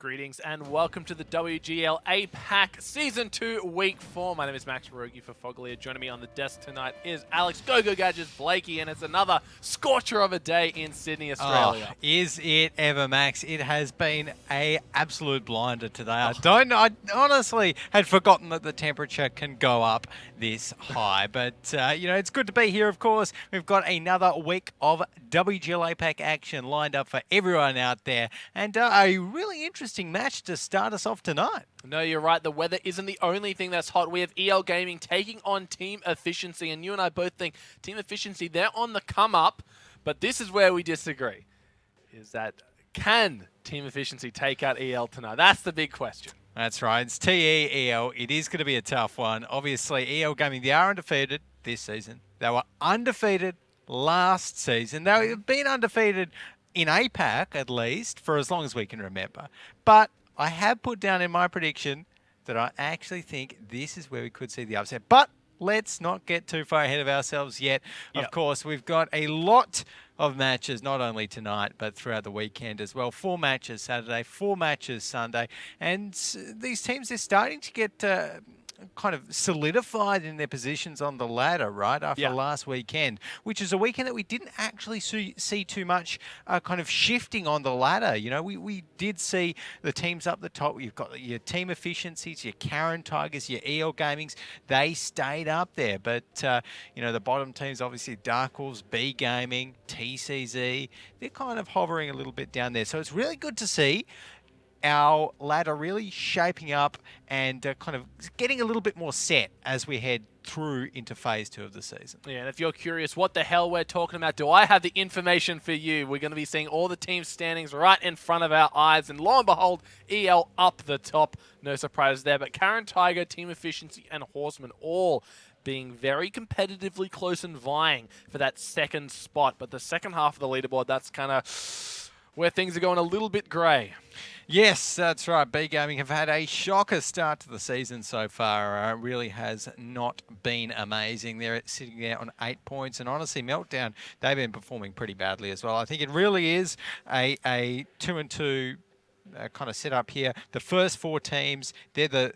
Greetings and welcome to the WGL APAC Season 2 Week 4. My name is Max Rogi for Foglia. Joining me on the desk tonight is Alex Go-Go Gadgets Blakey, and it's another scorcher of a day in Sydney, Australia. Oh, is it ever, Max? It has been a absolute blinder today. I honestly had forgotten that the temperature can go up this high, but it's good to be here. Of course, we've got another week of WGL APAC action lined up for everyone out there, and a really interesting match to start us off tonight. No, you're right. The weather isn't the only thing that's hot. We have EL Gaming taking on Team Efficiency, and you and I both think Team Efficiency, they're on the come up, but this is where we disagree. Is that, can Team Efficiency take out EL tonight? That's the big question. That's right. It's TE-EL. It is going to be a tough one. Obviously, EL Gaming, they are undefeated this season. They were undefeated last season. They've been undefeated in APAC, at least, for as long as we can remember. But I have put down in my prediction that I actually think this is where we could see the upset. But let's not get too far ahead of ourselves yet. Yep. Of course, we've got a lot of matches, not only tonight, but throughout the weekend as well. 4 matches Saturday, 4 matches Sunday. And these teams, they're starting to get kind of solidified in their positions on the ladder, right, after last weekend, which is a weekend that we didn't actually see too much kind of shifting on the ladder. You know, we did see the teams up the top. You've got your Team Efficiencies, your Karen Tigers, your EL Gamings. They stayed up there. But, the bottom teams, obviously Dark Wolves, B Gaming, TCZ, they're kind of hovering a little bit down there. So it's really good to see our ladder really shaping up and kind of getting a little bit more set as we head through into phase 2 of the season. Yeah, and if you're curious what the hell we're talking about, do I have the information for you? We're going to be seeing all the team standings right in front of our eyes, and lo and behold, EL up the top. No surprise there, but Karen Tiger, Team Efficiency, and Horseman all being very competitively close and vying for that second spot. But the second half of the leaderboard, that's kind of where things are going a little bit grey. Yes, that's right. B Gaming have had a shocker start to the season so far. It really has not been amazing. They're sitting there on 8 points, and honestly, Meltdown, they've been performing pretty badly as well. I think it really is a 2-2 kind of setup here. The first 4 teams, they're the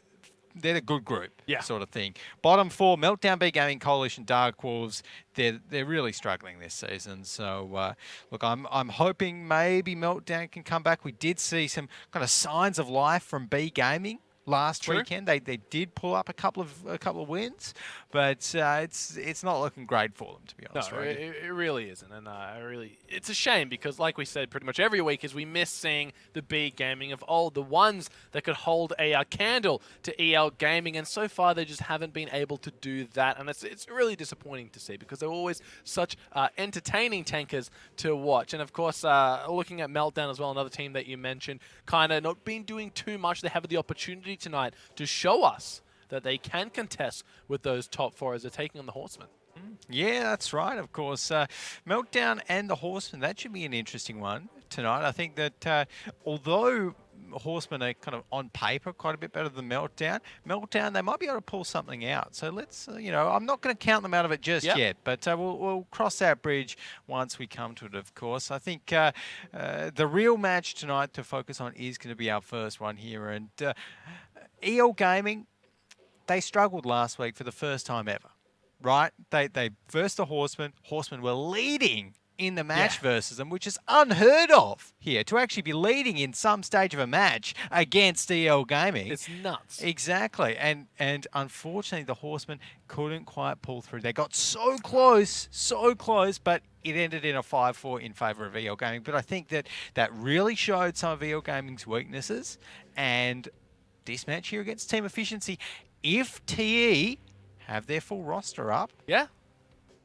good group, sort of thing. Bottom 4, Meltdown, B Gaming, Coalition, Dark Wolves, they're really struggling this season. So, look, I'm hoping maybe Meltdown can come back. We did see some kind of signs of life from B Gaming last weekend. They did pull up a couple of wins, but it's not looking great for them, to be honest. No, it really isn't, and it's a shame because, like we said, pretty much every week is we miss seeing the B Gaming of old, the ones that could hold a candle to EL Gaming, and so far they just haven't been able to do that, and it's really disappointing to see because they're always such entertaining tankers to watch. And of course, looking at Meltdown as well, another team that you mentioned, kind of not been doing too much. They have the opportunity tonight to show us that they can contest with those top 4 as they're taking on the Horsemen. Yeah, that's right, of course. Meltdown and the Horsemen, that should be an interesting one tonight. I think that although Horsemen are kind of on paper quite a bit better than Meltdown, they might be able to pull something out. So let's, I'm not going to count them out of it just yet, but we'll cross that bridge once we come to it, of course. I think the real match tonight to focus on is going to be our first one here. And EL Gaming, they struggled last week for the first time ever, right? They versed the Horsemen. Horsemen were leading in the match versus them, which is unheard of here, to actually be leading in some stage of a match against EL Gaming. It's nuts. Exactly. And unfortunately, the Horsemen couldn't quite pull through. They got so close, but it ended in a 5-4 in favour of EL Gaming. But I think that really showed some of EL Gaming's weaknesses, and this match here against Team Efficiency, if TE have their full roster up. Yeah.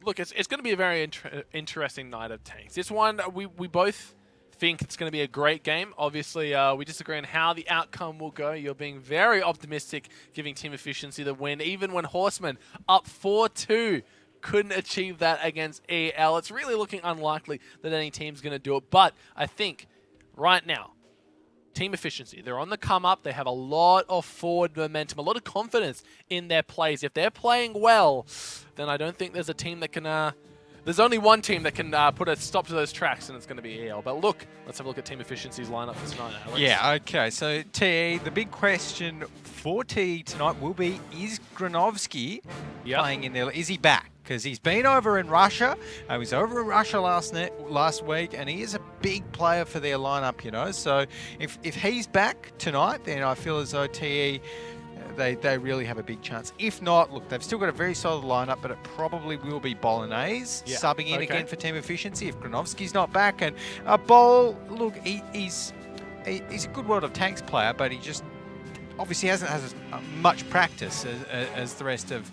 Look, it's going to be a very interesting night of tanks. This one, we both think it's going to be a great game. Obviously, we disagree on how the outcome will go. You're being very optimistic, giving Team Efficiency the win, even when Horsemen up 4-2 couldn't achieve that against EL. It's really looking unlikely that any team's going to do it. But I think right now, Team Efficiency, they're on the come up. They have a lot of forward momentum, a lot of confidence in their plays. If they're playing well, then I don't think there's a team that can There's only one team that can put a stop to those tracks, and it's going to be EL. But look, let's have a look at Team Efficiency's lineup for tonight, Alex. Yeah, okay. So, TE, the big question for TE tonight will be, is Granovsky playing in there? Is he back? Because he's been over in Russia. He was over in Russia last week, and he is a big player for their lineup, you know. So, if he's back tonight, then I feel as though TE... They really have a big chance. If not, look, they've still got a very solid lineup, but it probably will be Bolognese subbing in again for Team Efficiency if Granovsky's not back. And Bol, look, he's a good World of Tanks player, but he just obviously hasn't had as much practice as the rest of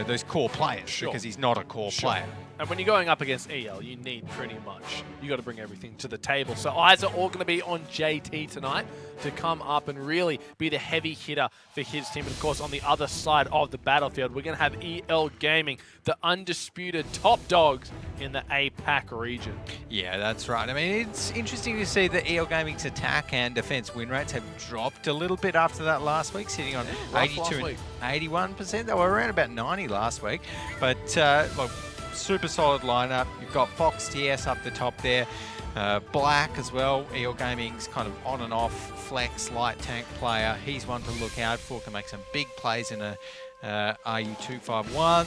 those core players because he's not a core player. And when you're going up against EL, you need pretty much, you got to bring everything to the table. So eyes are all going to be on JT tonight to come up and really be the heavy hitter for his team. And of course, on the other side of the battlefield, we're going to have EL Gaming, the undisputed top dogs in the APAC region. Yeah, that's right. I mean, it's interesting to see that EL Gaming's attack and defense win rates have dropped a little bit after that last week, sitting on 82 and 81%. They were around about 90 last week. But, look, super solid lineup. You've got Fox TS up the top there. Black as well. EL Gaming's kind of on and off flex light tank player. He's one to look out for. Can make some big plays in a RU251.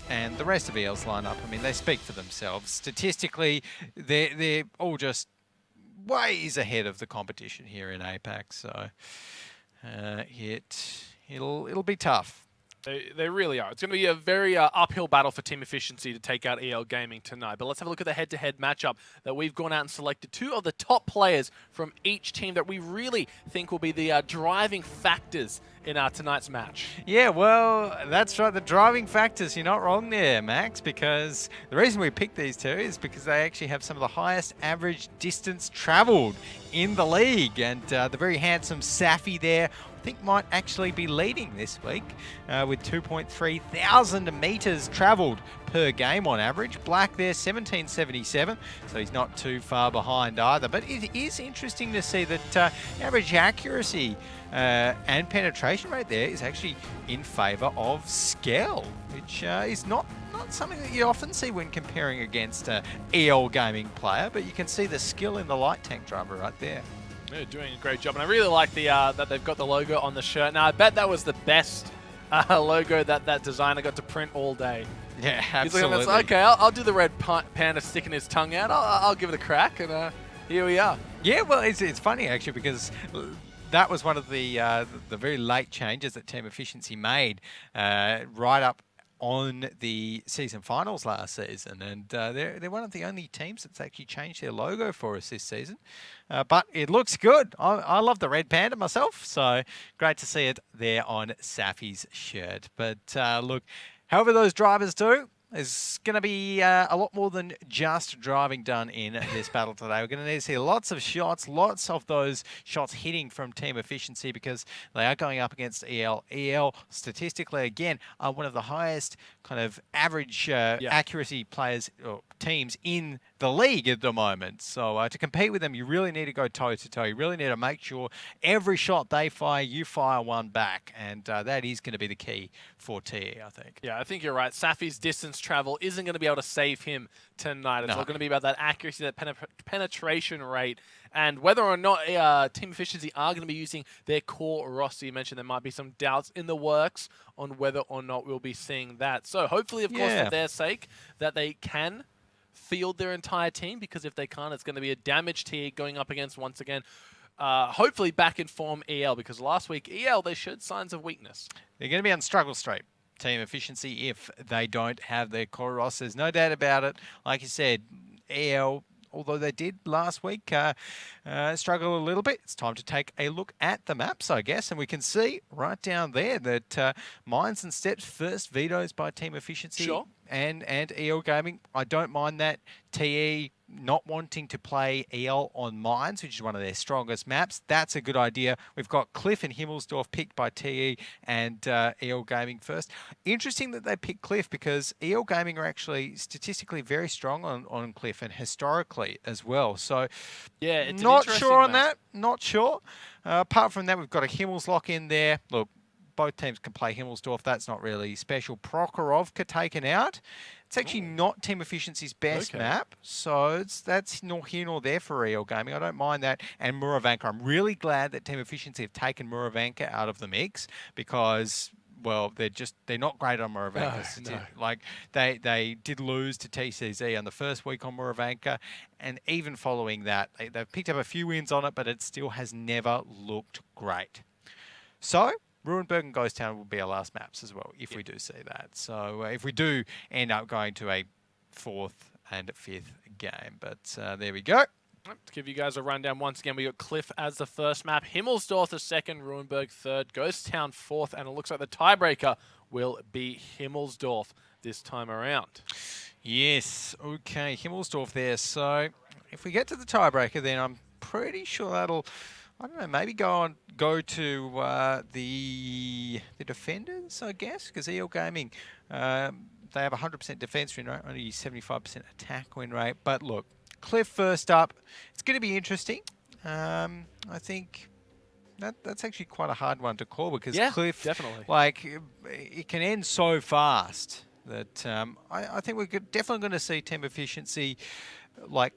And the rest of EL's lineup, I mean, they speak for themselves. Statistically, they're all just ways ahead of the competition here in APAC. So it'll be tough. They really are. It's going to be a very uphill battle for Team Efficiency to take out EL Gaming tonight. But let's have a look at the head-to-head matchup that we've gone out and selected two of the top players from each team that we really think will be the driving factors in tonight's match. Yeah, well, that's right. The driving factors, you're not wrong there, Max, because the reason we picked these two is because they actually have some of the highest average distance travelled in the league. And the very handsome Safi there, I think might actually be leading this week with 2.3 thousand metres travelled per game on average. Black there, 1777, so he's not too far behind either. But it is interesting to see that average accuracy and penetration rate there is actually in favour of Skell, which is not something that you often see when comparing against an EL Gaming player, but you can see the skill in the light tank driver right there. They're doing a great job, and I really like the that they've got the logo on the shirt. Now, I bet that was the best logo that designer got to print all day. Yeah, absolutely. He's like, okay, I'll do the red panda sticking his tongue out. I'll give it a crack, and here we are. Yeah, well, it's funny actually because that was one of the very late changes that Team Efficiency made right up on the season finals last season, and they're one of the only teams that's actually changed their logo for us this season. But it looks good. I love the red panda myself, so great to see it there on Safi's shirt. But look, however those drivers do, there's going to be a lot more than just driving done in this battle today. We're going to need to see lots of shots, lots of those shots hitting from Team Efficiency because they are going up against EL. EL, statistically, again, are one of the highest kind of average accuracy players or teams in the league at the moment. So to compete with them, you really need to go toe-to-toe. You really need to make sure every shot they fire, you fire one back. And that is going to be the key for TE, I think. Yeah, I think you're right. Safi's distance travel isn't going to be able to save him tonight. It's all going to be about that accuracy, that penetration rate, and whether or not Team Efficiency are going to be using their core roster. You mentioned there might be some doubts in the works on whether or not we'll be seeing that. So hopefully, of course, for their sake, that they can field their entire team, because if they can't, it's going to be a damaged TE going up against, once again, hopefully back in form EL, because last week EL, they showed signs of weakness. They're going to be on struggle street, Team Efficiency, if they don't have their core roster. There's no doubt about it. Like you said, EL, although they did last week struggle a little bit, it's time to take a look at the maps, I guess. And we can see right down there that Mines and Steps first vetoes by Team Efficiency. Sure. And EL Gaming. I don't mind that. TE not wanting to play EL on Mines, which is one of their strongest maps. That's a good idea. We've got Cliff and Himmelsdorf picked by TE and EL Gaming first. Interesting that they picked Cliff because EL Gaming are actually statistically very strong on Cliff and historically as well. So yeah, it's not sure on that. Not sure. Apart from that, we've got a Himmels lock in there. Look, both teams can play Himmelsdorf. That's not really special. Prokhorovka taken out. It's actually not Team Efficiency's best map, so that's nor here nor there for EL Gaming. I don't mind that. And Muravanka, I'm really glad that Team Efficiency have taken Muravanka out of the mix because, well, they're not great on Muravanka. No. Like they did lose to TCZ on the first week on Muravanka, and even following that, they've picked up a few wins on it, but it still has never looked great. So Ruinberg and Ghost Town will be our last maps as well, if we do see that. So if we do end up going to a 4th and 5th game. But there we go. To give you guys a rundown, once again, we got Cliff as the first map, Himmelsdorf the second, Ruinberg third, Ghost Town fourth, and it looks like the tiebreaker will be Himmelsdorf this time around. Yes, okay, Himmelsdorf there. So if we get to the tiebreaker, then I'm pretty sure that'll, I don't know, maybe go to the defenders, I guess, because EL Gaming, they have 100% defense win rate, only 75% attack win rate. But look, Cliff first up. It's going to be interesting. I think that's actually quite a hard one to call because Cliff, definitely, like, it can end so fast that I think we're definitely going to see Team Efficiency, like,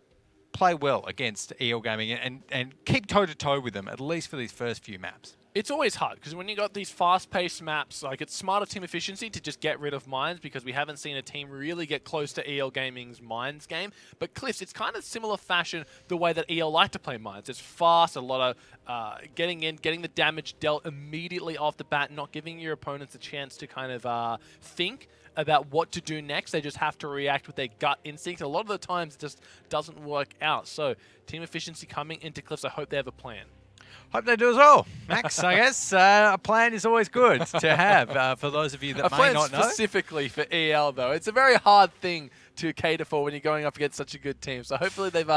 play well against EL Gaming and keep toe-to-toe with them, at least for these first few maps. It's always hard, because when you got these fast-paced maps, like, it's smarter Team Efficiency to just get rid of mines, because we haven't seen a team really get close to EL Gaming's mines game. But Cliffs, it's kind of similar fashion the way that EL like to play mines. It's fast, a lot of getting in, getting the damage dealt immediately off the bat, not giving your opponents a chance to kind of think about what to do next. They just have to react with their gut instinct. A lot of the times it just doesn't work out. So Team Efficiency coming into Cliffs, I hope they have a plan. Hope they do as well, Max. I guess a plan is always good to have for those of you that may not know. Specifically for EL, though, it's a very hard thing to cater for when you're going up against such a good team. So hopefully they've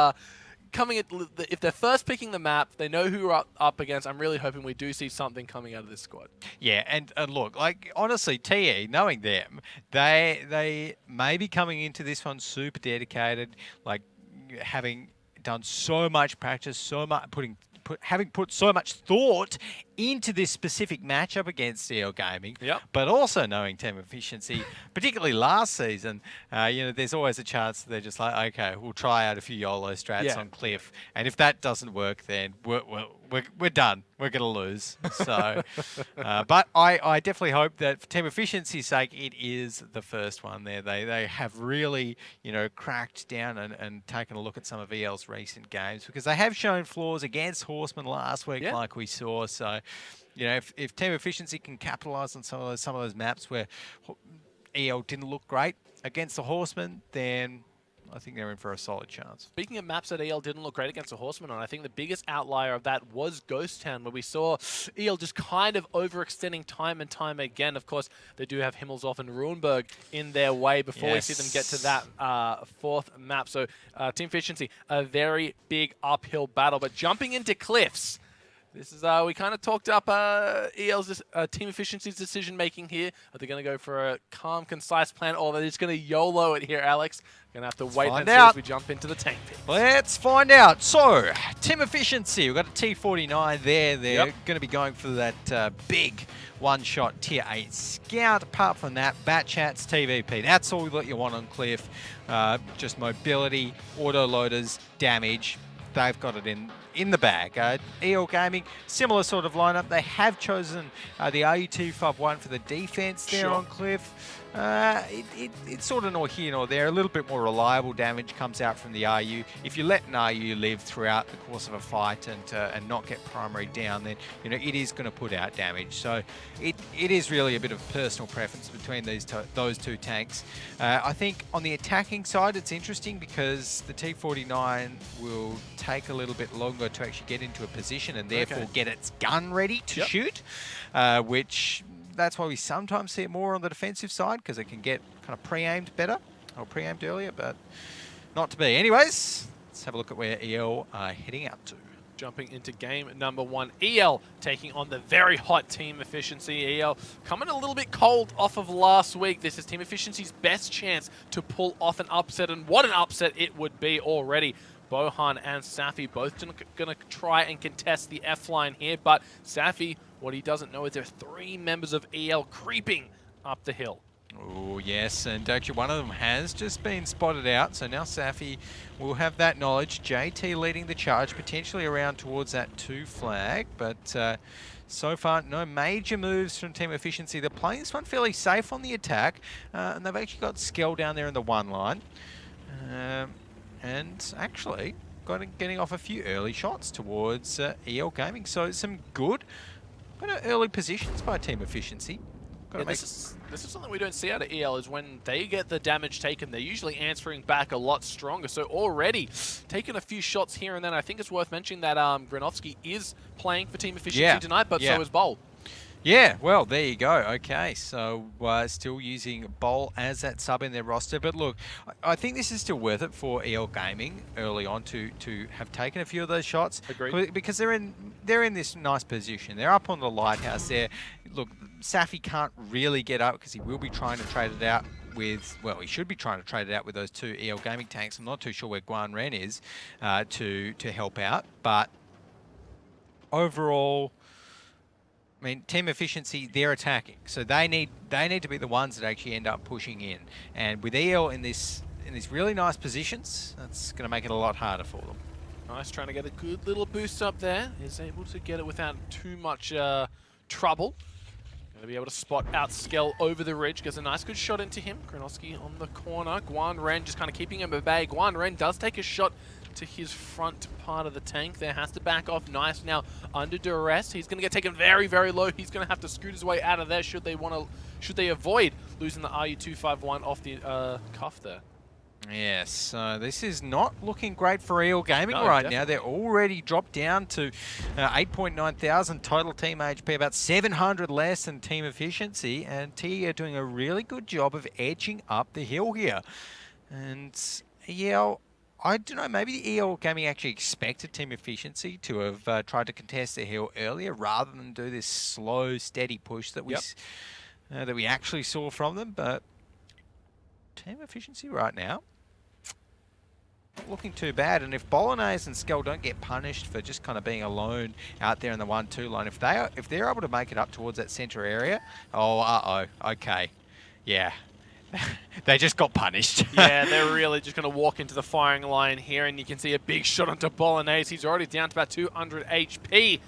coming at, if they're first picking the map, they know who we're up against. I'm really hoping we do see something coming out of this squad. Yeah, and look, like, honestly, TE, knowing them, they may be coming into this one super dedicated, like having done so much practice, so much having put so much thought into this specific matchup against EL Gaming, but also knowing Team Efficiency, particularly last season, you know, there's always a chance that they're just like, okay, we'll try out a few YOLO strats on Cliff, and if that doesn't work, then we're done. We're going to lose. So, but I definitely hope that for Team Efficiency's sake, it is the first one there. They have really, you know, cracked down and taken a look at some of EL's recent games, because they have shown flaws against Horsemen last week, like we saw. So, you know, if Team Efficiency can capitalise on some of those maps where EL didn't look great against the Horsemen, then I think they're in for a solid chance. Speaking of maps that EL didn't look great against the Horsemen on, I think the biggest outlier of that was Ghost Town, where we saw EL just kind of overextending time and time again. Of course, they do have Himmelsdorf and Ruinberg in their way before we see them get to that fourth map. So Team Efficiency, a very big uphill battle. But jumping into Cliffs, this is, we kind of talked up EL's Team Efficiency's decision-making here. Are they going to go for a calm, concise plan, or are they just going to YOLO it here, Alex? Going to have to wait and see as we jump into the tank pit. Let's find out. So, Team Efficiency, we've got a T49 there. They're going to be going for that big one-shot Tier 8 Scout. Apart from that, Bat Chats, TVP. That's all that you want on Cliff. Just mobility, auto-loaders, damage. They've got it in the bag. EL Gaming, similar sort of lineup. They have chosen the RU251 for the defense there on Cliff. It's sort of nor here nor there. A little bit more reliable damage comes out from the RU. If you let an RU live throughout the course of a fight and not get primary down, then, you know, it is going to put out damage. So it is really a bit of personal preference between those two tanks. I think on the attacking side, it's interesting because the T49 will take a little bit longer to actually get into a position and therefore get its gun ready to shoot, which that's why we sometimes see it more on the defensive side, because it can get kind of pre-aimed better, or pre-aimed earlier, but not to be. Anyways, let's have a look at where EL are heading out to. Jumping into game number 1, EL taking on the very hot Team Efficiency. EL coming a little bit cold off of last week. This is Team Efficiency's best chance to pull off an upset, and what an upset it would be already. Bohan and Safi both going to try and contest the F line here, but Safi What he doesn't know is there are 3 members of EL creeping up the hill. Oh, yes, and actually one of them has just been spotted out, so now Safi will have that knowledge. JT leading the charge, potentially around towards that 2 flag, but so far no major moves from Team Efficiency. They're playing this one fairly safe on the attack, and they've actually got Skell down there in the 1 line, and actually getting off a few early shots towards EL Gaming, so some good early positions by Team Efficiency. Yeah, this is something we don't see out of EL, is when they get the damage taken, they're usually answering back a lot stronger. So already taking a few shots here and then. I think it's worth mentioning that Granovsky is playing for Team Efficiency tonight, but so is Bowl. Yeah, well, there you go. Okay, so still using Bowl as that sub in their roster. But look, I think this is still worth it for EL Gaming early on to have taken a few of those shots. Agreed. Because they're in this nice position. They're up on the lighthouse there. Look, Safi can't really get up because he will be trying to trade it out with, well, he should be trying to trade it out with those 2 EL Gaming tanks. I'm not too sure where Guan Ren is to help out. But overall, I mean, Team Efficiency, they're attacking, so they need to be the ones that actually end up pushing in. And with EL in these really nice positions, that's going to make it a lot harder for them. Nice, trying to get a good little boost up there. Is able to get it without too much trouble. Going to be able to spot out Skell over the ridge. Gets a nice good shot into him. Granovsky on the corner. Guan Ren just kind of keeping him at bay. Guan Ren does take a shot to his front part of the tank there. Has to back off. Nice now under duress. He's going to get taken very, very low. He's going to have to scoot his way out of there should they avoid losing the RU-251 off the cuff there. Yes, so this is not looking great for EL Gaming now. They're already dropped down to 8.9 thousand total team HP, about 700 less than Team Efficiency, and TE are doing a really good job of edging up the hill here. And EL, I don't know, maybe the EL Gaming actually expected Team Efficiency to have tried to contest the hill earlier rather than do this slow, steady push that we actually saw from them. But Team Efficiency right now, not looking too bad. And if Bolognese and Skell don't get punished for just kind of being alone out there in the 1-2 line, if they're able to make it up towards that center area, okay, yeah. They just got punished. Yeah, they're really just going to walk into the firing line here, and you can see a big shot onto Bolognese. He's already down to about 200 HP.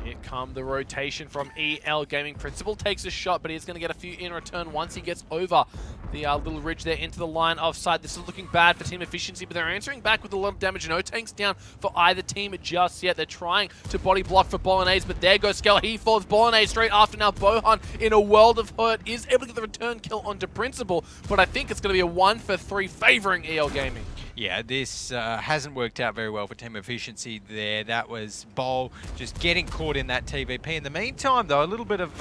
Here come the rotation from EL Gaming. Principal takes a shot, but he's going to get a few in return once he gets over the little ridge there into the line of sight. This is looking bad for Team Efficiency, but they're answering back with a lot of damage. No tanks down for either team just yet. They're trying to body block for Bolognese, but there goes Skell. He falls. Bolognese straight after. Now Bohan, in a world of hurt, is able to get the return kill onto Principal, but I think it's going to be a 1 for 3 favoring EL Gaming. Yeah, this hasn't worked out very well for Team Efficiency there. That was Bowl just getting caught in that TVP. In the meantime, though, a little bit of,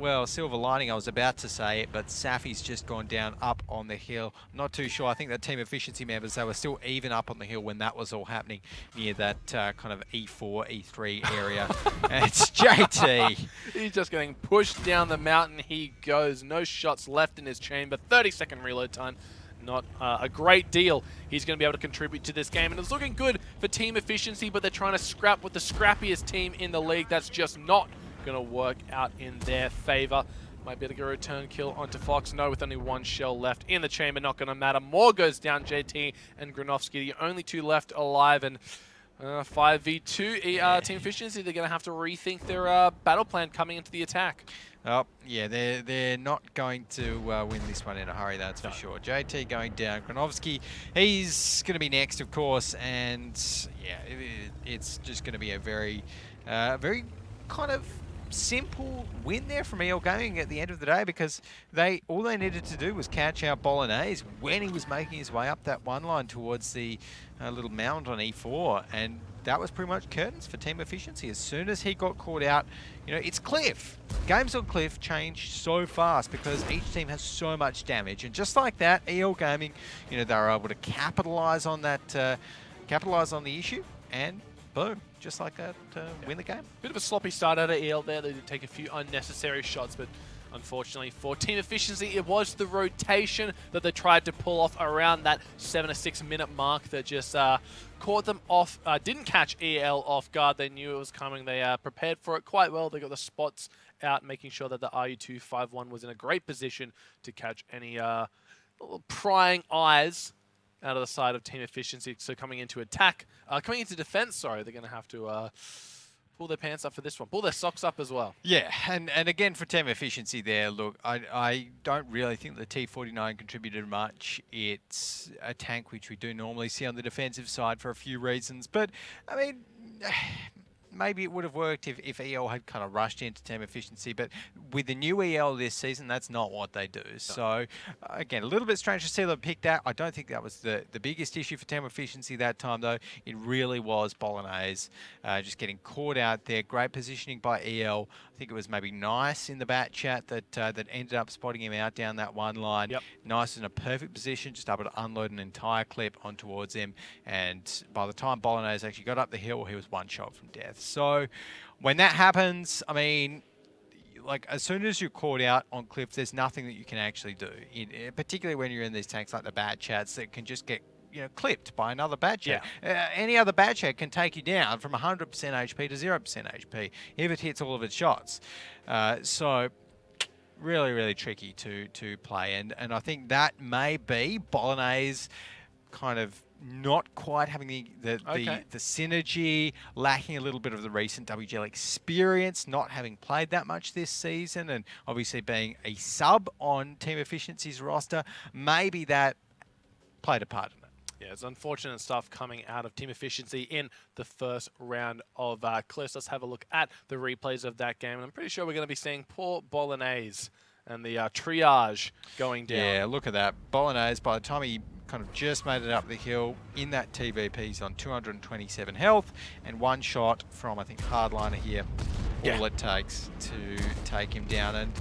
well, silver lining, I was about to say it, but Safi's just gone down up on the hill. Not too sure. I think that Team Efficiency members, they were still even up on the hill when that was all happening near that kind of E4, E3 area. And it's JT. He's just getting pushed down the mountain. He goes. No shots left in his chamber. 30-second reload time. Not a great deal. He's going to be able to contribute to this game, and it's looking good for Team Efficiency, but they're trying to scrap with the scrappiest team in the league. That's just not going to work out in their favor. Might be able to get a return kill onto Fox. No, with only 1 shell left in the chamber, not going to matter. More goes down. JT and Granovsky, the only 2 left alive, and 5v2 Team Efficiency, they're going to have to rethink their battle plan coming into the attack. Oh, yeah, they're not going to win this one in a hurry, that's for sure. JT going down. Granovsky, he's going to be next, of course, and yeah, it's just going to be a very kind of simple win there from EL Gaming at the end of the day, because all they needed to do was catch out Bolognese when he was making his way up that 1 line towards the little mound on E4, and that was pretty much curtains for Team Efficiency. As soon as he got caught out, you know, it's cliff. Games on cliff change so fast because each team has so much damage, and just like that, EL Gaming, you know, they were able to capitalize on that, capitalize on the issue, and boom, just like that, win the game. Bit of a sloppy start out of EL there. They did take a few unnecessary shots, but Unfortunately for Team Efficiency, it was the rotation that they tried to pull off around that 7 to 6 minute mark that just caught them off, didn't catch EL off guard. They knew it was coming. They prepared for it quite well. They got the spots out, making sure that the RU-251 was in a great position to catch any little prying eyes out of the side of Team Efficiency. So coming into attack, coming into defense, sorry, they're going to have to pull their pants up for this one. Pull their socks up as well. Yeah, and again for Team Efficiency there, look, I don't really think the T-49 contributed much. It's a tank which we do normally see on the defensive side for a few reasons. But, I mean, maybe it would have worked if EL had kind of rushed into Team Efficiency, but with the new EL this season, that's not what they do. No. So, again, a little bit strange to see them pick that. I don't think that was the biggest issue for Team Efficiency that time, though. It really was Bolognese just getting caught out there. Great positioning by EL. I think it was maybe Nice in the bat chat that ended up spotting him out down that one line. Yep. Nice in a perfect position, just able to unload an entire clip on towards him. And by the time Bolognese actually got up the hill, he was one shot from death. So when that happens, I mean, like as soon as you're caught out on cliff, there's nothing that you can actually do. Particularly when you're in these tanks like the bat chats that can just get clipped by another bat chat. Yeah. Any other bat chat can take you down from 100% HP to 0% HP if it hits all of its shots. So really, really tricky to play. And I think that may be Bolognese kind of not quite having the synergy, lacking a little bit of the recent WGL experience, not having played that much this season, and obviously being a sub on Team Efficiency's roster, maybe that played a part in it. Yeah, it's unfortunate stuff coming out of Team Efficiency in the first round of Cliffs. Let's have a look at the replays of that game, and I'm pretty sure we're going to be seeing poor Bolognese and the triage going down. Yeah, look at that. Bolognese, by the time he kind of just made it up the hill in that TVP, he's on 227 health and one shot from, I think, Hardliner here. All it takes to take him down. And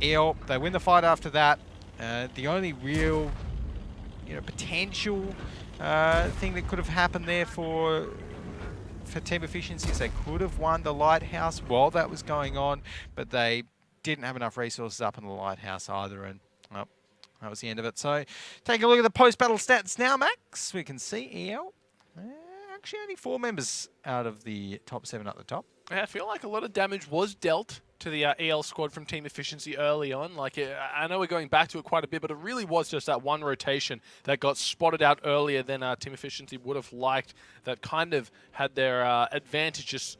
EL, they win the fight after that. The only real, potential thing that could have happened there for Team Efficiency is they could have won the Lighthouse while that was going on, but they didn't have enough resources up in the Lighthouse either, and well, that was the end of it. So, take a look at the post-battle stats now, Max. We can see EL. Actually, only 4 members out of the top 7 at the top. Yeah, I feel like a lot of damage was dealt to the EL squad from Team Efficiency early on. Like, I know we're going back to it quite a bit, but it really was just that one rotation that got spotted out earlier than Team Efficiency would have liked, that kind of had their advantage just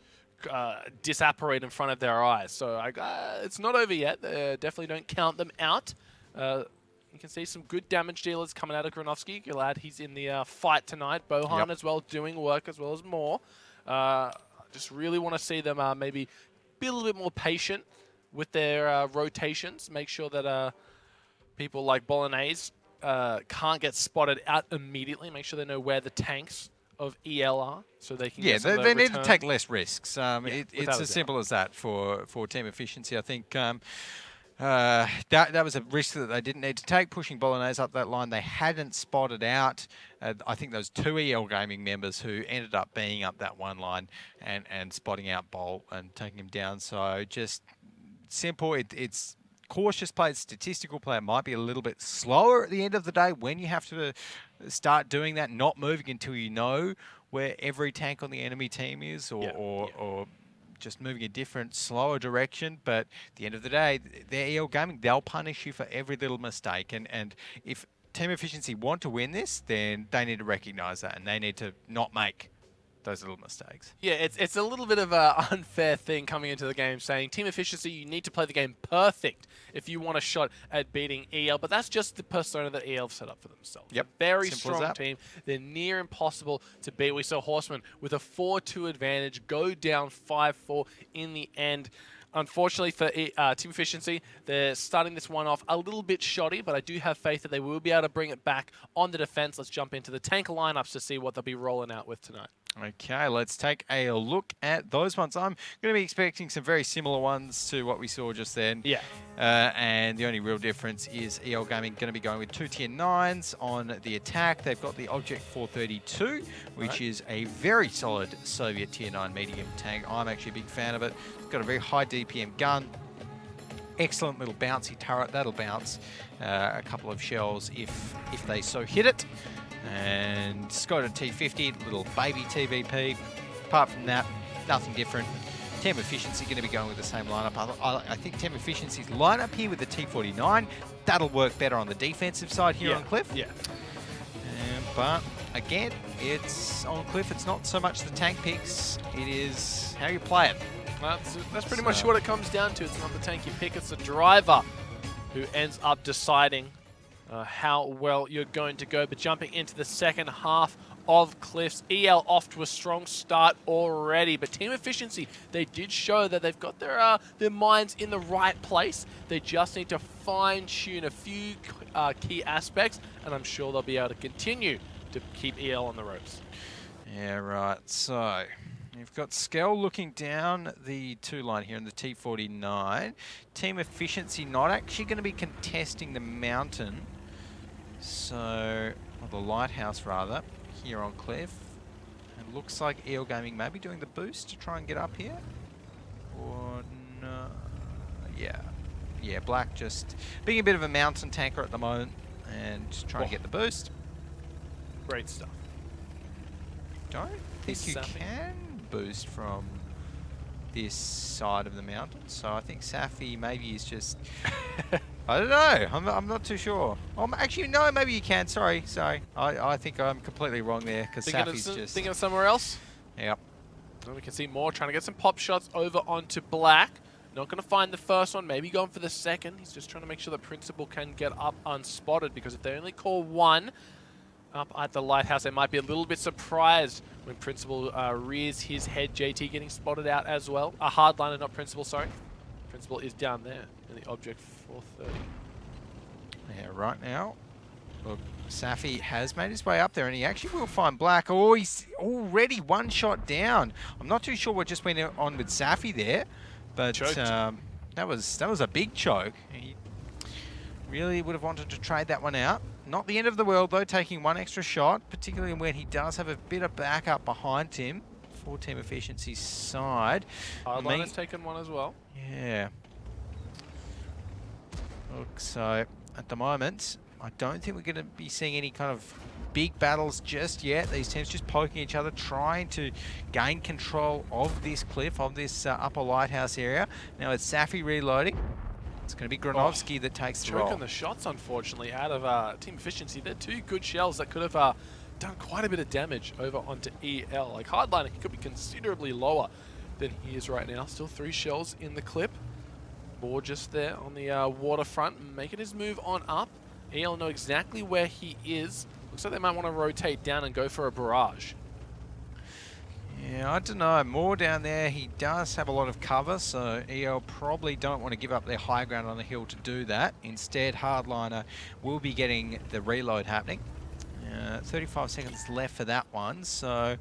disapparate in front of their eyes. So it's not over yet. Definitely don't count them out. You can see some good damage dealers coming out of Granovsky. Glad he's in the fight tonight. Bohan as well, doing work as well as more. Just really want to see them maybe be a little bit more patient with their rotations. Make sure that people like Bolognese can't get spotted out immediately. Make sure they know where the tanks of EL are, so they can get some they need to take less risks. It's as simple as that for Team Efficiency. I think that was a risk that they didn't need to take, pushing Bolognese up that line. They hadn't spotted out. I think those 2 EL Gaming members who ended up being up that one line and spotting out Bol and taking him down. So just simple. It's cautious play, it's statistical play. It might be a little bit slower at the end of the day when you have to start doing that, not moving until you know where every tank on the enemy team is, or just moving a different, slower direction. But at the end of the day, they're EL Gaming. They'll punish you for every little mistake. And if Team Efficiency want to win this, then they need to recognize that, and they need to not make those little mistakes. Yeah, it's a little bit of an unfair thing coming into the game, saying Team Efficiency, you need to play the game perfect if you want a shot at beating EL, but that's just the persona that EL set up for themselves. Yep. Very strong team. They're near impossible to beat. We saw Horseman with a 4-2 advantage go down 5-4 in the end. Unfortunately for Team Efficiency, they're starting this one off a little bit shoddy, but I do have faith that they will be able to bring it back on the defense. Let's jump into the tank lineups to see what they'll be rolling out with tonight. Okay, let's take a look at those ones. I'm going to be expecting some very similar ones to what we saw just then. Yeah. And the only real difference is EL Gaming going to be going with 2 tier 9s on the attack. They've got the Object 432, which is a very solid Soviet tier 9 medium tank. I'm actually a big fan of it. It's got a very high DPM gun. excellent little bouncy turret. That'll bounce a couple of shells if they so hit it. And Skoda T50, little baby TVP. Apart from that, nothing different. Team Efficiency going to be going with the same lineup. I think Team Efficiency's lineup here with the T49, that'll work better on the defensive side here on Cliff. Yeah. But again, it's on Cliff, it's not so much the tank picks, it is how you play it. That's pretty much what it comes down to. It's not the tank you pick, it's the driver who ends up deciding how well you're going to go. But jumping into the second half of Cliff's, EL off to a strong start already. But Team Efficiency, they did show that they've got their minds in the right place. They just need to fine-tune a few key aspects, and I'm sure they'll be able to continue to keep EL on the ropes. Yeah, right. So you've got Skell looking down the 2 line here in the T49. Team Efficiency not actually going to be contesting the mountain. So, or the lighthouse rather, here on Cliff. It looks like EL Gaming may be doing the boost to try and get up here. Or no. Yeah, Black just being a bit of a mountain tanker at the moment and just trying to get the boost. Great stuff. Don't think you can boost from this side of the mountain, so I think Safi maybe is just I don't know, I'm not too sure. Actually no, maybe you can. Sorry I think I'm completely wrong there, because Safi's just thinking of somewhere else. Yep. Well, we can see more trying to get some pop shots over onto Black. Not going to find the first one, maybe going for the second. He's just trying to make sure the Principal can get up unspotted, because if they only call one up at the lighthouse, they might be a little bit surprised when Principal rears his head. JT getting spotted out as well. A hardliner, not Principal, sorry. Principal is down there in the object 430. Yeah, right now, look, Safi has made his way up there, and he actually will find Black. Oh, he's already one shot down. I'm not too sure what just went on with Safi there, but that was a big choke. He really would have wanted to trade that one out. Not the end of the world though, taking one extra shot, particularly when he does have a bit of backup behind him for Team Efficiency's side. Hardliner's taken one as well. Yeah. Look, so at the moment, I don't think we're going to be seeing any kind of big battles just yet. These teams just poking each other, trying to gain control of this cliff, of this upper lighthouse area. Now it's Safi reloading. It's going to be Granovsky that takes the roll. Choking the shots, unfortunately, out of Team Efficiency. They're 2 good shells that could have done quite a bit of damage over onto EL. Like Hardliner, he could be considerably lower than he is right now. Still 3 shells in the clip. More just there on the waterfront, making his move on up. EL know exactly where he is. Looks like they might want to rotate down and go for a barrage. Yeah, I don't know. More down there, he does have a lot of cover, so EL probably don't want to give up their high ground on the hill to do that. Instead, Hardliner will be getting the reload happening. 35 seconds left for that one, so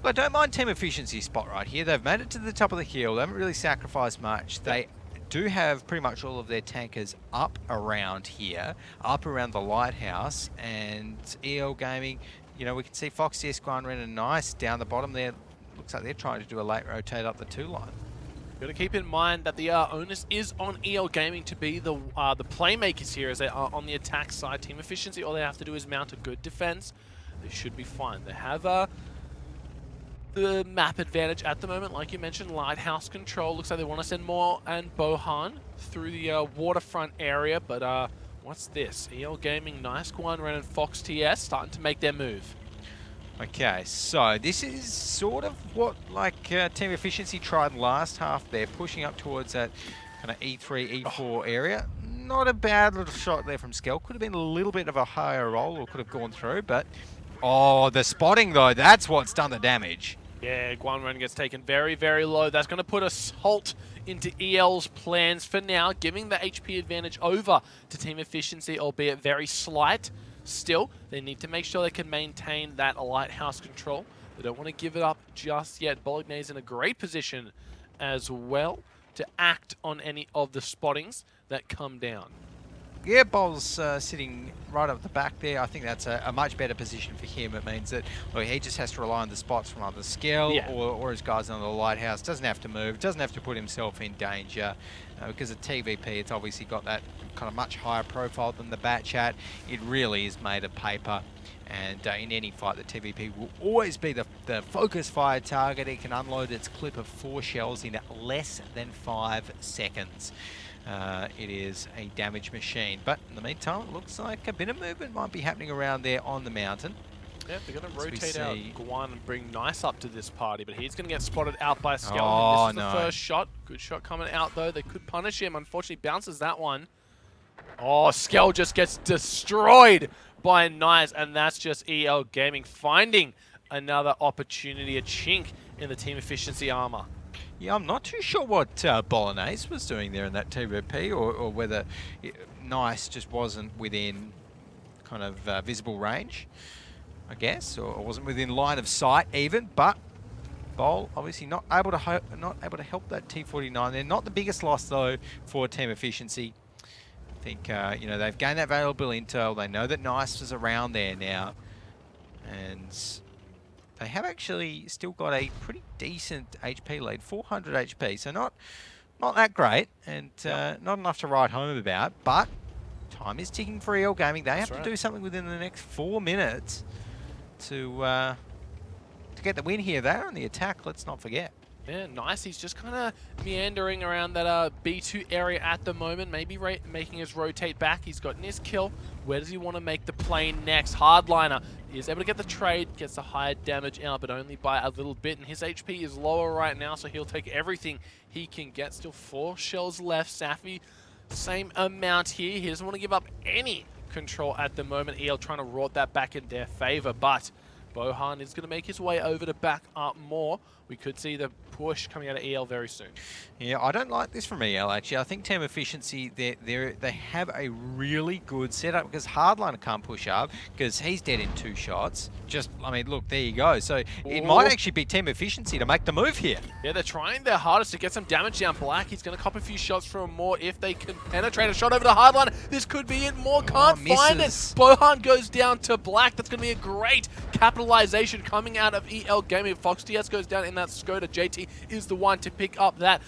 I don't mind Team Efficiency's spot right here. They've made it to the top of the hill. They haven't really sacrificed much. They do have pretty much all of their tankers up around here, up around the lighthouse, and EL Gaming, you know, we can see Foxy, Esquire, and Nice down the bottom there. Looks like they're trying to do a late rotate up the 2 line. Got to keep in mind that the onus is on EL Gaming to be the playmakers here, as they are on the attack side. Team Efficiency, all they have to do is mount a good defense. They should be fine. They have the map advantage at the moment, like you mentioned, lighthouse control. Looks like they want to send Moore and Bohan through the waterfront area, but what's this? EL Gaming, Nice, Guanren, and Fox TS starting to make their move. Okay, so this is sort of what Team Efficiency tried last half there, pushing up towards that kind of E3, E4 area. Not a bad little shot there from Skell. Could have been a little bit of a higher roll, or could have gone through, but oh, the spotting though, that's what's done the damage. Yeah, Guanren gets taken very, very low. That's going to put a halt into EL's plans for now, giving the HP advantage over to Team Efficiency, albeit very slight. Still, they need to make sure they can maintain that lighthouse control. They don't want to give it up just yet. Bolognese in a great position as well to act on any of the spottings that come down. Yeah, Bol's sitting right up the back there. I think that's a much better position for him. It means that he just has to rely on the spots from either Skill or his guys on the lighthouse. Doesn't have to move, doesn't have to put himself in danger. Because of TVP, it's obviously got that kind of much higher profile than the Bat Chat. It really is made of paper. And in any fight, the TVP will always be the focus fire target. It can unload its clip of 4 shells in less than 5 seconds. It is a damage machine. But in the meantime, it looks like a bit of movement might be happening around there on the mountain. Yeah, they're going to rotate out Guan and bring Nice up to this party, but he's going to get spotted out by Skeleton. Oh, this is the first shot. Good shot coming out, though. They could punish him. Unfortunately, bounces that one. Oh, Skell just gets destroyed by Nice, and that's just EL Gaming finding another opportunity, a chink in the team efficiency armor. Yeah, I'm not too sure what Bolognese was doing there in that TVP, or whether Nice just wasn't within kind of visible range, I guess, or wasn't within line of sight even. But Bol obviously not able to help that T49. They're not the biggest loss though for team efficiency. I think you know, they've gained that valuable intel. They know that Nice was around there now, and they have actually still got a pretty decent HP lead, 400 HP. So not that great, and not enough to write home about. But time is ticking for EL Gaming. They have to do something within the next 4 minutes to get the win here. They're on the attack. Let's not forget. Yeah, Nice. He's just kind of meandering around that B2 area at the moment, maybe making us rotate back. He's gotten his kill. Where does he want to make the play next? Hardliner is able to get the trade, gets the higher damage out, but only by a little bit, and his HP is lower right now, so he'll take everything he can get. Still 4 shells left. Safi, same amount here. He doesn't want to give up any control at the moment. EL trying to rort that back in their favor, but Bohan is going to make his way over to back up more. We could see the push coming out of EL very soon. Yeah, I don't like this from EL, actually. I think team efficiency, they have a really good setup because Hardliner can't push up because he's dead in 2 shots. I mean, look, there you go. So it might actually be team efficiency to make the move here. Yeah, they're trying their hardest to get some damage down. Black, he's going to cop a few shots from Moore if they can penetrate. A shot over to Hardliner. This could be it. Moore can't find it. Bohan goes down to Black. That's going to be a great capitalization coming out of EL Gaming. Fox TS goes down in that Skoda. JT is the one to pick up that.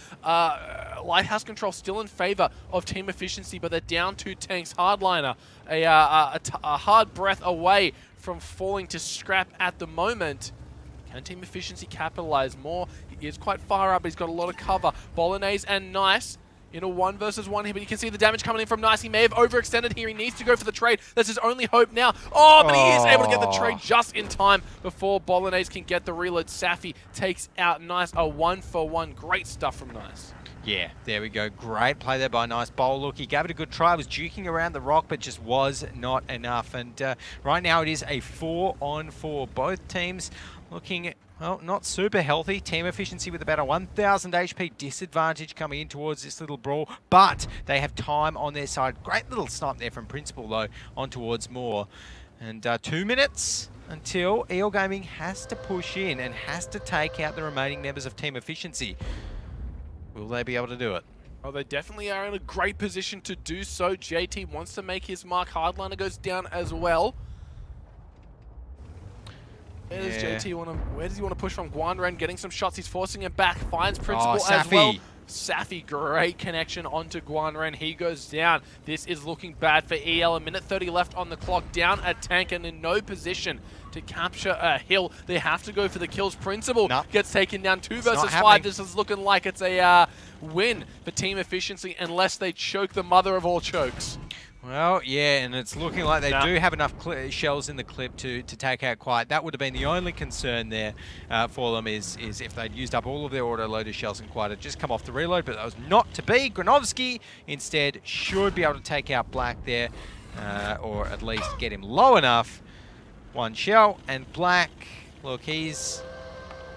Lighthouse control still in favor of team efficiency, but they're down 2 tanks. Hardliner, a hard breath away from falling to scrap at the moment. Can team efficiency capitalize more? He is quite far up, but he's got a lot of cover. Bolognese and Nice in a 1 versus 1 here, but you can see the damage coming in from Nice. He may have overextended here. He needs to go for the trade. That's his only hope now. Oh, but he is able to get the trade just in time before Bolognese can get the reload. Safi takes out Nice. A 1-for-1. Great stuff from Nice. Yeah, there we go. Great play there by Nice. Bol, look, he gave it a good try. Was juking around the rock, but just was not enough. And right now it is a 4-on-4. Both teams looking, well, not super healthy. Team efficiency with about a 1,000 HP disadvantage coming in towards this little brawl, but they have time on their side. Great little snipe there from Principal, though, on towards Moore. And 2 minutes until EL Gaming has to push in and has to take out the remaining members of team efficiency. Will they be able to do it? Oh, they definitely are in a great position to do so. JT wants to make his mark. Hardliner goes down as well. Where does JT want to? Where does he want to push from? Guanren getting some shots. He's forcing him back. Finds Principal as well. Safi, great connection onto Guanren. He goes down. This is looking bad for EL. A minute 30 left on the clock. Down a tank and in no position to capture a hill. They have to go for the kills. Principal gets taken down 2 versus 5. This is looking like it's a win for team efficiency unless they choke the mother of all chokes. Well, yeah, and it's looking like they do have enough shells in the clip to take out Quiet. That would have been the only concern there for them is if they'd used up all of their auto-loaded shells and Quiet had just come off the reload, but that was not to be. Granovsky instead should be able to take out Black there, or at least get him low enough. 1 shell, and Black, look, he's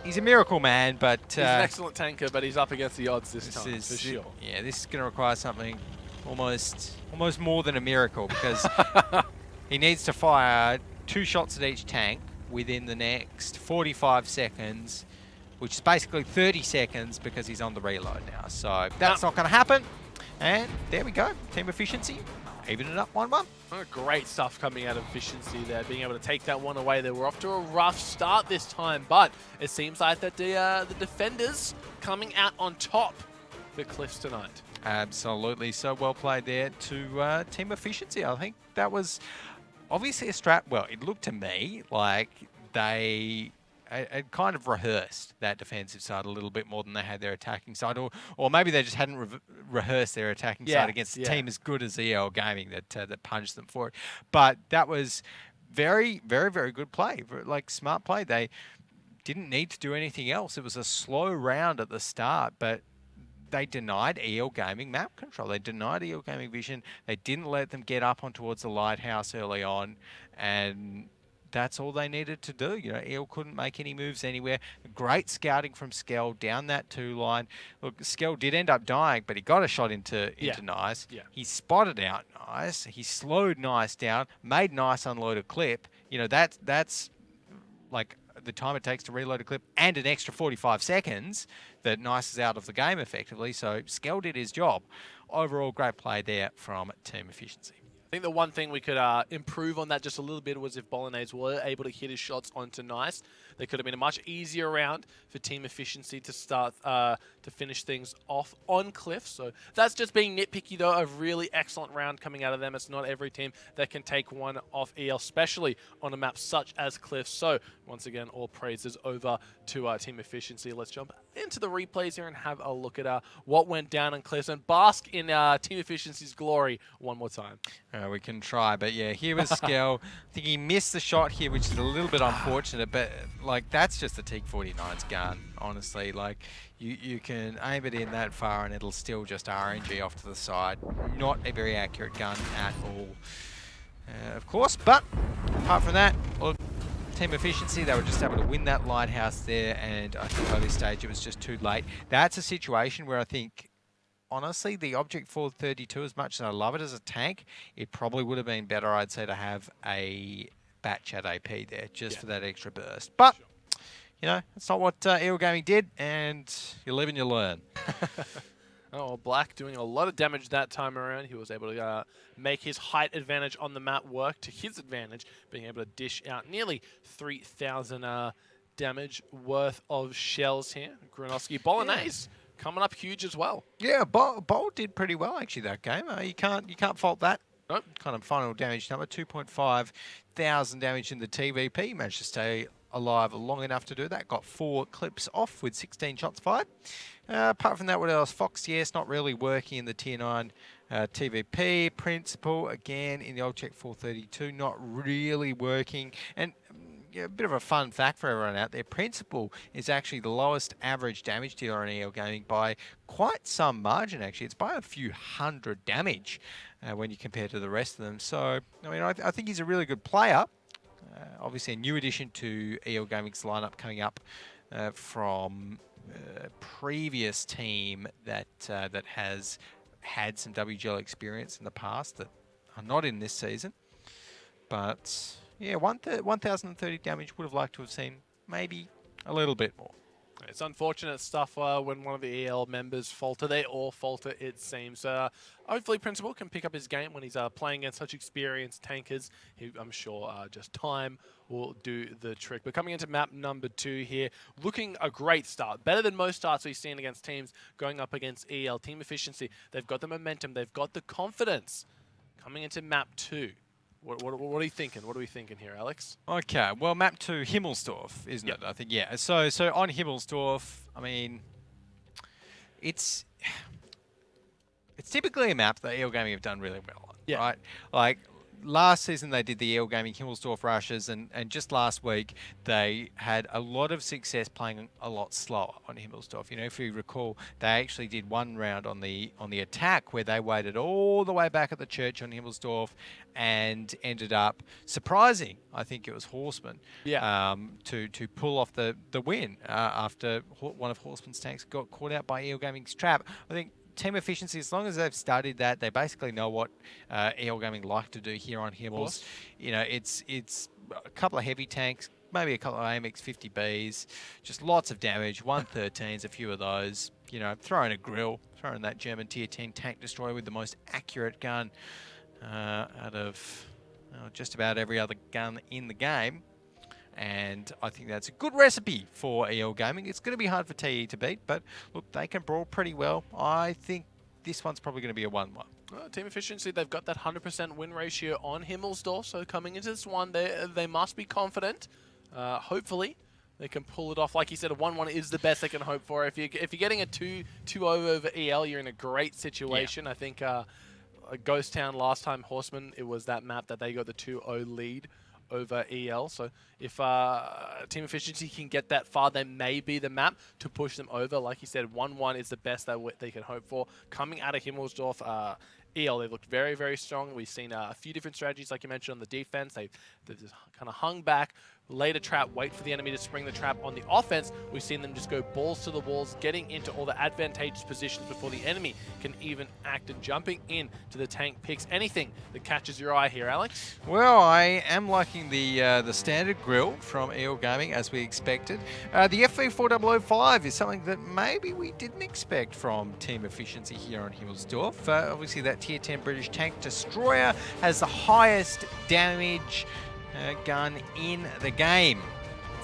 a miracle man, but he's an excellent tanker, but he's up against the odds this time, for sure. Yeah, this is going to require something almost more than a miracle, because he needs to fire 2 shots at each tank within the next 45 seconds, which is basically 30 seconds because he's on the reload now. So that's not going to happen. And there we go, team efficiency. even it up 1-1. Oh, great stuff coming out of Efficiency there, being able to take that one away. They were off to a rough start this time, but it seems like that the defenders coming out on top the Cliffs tonight. Absolutely. So well played there to Team Efficiency. I think that was obviously a strat. Well, it looked to me like they had kind of rehearsed that defensive side a little bit more than they had their attacking side, or maybe they just hadn't rehearsed their attacking side against a team as good as EL Gaming that punished them for it. But that was very, very, very good play, like smart play. They didn't need to do anything else. It was a slow round at the start, but they denied EL Gaming map control. They denied EL Gaming vision. They didn't let them get up on towards the lighthouse early on, and that's all they needed to do. You know, EL couldn't make any moves anywhere. Great scouting from Skell down that 2 line. Look, Skell did end up dying, but he got a shot into Nice. Yeah. He spotted out Nice. He slowed Nice down, made Nice unload a clip. You know, that's like the time it takes to reload a clip and an extra 45 seconds that Nice is out of the game effectively. So Skell did his job. Overall, great play there from Team Efficiency. I think the one thing we could improve on that just a little bit was if Bolognese were able to hit his shots onto Nice. They could have been a much easier round for Team Efficiency to start to finish things off on Cliff. So that's just being nitpicky, though. A really excellent round coming out of them. It's not every team that can take one off EL, especially on a map such as Cliff. So once again, all praises over to Team Efficiency. Let's jump into the replays here and have a look at what went down on Cliff and bask in Team Efficiency's glory one more time. We can try, but yeah, here was Skell. I think he missed the shot here, which is a little bit unfortunate, but like that's just the Teak-49's gun, honestly. Like you can aim it in that far and it'll still just RNG off to the side. Not a very accurate gun at all, of course, but apart from that, look, Team Efficiency, they were just able to win that lighthouse there, and I think by this stage it was just too late. That's a situation where I think, honestly, the Object 432, as much as I love it as a tank, it probably would have been better, I'd say, to have a batch at AP there, just for that extra burst. But, you know, it's not what EL Gaming did, and you live and you learn. Oh, Black doing a lot of damage that time around. He was able to make his height advantage on the map work to his advantage, being able to dish out nearly 3,000 damage worth of shells here. Gronowski, Bolognese coming up huge as well. Yeah, Bolt did pretty well actually that game. You can't fault that. Nope. Kind of final damage number, 2.5 thousand damage in the TVP. Managed to stay alive long enough to do that. Got 4 clips off with 16 shots fired. Apart from that, what else? Fox, yes, not really working in the Tier 9 TVP. Principal, again, in the Object 432, not really working. And a bit of a fun fact for everyone out there, Principal is actually the lowest average damage dealer in EL Gaming by quite some margin, actually. It's by a few hundred damage when you compare to the rest of them. So, I mean, I think he's a really good player. Obviously, a new addition to EL Gaming's lineup coming up from a previous team that has had some WGL experience in the past that are not in this season. But yeah, 1,030 damage. Would have liked to have seen maybe a little bit more. It's unfortunate stuff when one of the EL members falter. They all falter, it seems. Hopefully Principal can pick up his game when he's playing against such experienced tankers. I'm sure just time will do the trick. But coming into map number 2 here, looking a great start. Better than most starts we've seen against teams going up against EL. Team Efficiency, they've got the momentum. They've got the confidence. Coming into map 2. What are you thinking? What are we thinking here, Alex? Okay, well, map 2, Himmelsdorf, isn't it? I think, yeah. So on Himmelsdorf, I mean, it's typically a map that EL Gaming have done really well on, right? Like, last season they did the EL Gaming Himmelsdorf rushes, and just last week they had a lot of success playing a lot slower on Himmelsdorf. You know, if you recall, they actually did one round on the attack where they waited all the way back at the church on Himmelsdorf and ended up surprising, I think it was Horseman, to pull off the win after one of Horseman's tanks got caught out by EL Gaming's trap. I think Team Efficiency, as long as they've studied that, they basically know what EL Gaming like to do here on Himmels. You know, it's a couple of heavy tanks, maybe a couple of AMX 50Bs, just lots of damage, 113s, a few of those. You know, throw in a grill, throw in that German Tier 10 tank destroyer with the most accurate gun. out of just about every other gun in the game. And I think that's a good recipe for EL Gaming. It's going to be hard for TE to beat, but look, they can brawl pretty well. I think this one's probably going to be a 1-1. Team Efficiency, they've got that 100% win ratio on Himmelsdorf, so coming into this one, they must be confident. Hopefully, they can pull it off. Like you said, a 1-1 is the best they can hope for. If you're getting a 2-0 over EL, you're in a great situation. Yeah. I think Ghost Town last time, Horseman, it was that map that they got the 2-0 lead over EL. So if Team Efficiency can get that far, they may be the map to push them over. Like you said, 1-1 is the best that they can hope for. Coming out of Himmelsdorf, EL, they've looked very, very strong. We've seen a few different strategies, like you mentioned, on the defense. They've just kind of hung back, laid a trap, wait for the enemy to spring the trap. On the offense, we've seen them just go balls to the walls, getting into all the advantageous positions before the enemy can even act, and jumping in to the tank picks. Anything that catches your eye here, Alex? Well, I am liking the standard grill from EL Gaming, as we expected. The FV4005 is something that maybe we didn't expect from Team Efficiency here on Himmelsdorf. Obviously, that Tier 10 British tank destroyer has the highest damage gun in the game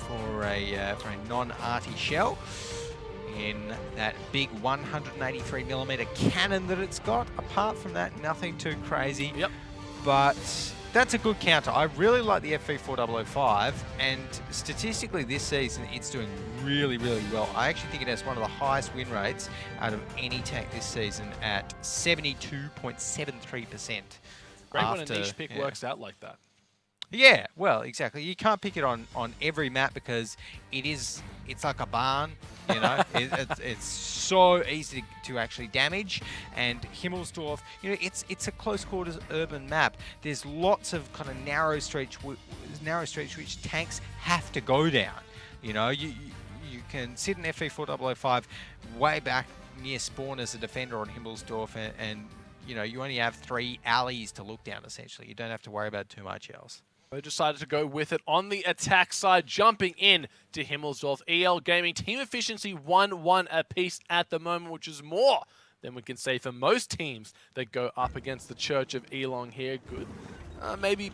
for a non-arty shell, in that big 183mm cannon that it's got. Apart from that, nothing too crazy. Yep. But that's a good counter. I really like the FV4005, and statistically this season it's doing really, really well. I actually think it has one of the highest win rates out of any tank this season at 72.73%. Great when a niche pick works out like that. Yeah, well, exactly. You can't pick it on every map because it's like a barn, you know. It's so easy to actually damage. And Himmelsdorf, you know, it's a close quarters urban map. There's lots of kind of narrow streets which tanks have to go down. You know, you can sit in FV4005 way back near spawn as a defender on Himmelsdorf, and you know, you only have 3 alleys to look down, essentially. You don't have to worry about too much else. They decided to go with it on the attack side, jumping in to Himmelsdorf. EL Gaming, Team Efficiency 1-1 apiece at the moment, which is more than we can say for most teams that go up against the Church of Elong here. Good. Maybe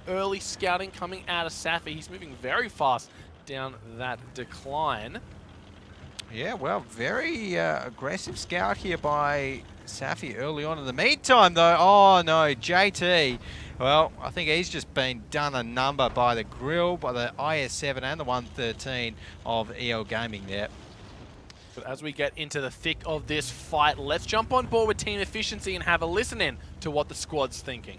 early scouting coming out of Safi. He's moving very fast down that decline. Yeah, well, very aggressive scout here by Safi early on. In the meantime, though, oh no, JT. Well, I think he's just been done a number by the grill, by the IS-7 and the 113 of EL Gaming there. But as we get into the thick of this fight, let's jump on board with Team Efficiency and have a listen in to what the squad's thinking.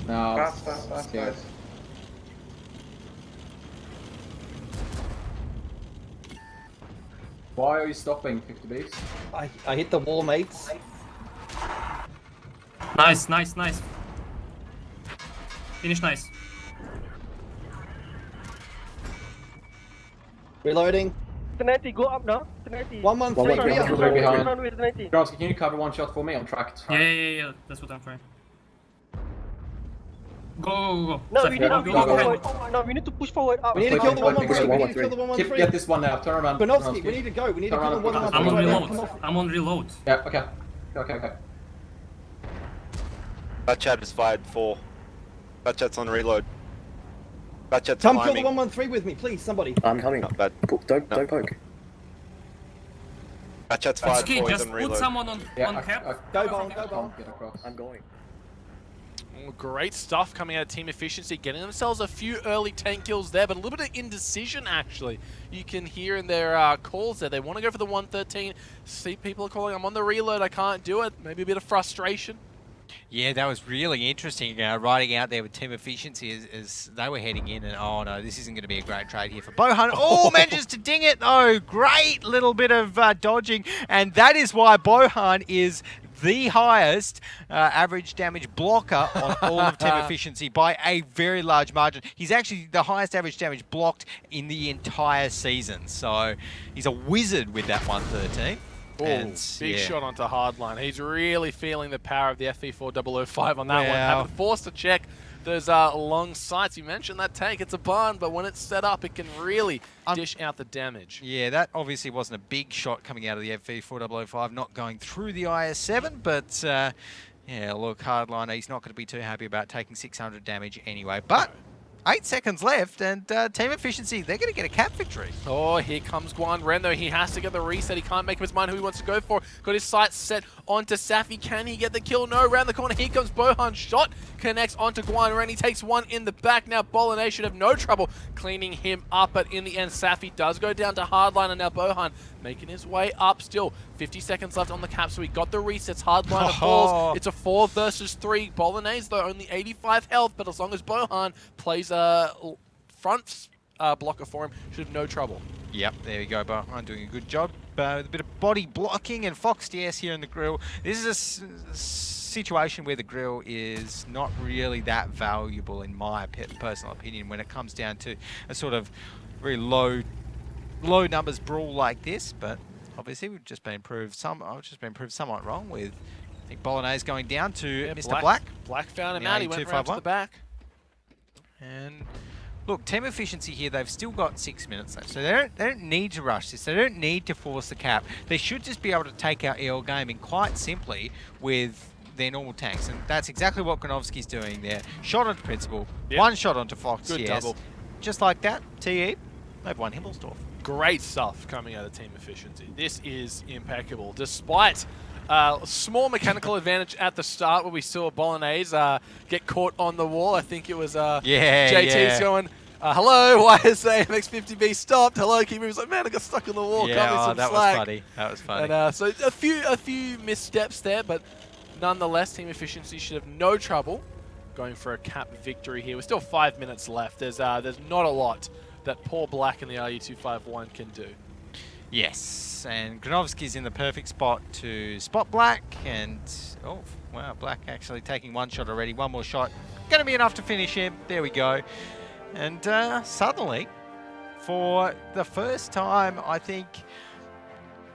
No, scared. Why are you stopping, 50 beats? I hit the wall, mates. Nice, nice, nice. Finish nice. Reloading. 90, go up now. 90. 113. Johnson, can you cover one shot for me? I'm tracked. Yeah. That's what I'm trying. Go. No, we need to go. No, we need to push forward up. We need to kill the 113. Get this one now. Turn around. Banovsky, we need to go. We need to kill the 113. I'm on reload. Yeah, okay. Batchat is fired 4. Batchat's on reload. Batchat's Come kill climbing. the 113 with me, please, somebody. I'm coming. Not bad. Don't poke. Batchat's fired 4, Okay, he's just on put reload. someone on cap. Go bomb. Get across. I'm going. Well, great stuff coming out of Team Efficiency, getting themselves a few early tank kills there, but a little bit of indecision, actually. You can hear in their calls there. They want to go for the 113. See, people are calling, I'm on the reload, I can't do it. Maybe a bit of frustration. Yeah, that was really interesting, riding out there with Team Efficiency as they were heading in, and oh no, this isn't going to be a great trade here for Bohan. Oh, manages to ding it though. Great little bit of dodging, and that is why Bohan is the highest average damage blocker on all of Team Efficiency by a very large margin. He's actually the highest average damage blocked in the entire season, so he's a wizard with that 113. Big shot onto hardline. He's really feeling the power of the FV4005 on that one. Having forced to check those long sights. You mentioned that tank, it's a barn, but when it's set up, it can really dish out the damage. Yeah, that obviously wasn't a big shot coming out of the FV4005, not going through the IS-7, but Yeah, look, Hardliner, he's not going to be too happy about taking 600 damage anyway. But 8 seconds left, and Team Efficiency, they're going to get a cap victory. Oh, here comes Guan Ren, though. He has to get the reset. He can't make up his mind who he wants to go for. Got his sights set onto Safi. Can he get the kill? No, around the corner. Here comes Bohan. Shot connects onto Guan Ren. He takes one in the back. Now, Bolognese should have no trouble cleaning him up, but in the end, Safi does go down to Hardliner. Now, Bohan making his way up still. 50 seconds left on the cap, so he got the resets. Hardliner falls. It's a 4 versus 3. Bolognese, though, only 85 health, but as long as Bohan plays a front blocker for him, should have no trouble. Yep, there we go, Bohan doing a good job. With a bit of body blocking and Fox DS here in the grill. This is a situation where the grill is not really that valuable, in my personal opinion, when it comes down to a sort of very low numbers brawl like this, but obviously we've just been proved somewhat wrong with, I think, Bolognese going down to Mr. Black. Black found him Yeah, out. He went round to the back. And look, Team Efficiency here, they've still got 6 minutes left, so they don't need to rush this. They don't need to force the cap. They should just be able to take out EL Gaming quite simply with their normal tanks, and that's exactly what Granovski's doing there. Shot onto Principal, one shot onto Fox. Good double. Just like that, TE, they've won Himmelsdorf. Great stuff coming out of Team Efficiency. This is impeccable. Despite small mechanical advantage at the start where we saw Bolognese get caught on the wall. I think it was JT's going, hello, why is the AMX50B stopped? Hello, keep moving. He's like, man, I got stuck on the wall. Yeah, Cut me some that slack. was funny. That was funny. And, so a few missteps there, but nonetheless, Team Efficiency should have no trouble going for a cap victory here. We're still 5 minutes left. There's not a lot that poor Black in the RU251 can do. Yes, and Granovski's in the perfect spot to spot Black, and oh wow, Black actually taking one shot already. One more shot, gonna be enough to finish him. There we go. And suddenly, for the first time, I think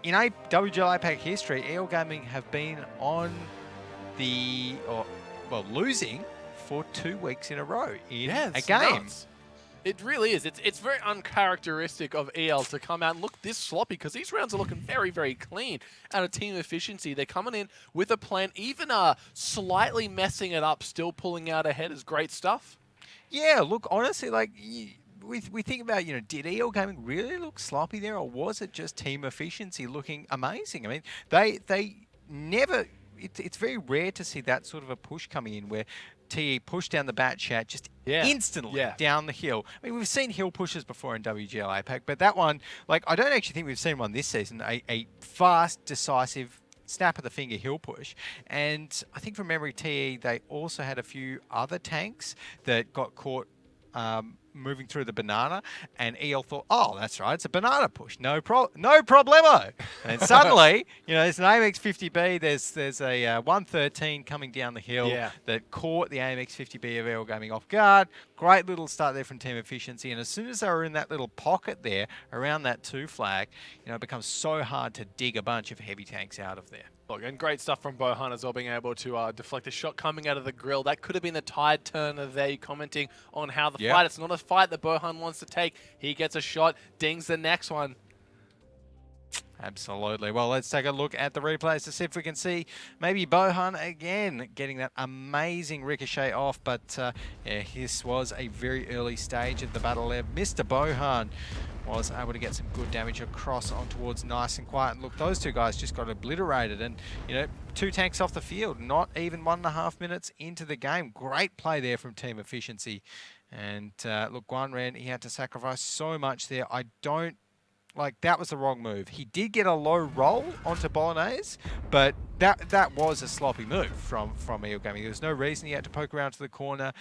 in WGL APAC history, EL Gaming have been on the losing for 2 weeks in a row in a game. Nuts. It really is. It's very uncharacteristic of EL to come out and look this sloppy, because these rounds are looking very, very clean out of Team Efficiency. They're coming in with a plan, even slightly messing it up, still pulling out ahead is great stuff. Yeah, look, honestly, like, we think about, did EL Gaming really look sloppy there, or was it just Team Efficiency looking amazing? I mean, they never... It's very rare to see that sort of a push coming in where TE pushed down the bat chat just instantly down the hill. I mean, we've seen hill pushes before in WGL APAC, but that one, like, I don't actually think we've seen one this season, a fast, decisive, snap of the finger hill push. And I think from memory, TE, they also had a few other tanks that got caught moving through the banana, and EL thought, oh, that's right, it's a banana push, no problemo. And suddenly, there's an AMX50B, there's a 113 coming down the hill that caught the AMX50B of EL Gaming off guard. Great little start there from Team Efficiency, and as soon as they were in that little pocket there around that 2 flag, it becomes so hard to dig a bunch of heavy tanks out of there. Look, and great stuff from Bohan as well, being able to deflect a shot coming out of the grill. That could have been the tide turner there, commenting on how the fight, it's not a fight that Bohan wants to take. He gets a shot, dings the next one. Absolutely. Well, let's take a look at the replays to see if we can see maybe Bohan again getting that amazing ricochet off. But yeah, this was a very early stage of the battle there. Mr. Bohan was able to get some good damage across on towards Nice and Quiet. And look, those two guys just got obliterated, and 2 tanks off the field, not even 1.5 minutes into the game. Great play there from Team Efficiency. And look, Guan Ren, he had to sacrifice so much there. That was the wrong move. He did get a low roll onto Bolognese, but that was a sloppy move from EL Gaming. There was no reason he had to poke around to the corner.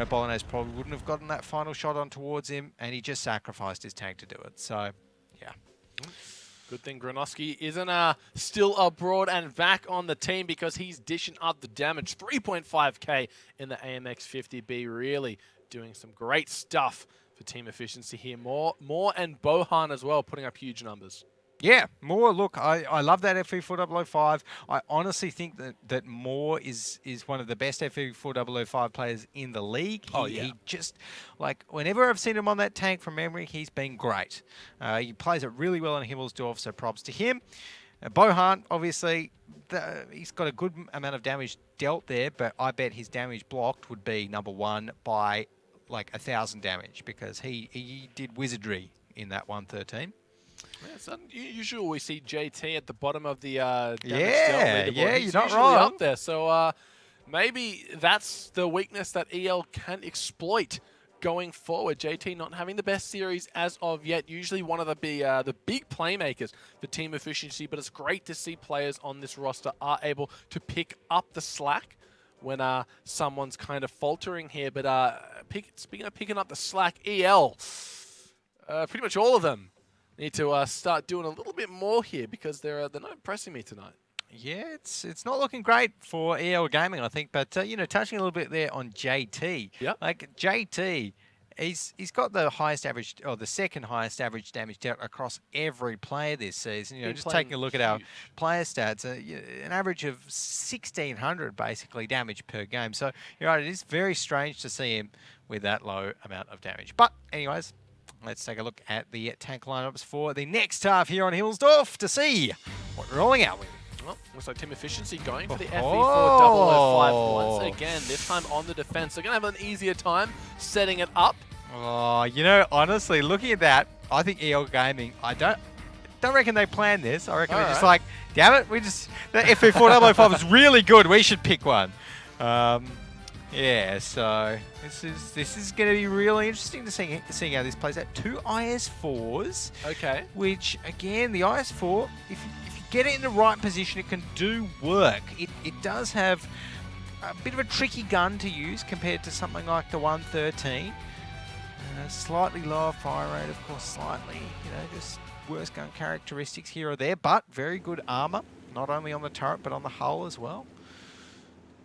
Bolognese probably wouldn't have gotten that final shot on towards him, and he just sacrificed his tank to do it. So, yeah. Good thing Granovski isn't still abroad and back on the team, because he's dishing up the damage. 3.5k in the AMX50B, really doing some great stuff for Team Efficiency here. Moore and Bohan as well, putting up huge numbers. Yeah, Moore, look, I love that FE4005. I honestly think that Moore is one of the best FE4005 players in the league. He just, whenever I've seen him on that tank from memory, he's been great. He plays it really well in Himmelsdorf, so props to him. Bohan, obviously, he's got a good amount of damage dealt there, but I bet his damage blocked would be #1 by like 1,000 damage because he did wizardry in that 113. Yeah, it's unusual we see JT at the bottom of the damage dealt leaderboard. Yeah, He's you're not usually wrong. up there, so maybe that's the weakness that EL can exploit going forward. JT not having the best series as of yet. Usually one of the big playmakers for team efficiency, but it's great to see players on this roster are able to pick up the slack when someone's kind of faltering here. But speaking of picking up the slack, EL, pretty much all of them need to start doing a little bit more here because they're not impressing me tonight. Yeah, it's not looking great for EL Gaming, I think. But you know, touching a little bit there on JT. Yeah. Like JT, he's got the highest average, or the second highest average damage dealt across every player this season. You know, Been just taking a look at our huge. player stats, an average of 1,600 basically damage per game. So you're right, it is very strange to see him with that low amount of damage. But anyways, let's take a look at the tank lineups for the next half here on Hillsdorf to see what we're rolling out with. Well, looks like team efficiency going for the Oh. FE4 005 once again. This time on the defense. They're going to have an easier time setting it up. Oh, you know, honestly, looking at that, I think EL Gaming, I don't reckon they planned this. I reckon they're just like, damn it, the FE4 005 is really good. We should pick one. Yeah, so this is going to be really interesting to see how this plays out. 2 IS4s. Okay. Which, again, the IS4, if you get it in the right position, it can do work. It does have a bit of a tricky gun to use compared to something like the 113. Slightly lower fire rate, of course, slightly, you know, just worse gun characteristics here or there, but very good armor, not only on the turret, but on the hull as well.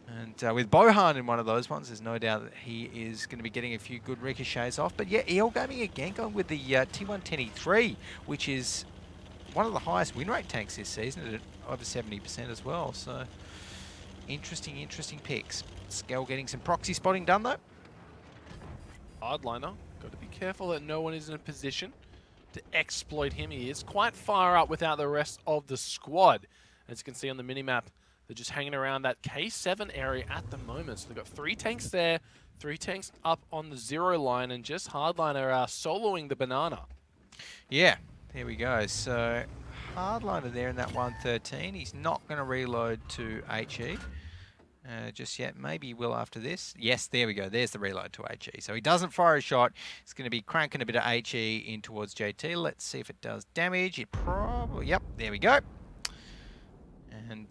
And with Bohan in one of those ones, there's no doubt that he is going to be getting a few good ricochets off. But yeah, EL Gaming again going with the T110E3, which is one of the highest win rate tanks this season at over 70% as well. So interesting picks. Skell getting some proxy spotting done though. Hardliner, got to be careful that no one is in a position to exploit him. He is quite far up without the rest of the squad. As you can see on the minimap, they're just hanging around that K7 area at the moment. So they've got 3 tanks there, 3 tanks up on the 0 line, and just Hardliner soloing the banana. Yeah, there we go. So Hardliner there in that 113. He's not going to reload to HE just yet. Maybe he will after this. Yes, there we go. There's the reload to HE. So he doesn't fire a shot. He's going to be cranking a bit of HE in towards JT. Let's see if it does damage. It probably, yep, there we go. And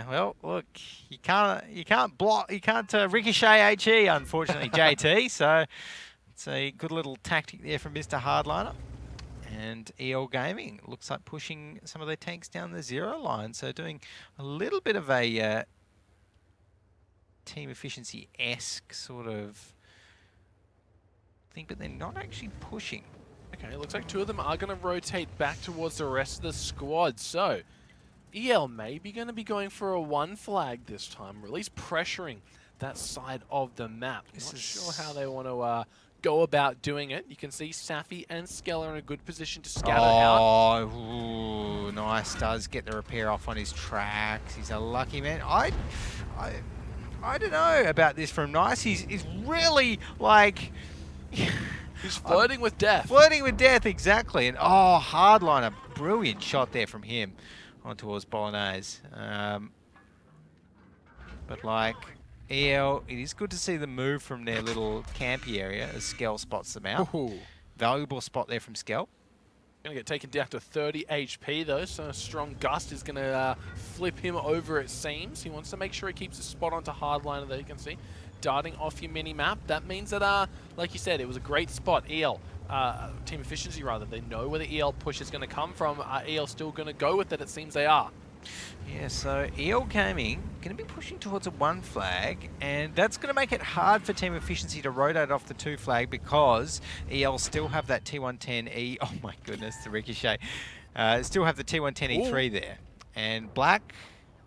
well, look, you can't block, you can't ricochet HE, unfortunately, JT. So it's a good little tactic there from Mr. Hardliner. And EL Gaming looks like pushing some of their tanks down the 0 line, so doing a little bit of a team efficiency-esque sort of thing, but they're not actually pushing. Okay, it looks like 2 of them are going to rotate back towards the rest of the squad. So EL may be going to be going for a 1 flag this time, or at least pressuring that side of the map. Not sure how they want to go about doing it. You can see Safi and Skell are in a good position to scatter out. Oh, ooh, nice. Does get the repair off on his tracks. He's a lucky man. I don't know about this from Nice. He's really like... He's flirting with death. Flirting with death, exactly. And oh, Hardliner, brilliant shot there from him on towards Bolognese. But like... EL, it is good to see the move from their little campy area as Skell spots them out. Ooh. Valuable spot there from Skell. Going to get taken down to 30 HP though, so a strong gust is going to flip him over, it seems. He wants to make sure he keeps a spot onto Hardliner there, you can see. Darting off your mini-map. That means that, like you said, it was a great spot. EL, team efficiency rather, they know where the EL push is going to come from. Are EL still going to go with it? It seems they are. Yeah, so EL Gaming going to be pushing towards a 1 flag, and that's going to make it hard for team efficiency to rotate off the 2 flag because EL still have that T110E. Oh my goodness, the ricochet. Still have the T110E3 there. And Black,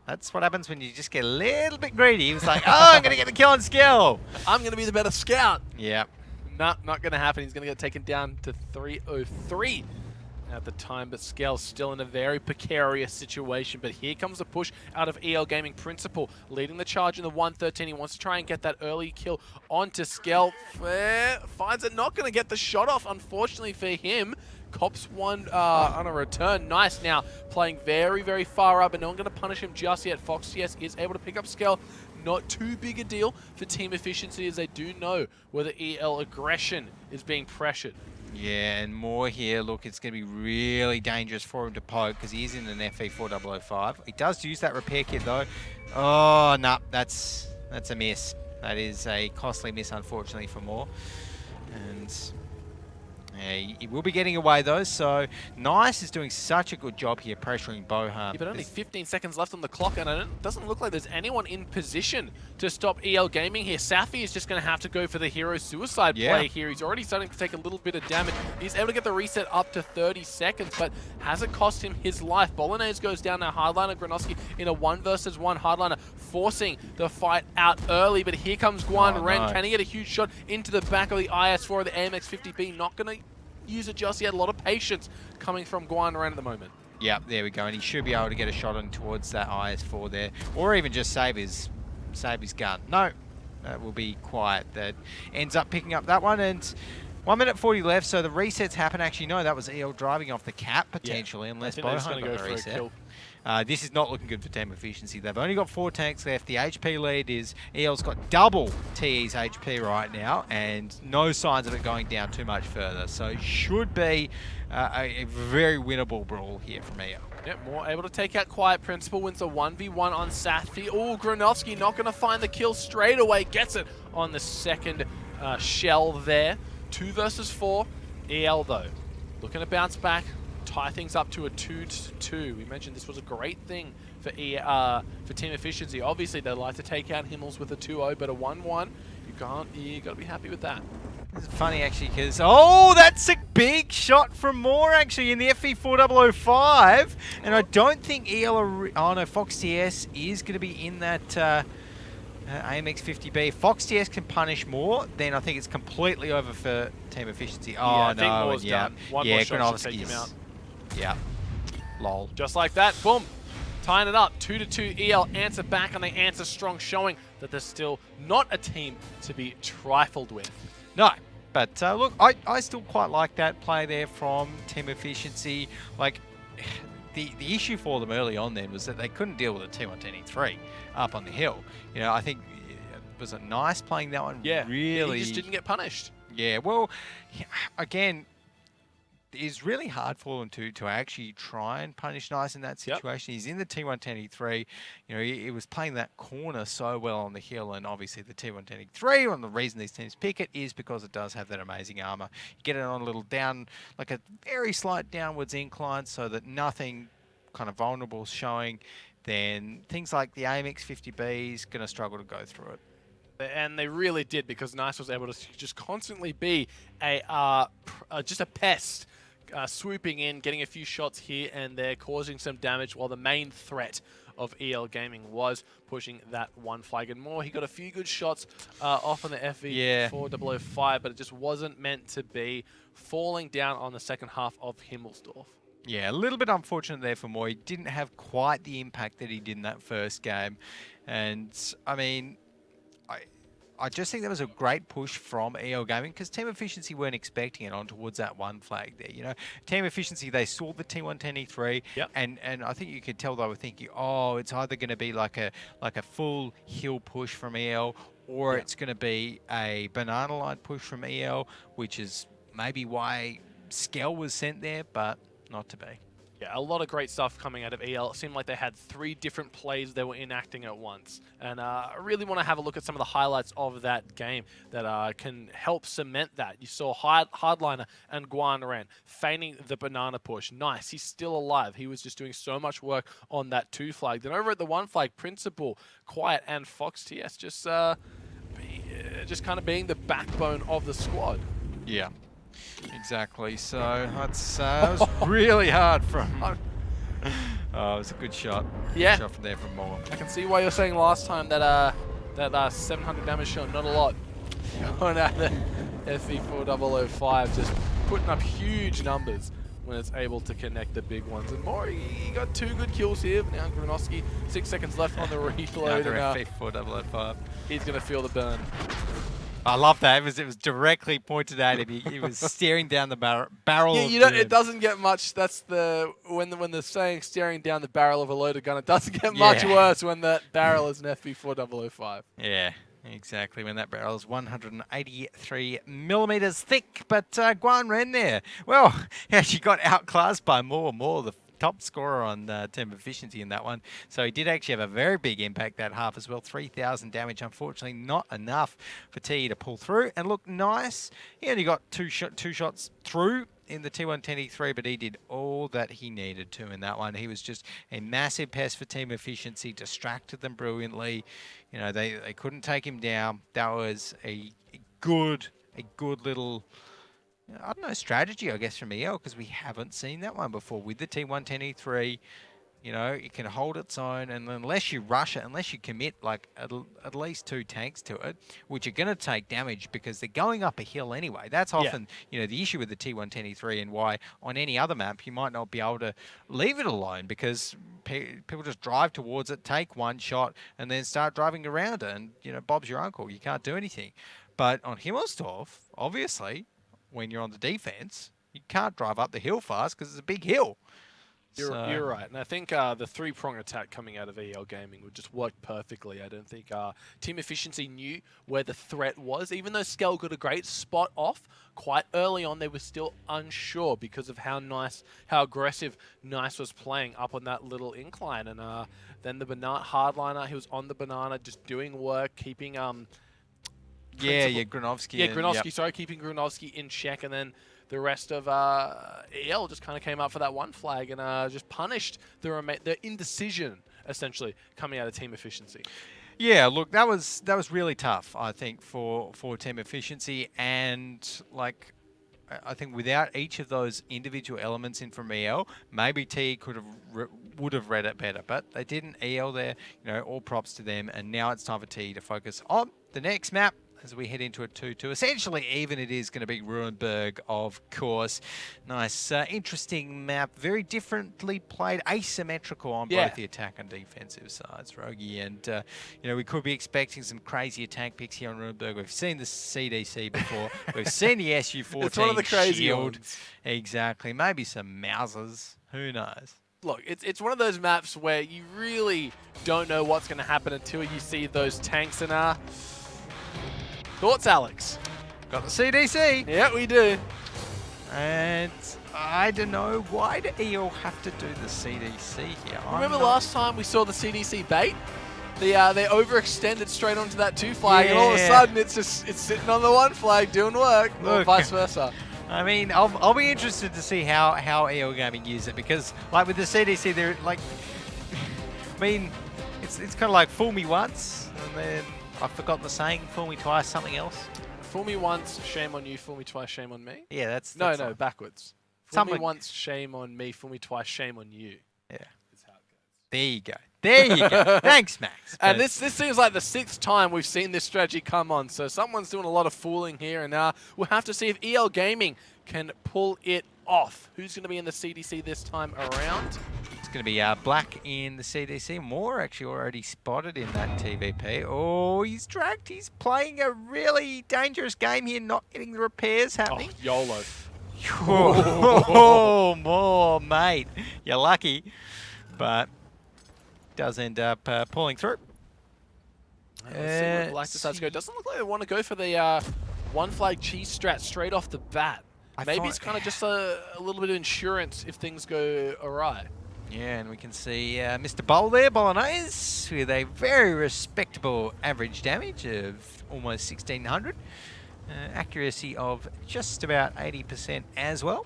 that's what happens when you just get a little bit greedy. He was like, oh, I'm going to get the kill on Skell. I'm going to be the better scout. Yeah. Not going to happen. He's going to get taken down to 303. at the time, but Skell's still in a very precarious situation. But here comes a push out of EL Gaming. Principal leading the charge in the 113. He wants to try and get that early kill onto Skell. Finds it, not going to get the shot off, unfortunately for him. Cops one on a return. Nice now, playing very, very far up, and no one going to punish him just yet. Fox TS is able to pick up Skell. Not too big a deal for team efficiency, as they do know whether EL aggression is being pressured. Yeah, and more here. Look, it's going to be really dangerous for him to poke because he is in an FE4005. He does use that repair kit though. Oh, no, that's a miss. That is a costly miss, unfortunately, for Moore. And yeah, he will be getting away though, so Nice is doing such a good job here pressuring Bohan. Yeah, but only 15 seconds left on the clock, and it doesn't look like there's anyone in position to stop EL Gaming here. Safi is just going to have to go for the hero suicide play here. He's already starting to take a little bit of damage. He's able to get the reset up to 30 seconds, but has it cost him his life? Bolognese goes down now. Hardliner Granovsky in a 1v1. Hardliner forcing the fight out early, but here comes Guan Ren. No. Can he get a huge shot into the back of the IS-4 of the AMX-50B? Not going to use it just yet. A lot of patience coming from Guan Ren at the moment. Yep, there we go, and he should be able to get a shot on towards that IS-4 there, or even just save his gun. No, that will be quiet. That ends up picking up that one, and 1 minute 40 left, so the resets happen. Actually, no, that was EL driving off the cap potentially, unless Bohan got the reset. This is not looking good for team efficiency. They've only got 4 tanks left. The HP lead is EL's got double TE's HP right now, and no signs of it going down too much further. So it should be a very winnable brawl here from EL. Yep, Moore able to take out Quiet. Principal wins a 1v1 on Safi. Oh, Granovsky not going to find the kill straight away. Gets it on the second shell there. 2 versus 4. EL, though, looking to bounce back, tie things up to a 2-2. We mentioned this was a great thing for team efficiency. Obviously, they'd like to take out Himmels with a 2-0, but a 1-1, you got to be happy with that. It's funny actually because, oh, that's a big shot from Moore actually in the FE4005, and I don't think EL oh no, Fox TS is going to be in that AMX-50B. If Fox TS can punish Moore, then I think it's completely over for team efficiency. Oh, yeah, I no, think Moore's done. One more shot should take him out. Yeah, lol. Just like that, boom. Tying it up, 2-2. EL answer back, and they answer strong, showing that they're still not a team to be trifled with. No, but look, I still quite like that play there from team efficiency. Like, the issue for them early on then was that they couldn't deal with a T110E3 up on the hill. You know, I think it was a nice playing that one. Yeah, really. he just didn't get punished. Yeah, well, again, it's really hard for them to actually try and punish Nice in that situation. He's in the T110E3. You know, he was playing that corner so well on the hill, and obviously the T110E3, and the reason these teams pick it is because it does have that amazing armor. You get it on a little down, like a very slight downwards incline, so that nothing kind of vulnerable is showing. Then things like the AMX-50B is going to struggle to go through it. And they really did, because Nice was able to just constantly be just a pest, swooping in, getting a few shots here and there, causing some damage, while the main threat of EL Gaming was pushing that one flag and more. He got a few good shots off on the FE4005, but it just wasn't meant to be, falling down on the second half of Himmelsdorf. Yeah, a little bit unfortunate there for Moore. He didn't have quite the impact that he did in that first game. And, I mean, I just think that was a great push from EL Gaming, because Team Efficiency weren't expecting it on towards that one flag there. You know, Team Efficiency, they saw the T110E3, and I think you could tell they were thinking, oh, it's either going to be like a full hill push from EL, or it's going to be a banana line push from EL, which is maybe why Skell was sent there, but not to be. Yeah, a lot of great stuff coming out of EL. It seemed like they had 3 different plays they were enacting at once. And I really want to have a look at some of the highlights of that game that can help cement that. You saw Hardliner and Guan Ren feigning the banana push. Nice, he's still alive. He was just doing so much work on that 2 flag. Then over at the 1 flag, Principal, Quiet, and Fox TS just kind of being the backbone of the squad. Yeah. Exactly. So that's that was really hard from. Oh, it was a good shot. Yeah. Good shot from there from Moore. I can see why you're saying last time that 700 damage shot, not a lot. Going out the FE4005, just putting up huge numbers when it's able to connect the big ones. And Mori, he got 2 good kills here. But now Grunoski, 6 seconds left on the reload. And, F4005. he's going to feel the burn. I love that. It was directly pointed at him. He was staring down the barrel. Yeah, of you don't, the- it doesn't get much. That's when they're saying staring down the barrel of a loaded gun, it doesn't get much worse when that barrel is an FB4005. Yeah, exactly. When that barrel is 183 millimeters thick. But Guan Ren there, well, he actually got outclassed by more, the top scorer on team efficiency in that one. So he did actually have a very big impact that half as well. 3,000 damage. Unfortunately, not enough for T to pull through and look nice. He only got two shots through in the T110E3, but he did all that he needed to in that one. He was just a massive pest for team efficiency, distracted them brilliantly. You know, they couldn't take him down. That was a good little, I don't know, strategy, I guess, from EL, because we haven't seen that one before with the T110E3. You know, it can hold its own, and unless you rush it, unless you commit like at least 2 tanks to it, which are going to take damage because they're going up a hill anyway. That's often, you know, the issue with the T110E3 and why on any other map you might not be able to leave it alone because people just drive towards it, take 1 shot, and then start driving around it, and, you know, Bob's your uncle. You can't do anything. But on Himmelsdorf, obviously, when you're on the defense, you can't drive up the hill fast because it's a big hill. You're right, and I think the 3-prong attack coming out of EL Gaming would just work perfectly. I don't think Team Efficiency knew where the threat was. Even though Skell got a great spot off, quite early on they were still unsure because of how aggressive Nice was playing up on that little incline. And then the banana hardliner, he was on the banana just doing work, keeping Grunovsky. Yeah, Grunovsky, sorry, keeping Grunovsky in check, and then the rest of EL just kind of came up for that 1 flag and just punished the indecision, essentially, coming out of team efficiency. Yeah, look, that was really tough, I think, for team efficiency, and like, I think without each of those individual elements in from EL, maybe T would have read it better, but they didn't. EL there, you know, all props to them, and now it's time for T to focus on the next map as we head into a 2-2. Essentially, even it is going to be Ruinberg, of course. Nice, interesting map. Very differently played, asymmetrical on both the attack and defensive sides, Rogi. And, you know, we could be expecting some crazy attack picks here on Ruinberg. We've seen the CDC before. We've seen the SU-14 It's one of the crazy shield. ones. Exactly. Maybe some Mausers. Who knows? Look, it's one of those maps where you really don't know what's going to happen until you see those tanks and thoughts, Alex? Got the CDC. Yeah, we do. And I don't know, why do EL have to do the CDC here? Remember last time we saw the CDC bait? They overextended straight onto that 2 flag, and all of a sudden it's sitting on the 1 flag doing work, or vice versa. I mean, I'll be interested to see how EL Gaming use it, because like with the CDC, they're like, I mean, it's kind of like fool me once, and then I've forgotten the saying, fool me twice, something else. Fool me once, shame on you. Fool me twice, shame on me. Yeah, that's no, like, backwards. Fool me once, shame on me. Fool me twice, shame on you. Yeah, that's how it goes. There you go. There you go. Thanks, Max. And this seems like the 6th time we've seen this strategy come on. So someone's doing a lot of fooling here, and we'll have to see if EL Gaming can pull it off. Who's going to be in the CDC this time around? It's going to be Black in the CDC. Moore actually already spotted in that TVP. Oh, he's dragged. He's playing a really dangerous game here, not getting the repairs happening. Oh, YOLO. Oh, Moore, mate. You're lucky. But does end up pulling through. Let's see where Black decides to go. Doesn't look like they want to go for the 1 flag cheese strat straight off the bat. Maybe it's kind of just a little bit of insurance if things go awry. Yeah, and we can see Mr. Bowl there, Bolognese, with a very respectable average damage of almost 1,600. Accuracy of just about 80% as well,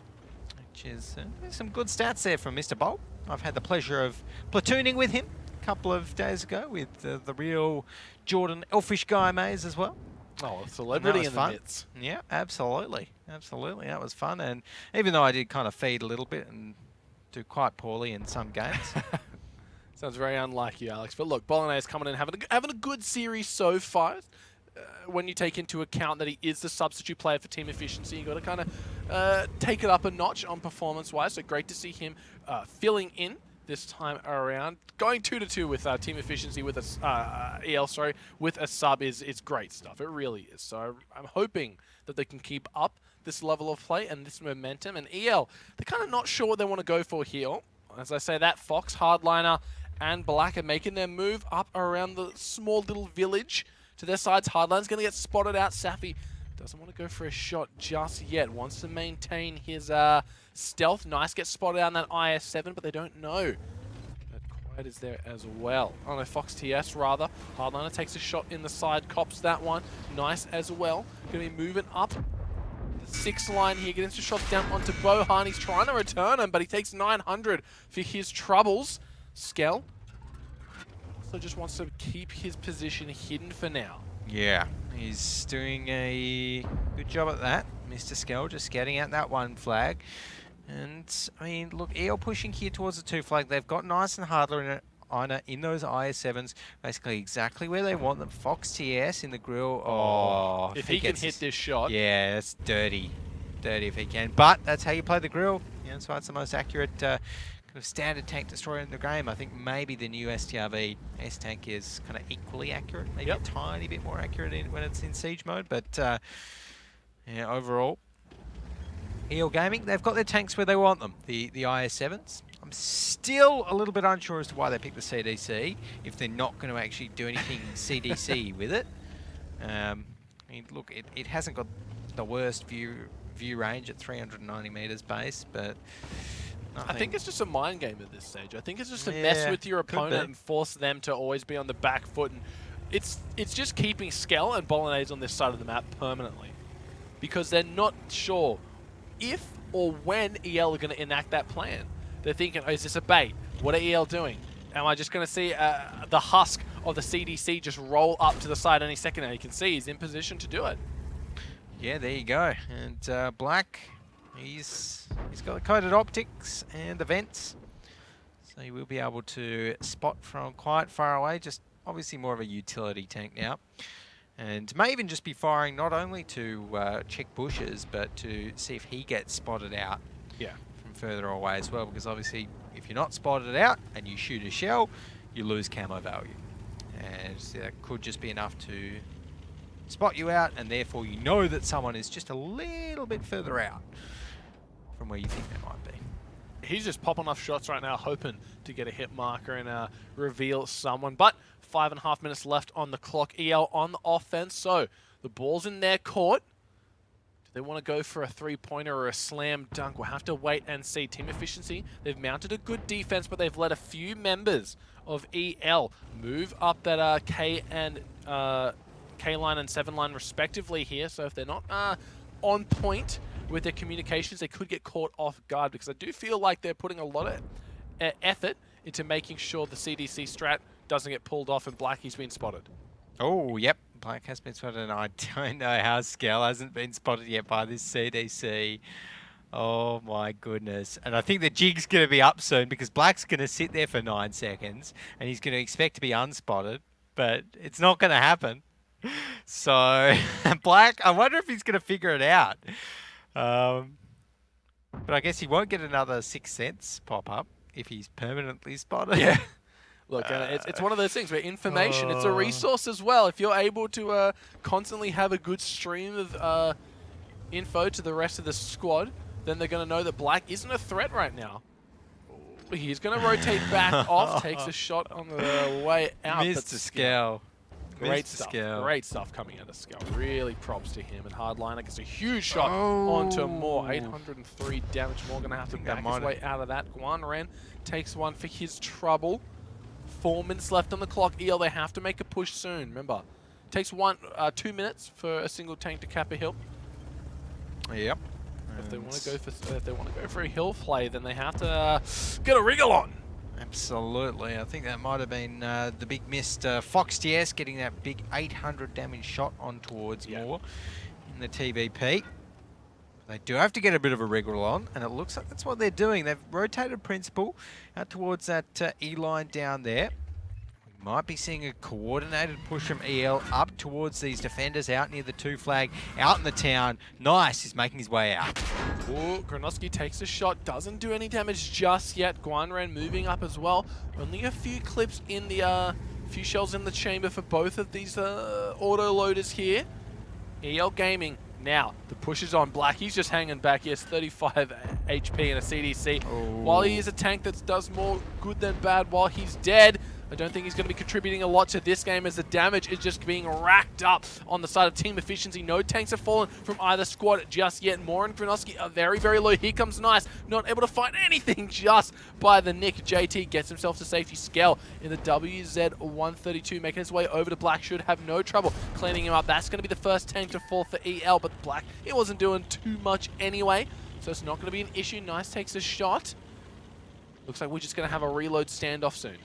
which is some good stats there from Mr. Bowl. I've had the pleasure of platooning with him a couple of days ago with the real Jordan Elfish guy maze as well. Oh, a celebrity in the midst. Yeah, absolutely. Absolutely. That was fun. And even though I did kind of feed a little bit and do quite poorly in some games. Sounds very unlike you, Alex. But look, Bolognese coming in, having a good series so far. when you take into account that he is the substitute player for team efficiency, you got to kind of take it up a notch on performance-wise. So great to see him filling in this time around. Going 2-2 with team efficiency with a EL, with a sub is great stuff. It really is. So I'm hoping that they can keep up this level of play and this momentum. And EL, they're kind of not sure what they want to go for here. As I say, that Fox, Hardliner, and Black are making their move up around the small little village to their sides. Hardliner's going to get spotted out. Safi doesn't want to go for a shot just yet. Wants to maintain his stealth. Nice, gets spotted out on that IS-7, but they don't know that Quiet is there as well. Oh no, Fox TS rather. Hardliner takes a shot in the side, cops that one. Nice as well. Going to be moving up the 6 line here. Getting some shots down onto Bohan. He's trying to return him, but he takes 900 for his troubles. Skell also just wants to keep his position hidden for now. Yeah, he's doing a good job at that. Mr. Skell just getting out that 1 flag. And, I mean, look, EL pushing here towards the 2 flag. They've got Nice and Hardler in those IS-7s, basically exactly where they want them. Fox TS in the grill. Oh, if he can hit this shot. Yeah, that's dirty. Dirty if he can. But that's how you play the grill. Yeah, so it's the most accurate kind of standard tank destroyer in the game. I think maybe the new STRV S-Tank is kind of equally accurate, maybe a tiny bit more accurate when it's in siege mode, but yeah, overall, EL Gaming, they've got their tanks where they want them, the IS-7s. I'm still a little bit unsure as to why they picked the CDC, if they're not going to actually do anything CDC with it. I mean, look, it hasn't got the worst view range at 390 meters base, but nothing. I think it's just a mind game at this stage. I think it's just to mess with your opponent and force them to always be on the back foot. And it's just keeping Skell and Bolognese on this side of the map permanently, because they're not sure if or when EL are going to enact that plan. They're thinking, oh, is this a bait? What are EL doing? Am I just going to see the husk of the CDC just roll up to the side any second? Now you can see he's in position to do it. Yeah, there you go. And Black, he's got the coded optics and the vents, so he will be able to spot from quite far away. Just obviously more of a utility tank now, and may even just be firing not only to check bushes, but to see if he gets spotted out. Yeah. From further away as well, because obviously if you're not spotted out and you shoot a shell, you lose camo value, and so that could just be enough to spot you out, and therefore you know that someone is just a little bit further out from where you think they might be. He's just popping off shots right now, hoping to get a hit marker and reveal someone. But 5.5 minutes left on the clock. EL on the offense, so the ball's in their court. Do they want to go for a 3-pointer or a slam dunk? We'll have to wait and see. Team efficiency, they've mounted a good defense, but they've let a few members of EL move up that K-line and 7-line respectively here. So if they're not on point with their communications, they could get caught off guard, because I do feel like they're putting a lot of effort into making sure the CDC strat doesn't get pulled off and Blackie's been spotted. Oh, yep. Black has been spotted, and I don't know how Skell hasn't been spotted yet by this CDC. Oh my goodness. And I think the jig's going to be up soon, because Black's going to sit there for 9 seconds and he's going to expect to be unspotted, but it's not going to happen. So, Black, I wonder if he's going to figure it out. But I guess he won't get another 6 cents pop up if he's permanently spotted. Yeah. Look, it's one of those things where information, it's a resource as well. If you're able to constantly have a good stream of info to the rest of the squad, then they're going to know that Black isn't a threat right now. He's going to rotate back off, takes a shot on the way out. Mr. Skell. Great stuff. Great stuff coming out of Skell. Really props to him. And Hardliner gets a huge shot onto Moore. 803 damage. Moore going to have to back his way out of that. Guan Ren takes one for his trouble. 4 minutes left on the clock. EL, they have to make a push soon. Remember, it takes 2 minutes for a single tank to cap a hill. Yep. If they want to go for a hill play, then they have to get a wriggle on. Absolutely. I think that might have been the big missed Fox TS getting that big 800 damage shot on towards Moore in the TVP. They do have to get a bit of a wriggle on, and it looks like that's what they're doing. They've rotated Principal out towards that E line down there. Might be seeing a coordinated push from EL up towards these defenders out near the 2 flag, out in the town. Nice, he's making his way out. Ooh, Granovsky takes a shot, doesn't do any damage just yet. Guanren moving up as well. Only a few clips in the, few shells in the chamber for both of these auto loaders here. EL Gaming now, the push is on. Black, he's just hanging back. He has 35 HP and a CDC. Ooh. While he is a tank that does more good than bad while he's dead, I don't think he's going to be contributing a lot to this game as the damage is just being racked up on the side of team efficiency. No tanks have fallen from either squad just yet. Moore and Granovsky are very, very low. Here comes Nice, not able to find anything just by the nick. JT gets himself to safety. Skell in the WZ-132 making his way over to Black. Should have no trouble cleaning him up. That's going to be the first tank to fall for EL, but Black, it wasn't doing too much anyway, so it's not going to be an issue. Nice takes a shot. Looks like we're just going to have a reload standoff soon.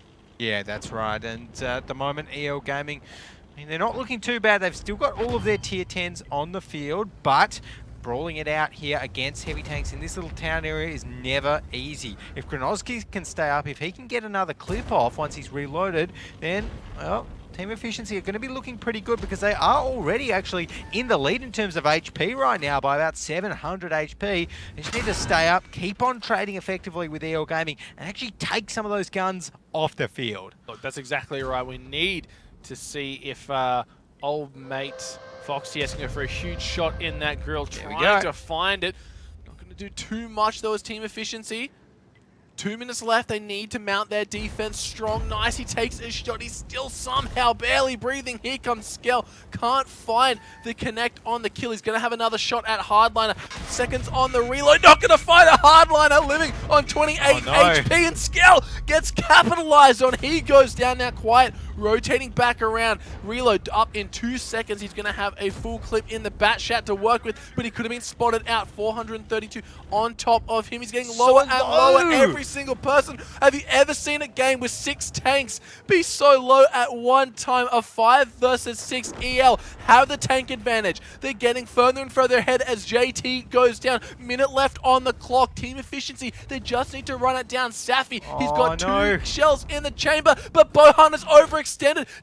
Yeah, that's right. And at the moment, EL Gaming, I mean, they're not looking too bad. They've still got all of their tier 10s on the field, but brawling it out here against heavy tanks in this little town area is never easy. If Granovsky can stay up, if he can get another clip off once he's reloaded, then, well, team efficiency are going to be looking pretty good because they are already actually in the lead in terms of HP right now by about 700 HP. They just need to stay up, keep on trading effectively with EL Gaming, and actually take some of those guns off the field. Look, that's exactly right. We need to see if old mate Foxy is going to go for a huge shot in that grill, trying to find it. Not going to do too much though as team efficiency. 2 minutes left. They need to mount their defense strong. Nice. He takes a shot. He's still somehow barely breathing. Here comes Skell. Can't find the connect on the kill. He's going to have another shot at Hardliner. Seconds on the reload. Not going to find a Hardliner living on 28 HP. And Skell gets capitalized on. He goes down now quiet. Rotating back around. Reload up in 2 seconds. He's going to have a full clip in the bat shat to work with, but he could have been spotted out. 432 on top of him. He's getting lower and lower every single person. Have you ever seen a game with 6 tanks be so low at one time? A 5 versus 6 EL have the tank advantage. They're getting further and further ahead as JT goes down. Minute left on the clock. Team efficiency, they just need to run it down. Safi, he's got 2 shells in the chamber, but Bohan is overextended.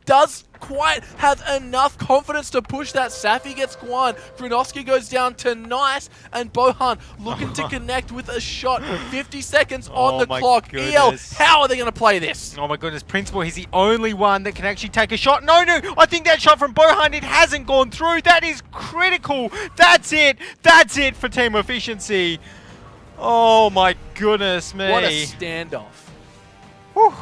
Does quite have enough confidence to push that. Safi gets Guan. Granovsky goes down to Nice, and Bohan looking to connect with a shot. 50 seconds on the clock. Goodness. EL, how are they going to play this? Oh my goodness, Principal, he's the only one that can actually take a shot. No, I think that shot from Bohan, it hasn't gone through. That is critical. That's it for team efficiency. Oh my goodness me. What a standoff. Whew.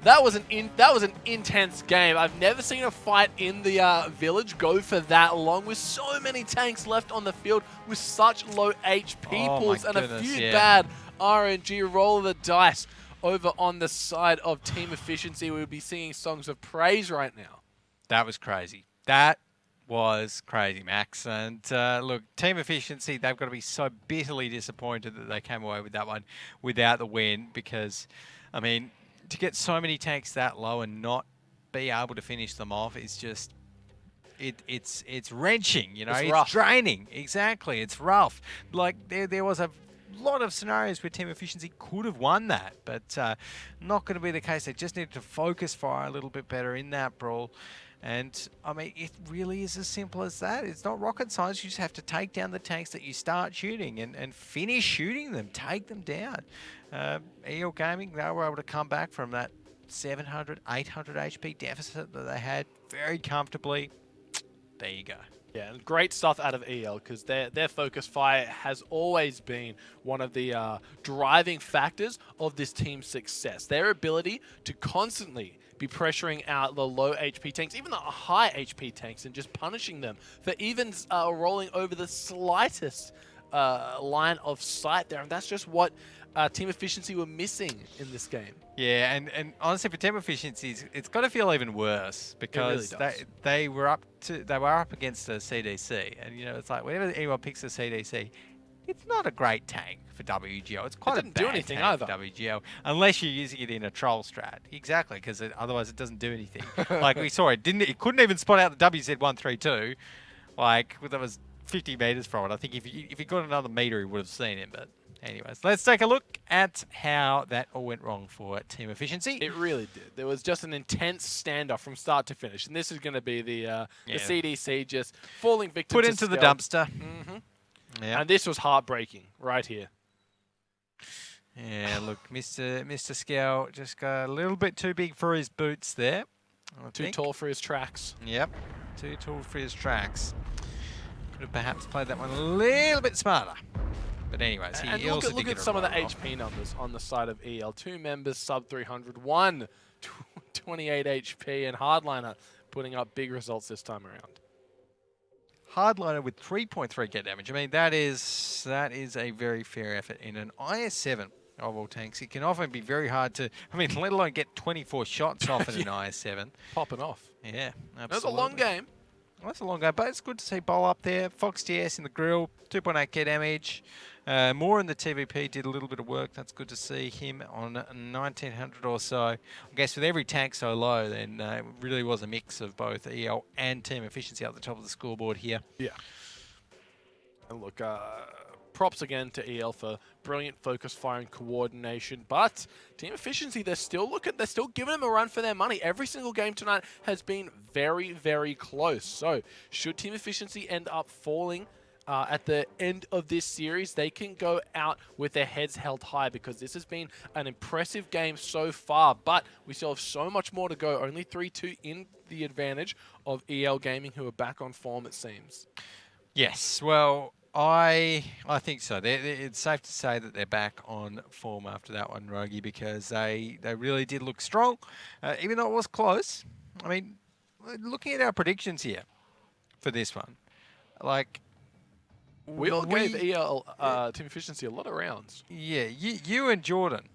That was an intense game. I've never seen a fight in the village go for that long with so many tanks left on the field with such low HP pools and a few bad RNG. Roll of the dice over on the side of team efficiency. We would be singing songs of praise right now. That was crazy. That was crazy, Max. And look, team efficiency, they've got to be so bitterly disappointed that they came away with that one without the win because, I mean, to get so many tanks that low and not be able to finish them off is just, it's wrenching, you know, it's draining. Exactly, it's rough. Like there was a lot of scenarios where team efficiency could have won that, but not going to be the case. They just needed to focus fire a little bit better in that brawl. And, I mean, it really is as simple as that. It's not rocket science. You just have to take down the tanks that you start shooting and finish shooting them. Take them down. EL Gaming, they were able to come back from that 700, 800 HP deficit that they had very comfortably. There you go. Yeah, and great stuff out of EL because their focus fire has always been one of the driving factors of this team's success. Their ability to constantly be pressuring out the low HP tanks, even the high HP tanks, and just punishing them for even rolling over the slightest line of sight there. And that's just what team efficiency were missing in this game. Yeah, and honestly, for team efficiency, it's got to feel even worse because they were up against a CDC, and you know it's like whenever anyone picks a CDC, it's not a great tank for WGL. It's quite a bad tank for WGL, unless you're using it in a troll strat. Exactly, because otherwise it doesn't do anything. Like we saw, it couldn't even spot out the WZ-132. Like that was 50 meters from it. I think if he got another meter, he would have seen him, but. Anyways, let's take a look at how that all went wrong for team efficiency. It really did. There was just an intense standoff from start to finish, and this is going to be the CDC just falling victim Put to into the skill. dumpster. Yeah. And this was heartbreaking right here. Yeah, look, Mr. Scow just got a little bit too big for his boots there. Too tall for his tracks. Yep, too tall for his tracks. Could have perhaps played that one a little bit smarter. But anyways, he And also look at some of the HP numbers on the side of EL. 2 members, sub 300, 1, 28 HP, and Hardliner putting up big results this time around. Hardliner with 3.3 get damage. I mean, that is a very fair effort in an IS-7 of all tanks. It can often be very hard to, I mean, let alone get 24 shots off in an IS-7. Popping off. Yeah, absolutely. That's a long game. Well, that's a long game, but it's good to see Bowl up there. Fox TS in the grill, 2.8 get damage. More in the TVP did a little bit of work. That's good to see him on 1900 or so. I guess with every tank so low, then it really was a mix of both EL and team efficiency at the top of the scoreboard here. Yeah. And look, props again to EL for brilliant focus, fire, and coordination. But team efficiency, they're still giving them a run for their money. Every single game tonight has been very, very close. So should team efficiency end up falling at the end of this series, they can go out with their heads held high, because this has been an impressive game so far, but we still have so much more to go. Only 3-2 in the advantage of EL Gaming, who are back on form, it seems. Yes, well, I think so. It's safe to say that they're back on form after that one, Rogi, because they really did look strong, even though it was close. I mean, looking at our predictions here for this one, like, We all gave EL team efficiency a lot of rounds. Yeah, you and Jordan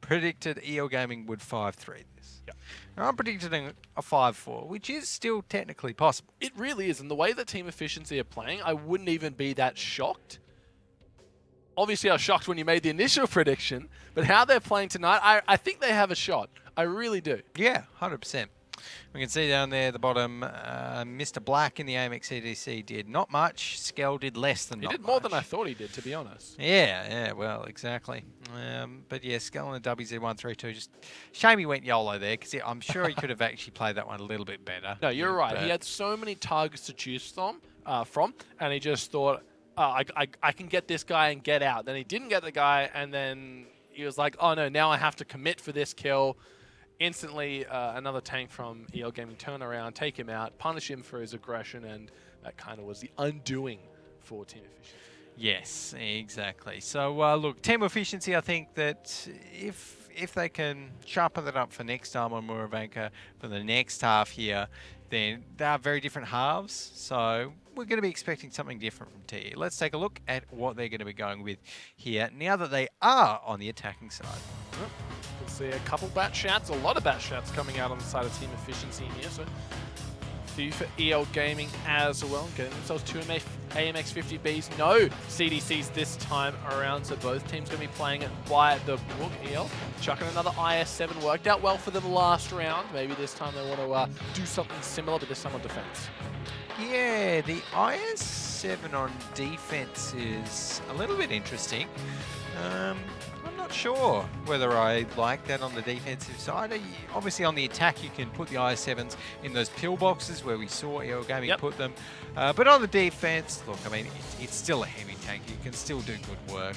predicted EL Gaming would 5-3 this. Yeah. And I'm predicting a 5-4, which is still technically possible. It really is, and the way that team efficiency are playing, I wouldn't even be that shocked. Obviously, I was shocked when you made the initial prediction, but how they're playing tonight, I think they have a shot. I really do. Yeah, 100%. We can see down there at the bottom, Mr. Black in the AMX CDC did not much. Skell did less than He not did more much. than I thought he did, to be honest. Yeah, well, exactly. But yeah, Skell and the WZ132, just shame he went YOLO there, because I'm sure he could have actually played that one a little bit better. No, you're right. He had so many targets to choose from, and he just thought, oh, I can get this guy and get out. Then he didn't get the guy, and then he was like, oh no, now I have to commit for this kill. Instantly, another tank from EL Gaming turn around, take him out, punish him for his aggression, and that kind of was the undoing for team efficiency. Yes, exactly. So, look, team efficiency, I think that if they can sharpen that up for next time on Muravanka for the next half here, then they are very different halves. So we're going to be expecting something different from TE. Let's take a look at what they're going to be going with here now that they are on the attacking side. Yep. We'll see a couple bat shots, a lot of bat shots coming out on the side of team efficiency here. So few for EL Gaming as well, getting themselves 2 AMX 50Bs, no CDCs this time around, so both teams going to be playing it by the book. EL chucking another IS-7, worked out well for them last round. Maybe this time they want to do something similar, but this time on defense. Yeah, the IS-7 on defense is a little bit interesting. I'm not sure whether I like that on the defensive side. Obviously on the attack you can put the IS-7s in those pillboxes where we saw EL Gaming put them. But on the defense, look, I mean, it's still a heavy tank. You can still do good work,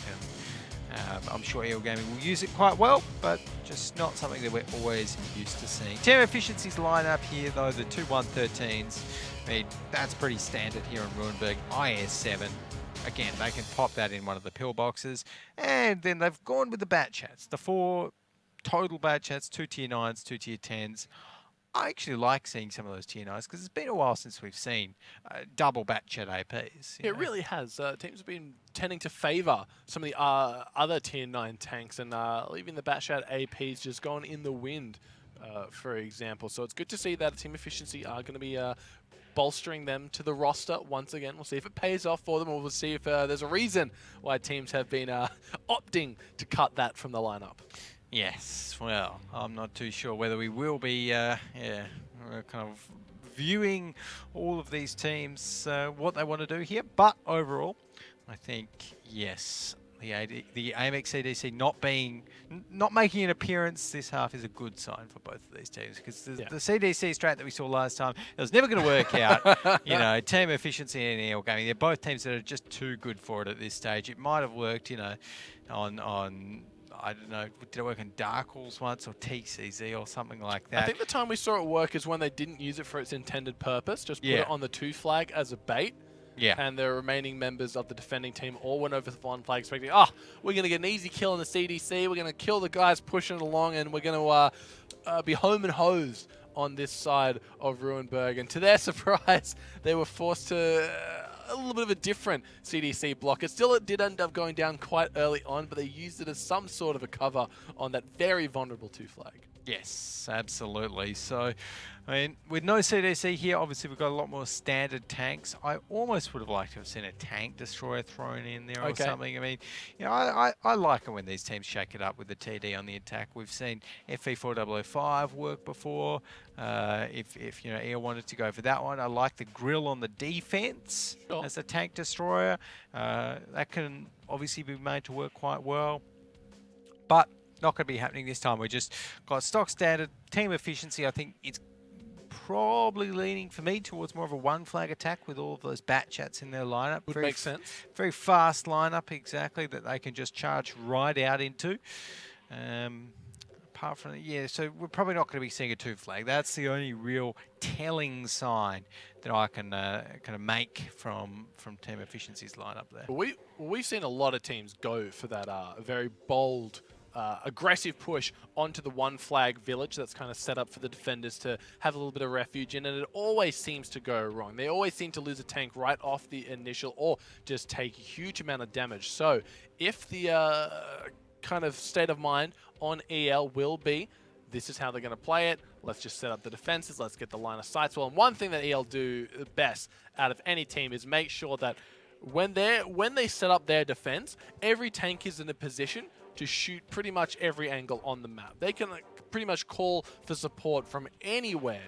and I'm sure EL Gaming will use it quite well, but just not something that we're always used to seeing. Team efficiencies line up here though, the 2 113s. I mean, that's pretty standard here in Ruinberg. IS-7. Again, they can pop that in one of the pillboxes. And then they've gone with the bat chats. The 4 total bat chats, 2 tier 9s, 2 tier 10s. I actually like seeing some of those tier 9s because it's been a while since we've seen double bat chat APs. It really has. Teams have been tending to favour some of the other tier 9 tanks and leaving the bat chat APs just going in the wind, for example. So it's good to see that team efficiency are going to be bolstering them to the roster once again. We'll see if it pays off for them, or we'll see if there's a reason why teams have been opting to cut that from the lineup. Yes, well, I'm not too sure whether we will be kind of viewing all of these teams, what they want to do here, but overall, I think, yes, the AMEX CDC not making an appearance this half is a good sign for both of these teams, because the CDC strat that we saw last time, it was never going to work out. You know, team efficiency and EL Gaming, they're both teams that are just too good for it at this stage. It might have worked, you know, on I don't know, did it work in Dark Halls once or TCZ or something like that? I think the time we saw it work is when they didn't use it for its intended purpose, just put it on the 2 flag as a bait. Yeah. And the remaining members of the defending team all went over the 1 flag expecting, oh, we're going to get an easy kill in the CDC, we're going to kill the guys pushing it along, and we're going to be home and hosed on this side of Ruinberg. And to their surprise, they were forced to a little bit of a different CDC block. It did end up going down quite early on, but they used it as some sort of a cover on that very vulnerable 2 flag. Yes, absolutely. So, I mean, with no CDC here, obviously we've got a lot more standard tanks. I almost would have liked to have seen a tank destroyer thrown in there or something. I mean, you know, I like it when these teams shake it up with the TD on the attack. We've seen FV4005 work before. If you know, EL wanted to go for that one, I like the grill on the defense as a tank destroyer. That can obviously be made to work quite well, but not going to be happening this time. We just got stock standard team efficiency. I think it's probably leaning for me towards more of a 1 flag attack with all of those bat chats in their lineup. Would make sense. Very fast lineup, exactly, that they can just charge right out into. Apart from so we're probably not going to be seeing a 2 flag. That's the only real telling sign that I can kind of make from team efficiency's lineup there. We've seen a lot of teams go for that very bold, aggressive push onto the 1 flag village that's kind of set up for the defenders to have a little bit of refuge in, and it always seems to go wrong. They always seem to lose a tank right off the initial or just take a huge amount of damage. So if the kind of state of mind on EL will be, this is how they're going to play it, let's just set up the defenses, let's get the line of sights well. And one thing that EL do best out of any team is make sure that when they set up their defense, every tank is in a position to shoot pretty much every angle on the map. They can pretty much call for support from anywhere,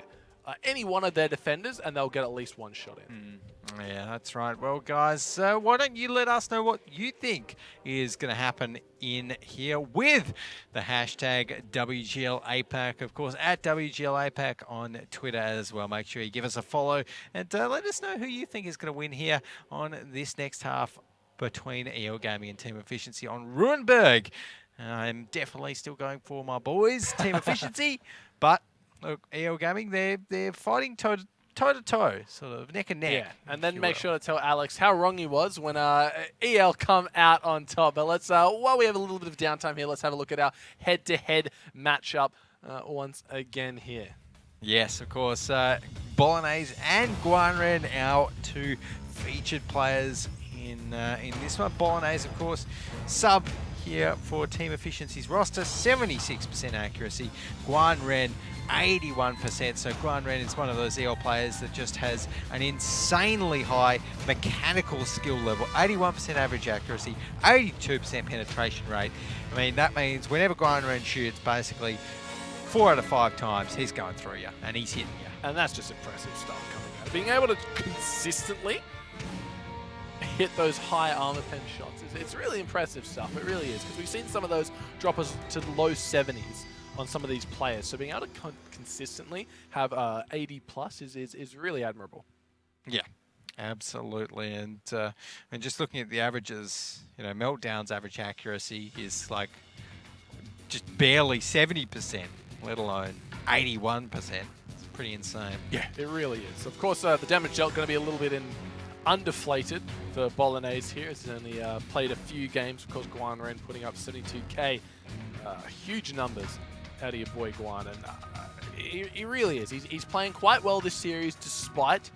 any one of their defenders, and they'll get at least 1 shot in. Yeah, that's right. Well, guys, why don't you let us know what you think is going to happen in here with the hashtag WGL APAC, of course, at WGL APAC on Twitter as well. Make sure you give us a follow and let us know who you think is going to win here on this next half between EL Gaming and Team Efficiency on Ruinberg. I'm definitely still going for my boys, Team Efficiency, but look, EL Gaming, they're fighting toe-to-toe, sort of neck and neck. Yeah, and then make sure to tell Alex how wrong he was when EL come out on top. But let's, while we have a little bit of downtime here, let's have a look at our head-to-head matchup once again here. Yes, of course, Bolognese and Guanren, our 2 featured players in this one. Bolognese, of course, sub here for Team Efficiency's roster, 76% accuracy. Guanren, 81%. So Guanren is one of those EL players that just has an insanely high mechanical skill level. 81% average accuracy, 82% penetration rate. I mean, that means whenever Guanren shoots, basically 4 out of 5 times, he's going through you and he's hitting you. And that's just impressive stuff coming out. Being able to consistently hit those high armor pen shots, it's really impressive stuff. It really is, because we've seen some of those drop us to the low 70s on some of these players. So being able to consistently have 80 plus is really admirable. Yeah, absolutely. And just looking at the averages, you know, Meltdown's average accuracy is like just barely 70%, let alone 81%. It's pretty insane. Yeah, it really is. Of course, the damage dealt going to be a little bit underflated for Bolognese here. He's only played a few games. Of course, Guanren putting up 72k. Huge numbers out of your boy Guan. And he really is. He's playing quite well this series despite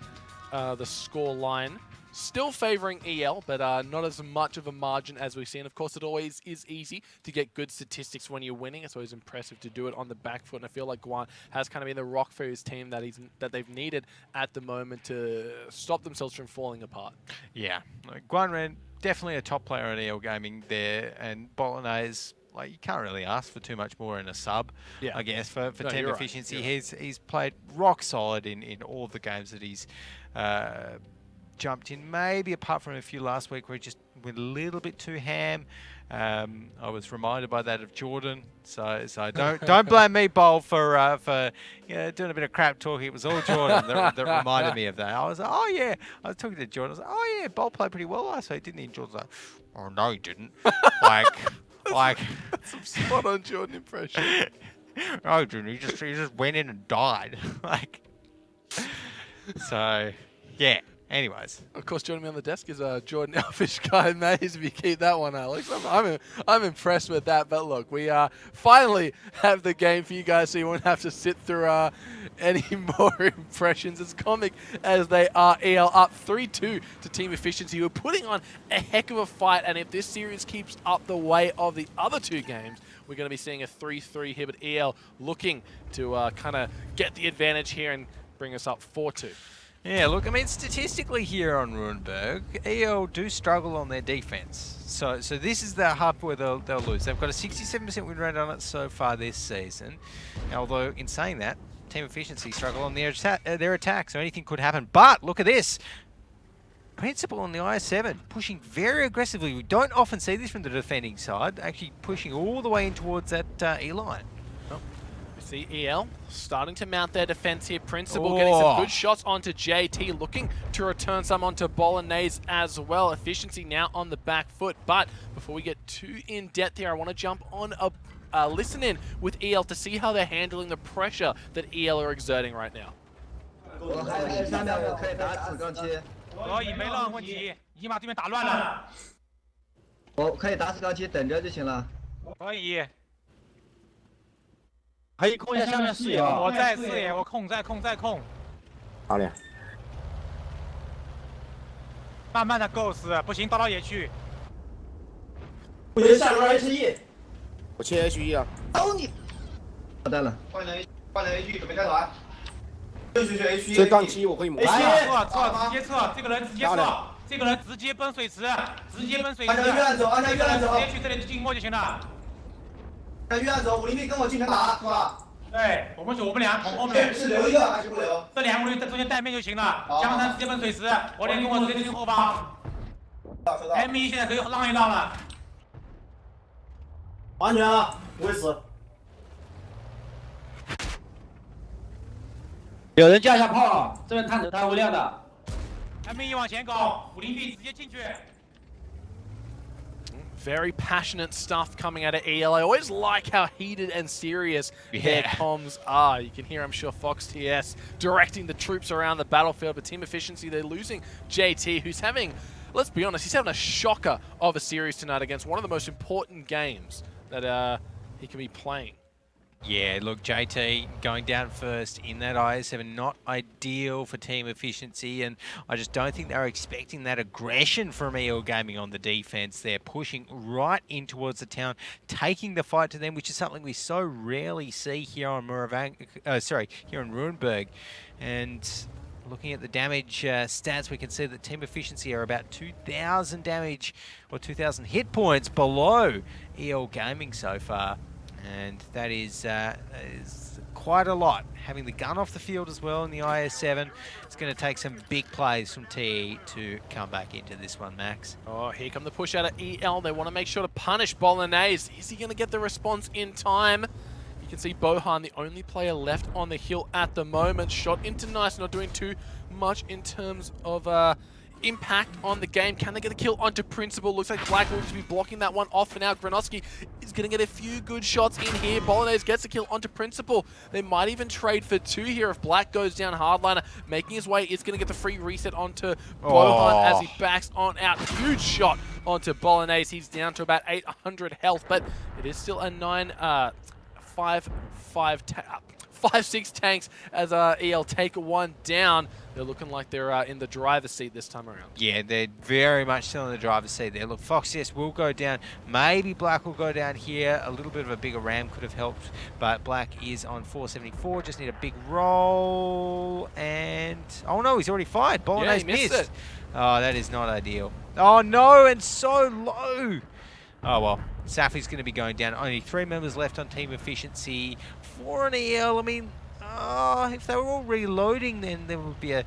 the score line. Still favouring EL, but not as much of a margin as we've seen. Of course, it always is easy to get good statistics when you're winning. It's always impressive to do it on the back foot, and I feel like Guan has kind of been the rock for his team that they've needed at the moment to stop themselves from falling apart. Yeah, Guanren, definitely a top player in EL Gaming there, and Bolognese, like, you can't really ask for too much more in a sub, I guess, for Team Efficiency. Right. He's played rock solid in all of the games that he's jumped in, maybe apart from a few last week where he just went a little bit too ham. I was reminded by that of Jordan, so don't blame me, Bowl, for doing a bit of crap talking. It was all Jordan that reminded me of that. I was like, oh yeah, I was talking to Jordan. I was like, oh yeah, Bowl played pretty well last week, didn't he? And Jordan's like, oh no, he didn't. like That's some spot on Jordan impression. oh, dude, he just went in and died. So yeah. Anyways, Of course, joining me on the desk is Jordan Elfish Guy Mays. If you keep that one, Alex, I'm impressed with that. But look, we finally have the game for you guys, so you won't have to sit through any more impressions. As comic as they are, EL up 3-2 to Team Efficiency, who are putting on a heck of a fight. And if this series keeps up the way of the other two games, we're going to be seeing a 3-3 here. But EL looking to kind of get the advantage here and bring us up 4-2. yeah, look, I mean, statistically here on Runeberg, EL do struggle on their defense. So this is the hub where they'll lose. They've got a 67% win rate on it so far this season. Although, in saying that, Team Efficiency struggle on their attack, so anything could happen. But look at this. Principal on the IS-7, pushing very aggressively. We don't often see this from the defending side, actually pushing all the way in towards that E-line. See EL starting to mount their defense here. Principal getting some good shots onto JT, looking to return some onto Bolognese as well. Efficiency now on the back foot. But before we get too in depth here, I want to jump on a listen in with EL to see how they're handling the pressure that EL are exerting right now. 我还有3秒，我可以打死钢切。可以，没任何问题，已经把对面打乱了。我可以打死钢切，等着就行了。可以。 可以控一下下面视野。我在视野，我控。好嘞。慢慢的构思，不行，到野区。我觉得下轮 HE。我切 HE 啊。走你！好的了。换人 HE 准备开团。去 HE。这杠七我可以抹。撤，直接撤，这个人直接撤，这个人直接奔水池，直接奔水池。按照预案走，按照预案走。直接去这里静默就行了。 按预案走，5厘米跟我进城打，是吧？对，我们俩捅后面。是留一个还是不留？这2个人在中间带面就行了。江山直接奔水池，我连跟我直接进后方。M1现在可以让一让了。完全啊，不会死。有人架下炮了，这边探头他会亮的。 M1往前搞，5厘米直接进去。 Very passionate stuff coming out of EL. I always like how heated and serious their comms are. You can hear, I'm sure, Fox TS directing the troops around the battlefield. But Team Efficiency, they're losing JT, who's having, let's be honest, he's having a shocker of a series tonight against one of the most important games that he can be playing. Yeah, look, JT going down first in that IS-7, not ideal for Team Efficiency, and I just don't think they're expecting that aggression from EL Gaming on the defense. They're pushing right in towards the town, taking the fight to them, which is something we so rarely see here on here in Runeberg. And looking at the damage stats, we can see that Team Efficiency are about 2,000 damage or 2,000 hit points below EL Gaming so far. And that is quite a lot. Having the gun off the field as well in the IS-7, it's going to take some big plays from TE to come back into this one, Max. Oh, here come the push out of EL. They want to make sure to punish Bolognese. Is he going to get the response in time? You can see Bohan, the only player left on the hill at the moment. Shot into nice, not doing too much in terms of impact on the game. Can they get a kill onto Principal? Looks like Black will just be blocking that one off for now. Granoski is going to get a few good shots in here. Bolognese gets a kill onto Principal. They might even trade for 2 here if Black goes down hardliner. Making his way, is going to get the free reset onto Bohan as he backs on out. Huge shot onto Bolognese. He's down to about 800 health, but it is still a 5-6 tanks as EL take one down. They're looking like they're in the driver's seat this time around. Yeah, they're very much still in the driver's seat there. Look, Fox, yes, will go down. Maybe Black will go down here. A little bit of a bigger ram could have helped, but Black is on 474. Just need a big roll, and oh no, he's already fired. Bolognese missed it. Oh, that is not ideal. Oh no, and so low. Oh well, Safi's going to be going down. Only 3 members left on Team Efficiency. 4 on EL. I mean, if they were all reloading, then there would be a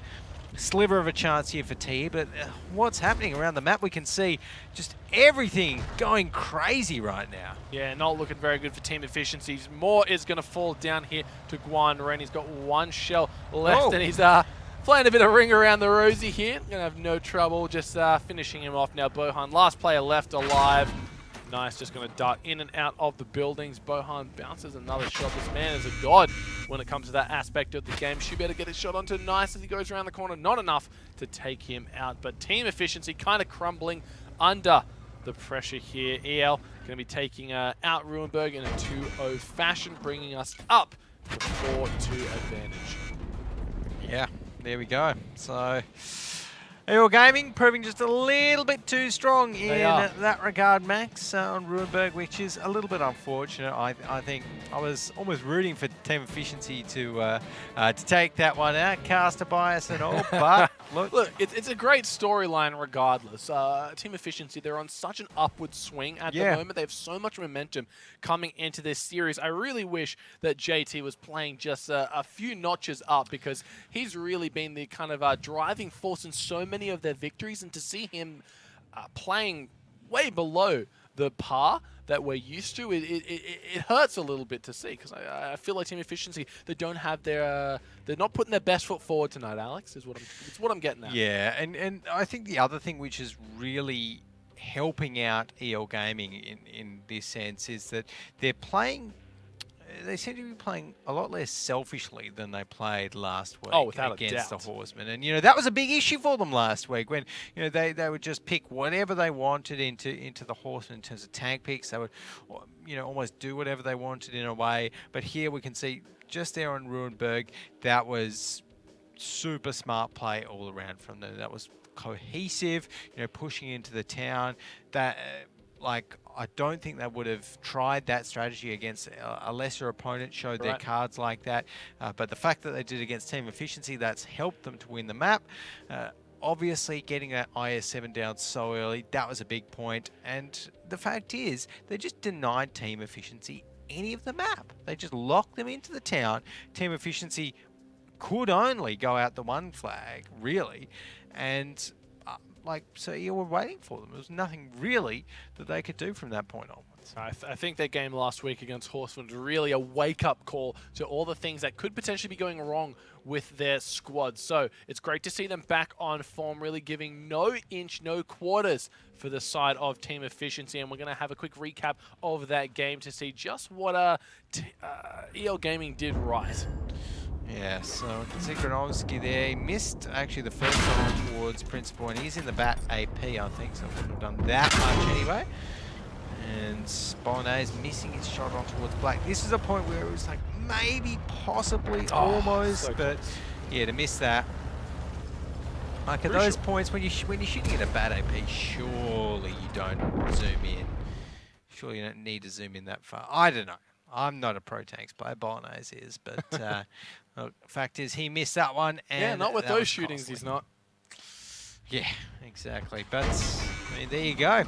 sliver of a chance here for T, but what's happening around the map, we can see just everything going crazy right now. Yeah, not looking very good for team efficiencies. More is going to fall down here to Guan Ren. He's got one shell left, and he's playing a bit of ring around the rosy here. Going to have no trouble just finishing him off now. Bohan, last player left alive. Nice, just going to dart in and out of the buildings. Bohan bounces another shot. This man is a god when it comes to that aspect of the game. Should be able to get his shot onto Nice as he goes around the corner. Not enough to take him out, but team efficiency kind of crumbling under the pressure here. EL going to be taking out Ruinberg in a 2-0 fashion, bringing us up to 4-2 advantage. Yeah, there we go. So, Wargaming proving just a little bit too strong in that regard, Max, on Ruinberg, which is a little bit unfortunate. I think I was almost rooting for team efficiency to take that one out, caster bias and all, but look, it's a great storyline regardless. Team efficiency, they're on such an upward swing at the moment. They have so much momentum coming into this series. I really wish that JT was playing just a few notches up, because he's really been the kind of driving force in so many of their victories, and to see him playing way below the par that we're used to, it hurts a little bit to see, because I feel like team efficiency, they don't have their they're not putting their best foot forward tonight, Alex, is what I'm getting at. Yeah, and I think the other thing which is really helping out EL Gaming in this sense is that they seem to be playing a lot less selfishly than they played last week against the Horsemen. And, that was a big issue for them last week when, they would just pick whatever they wanted into the Horsemen in terms of tank picks. They would, almost do whatever they wanted in a way. But here we can see just there on Ruinberg, that was super smart play all around from them. That was cohesive, pushing into the town. That, I don't think they would have tried that strategy against a lesser opponent, showed their cards like that. But the fact that they did against team efficiency, that's helped them to win the map. Obviously, getting that IS-7 down so early, that was a big point. And the fact is, they just denied team efficiency any of the map. They just locked them into the town. Team efficiency could only go out the one flag, really. And so you were waiting for them. There was nothing really that they could do from that point onwards. I think their game last week against Horsemen was really a wake-up call to all the things that could potentially be going wrong with their squad. So it's great to see them back on form, really giving no inch, no quarters for the side of team efficiency. And we're going to have a quick recap of that game to see just what EL Gaming did right. Yeah, so we can see Granovsky there. He missed actually the first time towards Principal, and he's in the bat AP, I think, so wouldn't have done that much anyway. And Bonet's missing his shot on towards Black. This is a point where it was like maybe, possibly, almost, so but yeah, to miss that. Like at those points when you're shooting at a bat AP, surely you don't zoom in. Surely you don't need to zoom in that far. I don't know. I'm not a Pro Tanks player, Bolognese is, but look, fact is he missed that one. And yeah, not with those shootings, he's not. Yeah, exactly. But I mean, there you go.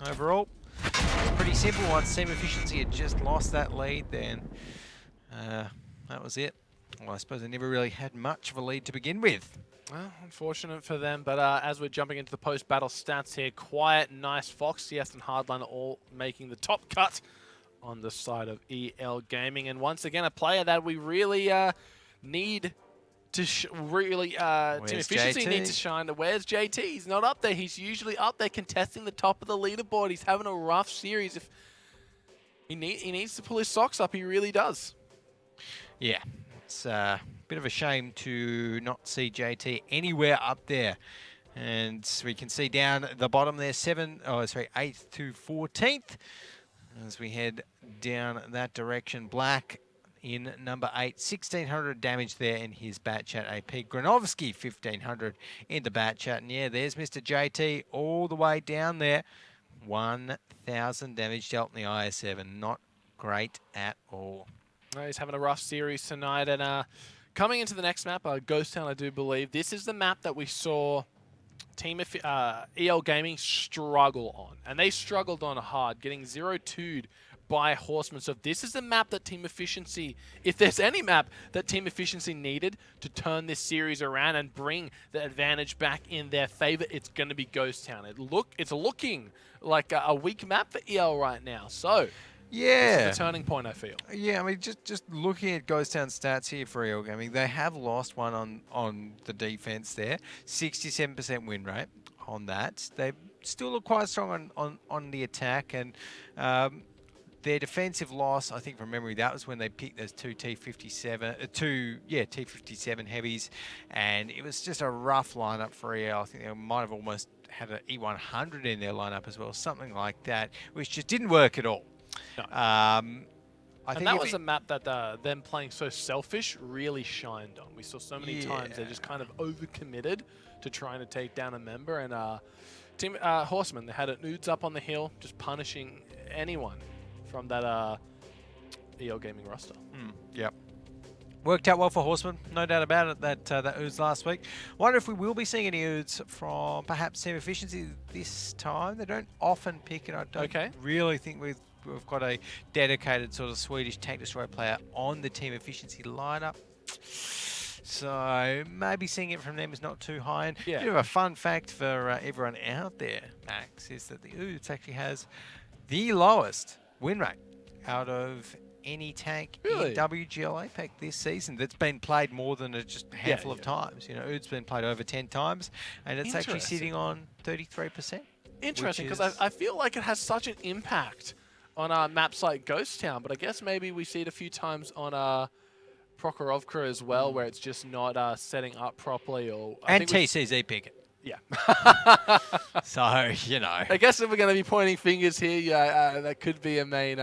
Overall, it's pretty simple. Once team efficiency had just lost that lead, then that was it. Well, I suppose they never really had much of a lead to begin with. Well, unfortunate for them, but as we're jumping into the post-battle stats here, Quiet, Nice, Fox, CS, and Hardliner all making the top cut on the side of EL Gaming. And once again, a player that we really need to team efficiency needs to shine. Where's JT? He's not up there. He's usually up there contesting the top of the leaderboard. He's having a rough series. If he needs to pull his socks up, he really does. Yeah, it's a bit of a shame to not see JT anywhere up there. And we can see down at the bottom there, 8th to 14th. As we head down that direction, Black in number 8, 1,600 damage there in his bat chat AP. Granovsky, 1,500 in the bat chat. And yeah, there's Mr. JT all the way down there. 1,000 damage dealt in the IS-7. Not great at all. No, he's having a rough series tonight. And coming into the next map, Ghost Town, I do believe. This is the map that we saw Team EL Gaming struggle on, and they struggled on hard, getting 0-2'd by Horseman. So this is the map that Team Efficiency, if there's any map that Team Efficiency needed to turn this series around and bring the advantage back in their favor, it's going to be Ghost Town. It's looking like a weak map for EL right now. So yeah, this is the turning point, I feel. Yeah, I mean, just looking at Ghost Town stats here for EL Gaming, they have lost one on the defense there. 67% win rate on that. They still look quite strong on the attack, and their defensive loss, I think from memory, that was when they picked those two T57 heavies, and it was just a rough lineup for EL. I think they might have almost had an E100 in their lineup as well, something like that, which just didn't work at all. No. I and think that was a map that them playing so selfish really shined on. We saw so many times they just kind of overcommitted to trying to take down a member, and Team Horseman, they had it nudes up on the hill, just punishing anyone from that EL Gaming roster. Yep. Worked out well for Horseman, no doubt about it, that Oods last week. Wonder if we will be seeing any Oods from perhaps Team Efficiency this time. They don't often pick it. I don't really think we've got a dedicated sort of Swedish tank destroyer player on the Team Efficiency lineup. So maybe seeing it from them is not too high. And bit of a fun fact for everyone out there, Max, is that the Oods actually has the lowest win rate out of any tank in WGL APAC this season that's been played more than just a handful of times. You know, Oods been played over 10 times, and it's actually sitting on 33%. Interesting, because I feel like it has such an impact on maps like Ghost Town, but I guess maybe we see it a few times on Prokhorovka as well, where it's just not setting up properly. And TCZ pick it. Yeah. So, you know. I guess if we're going to be pointing fingers here, that could be a main...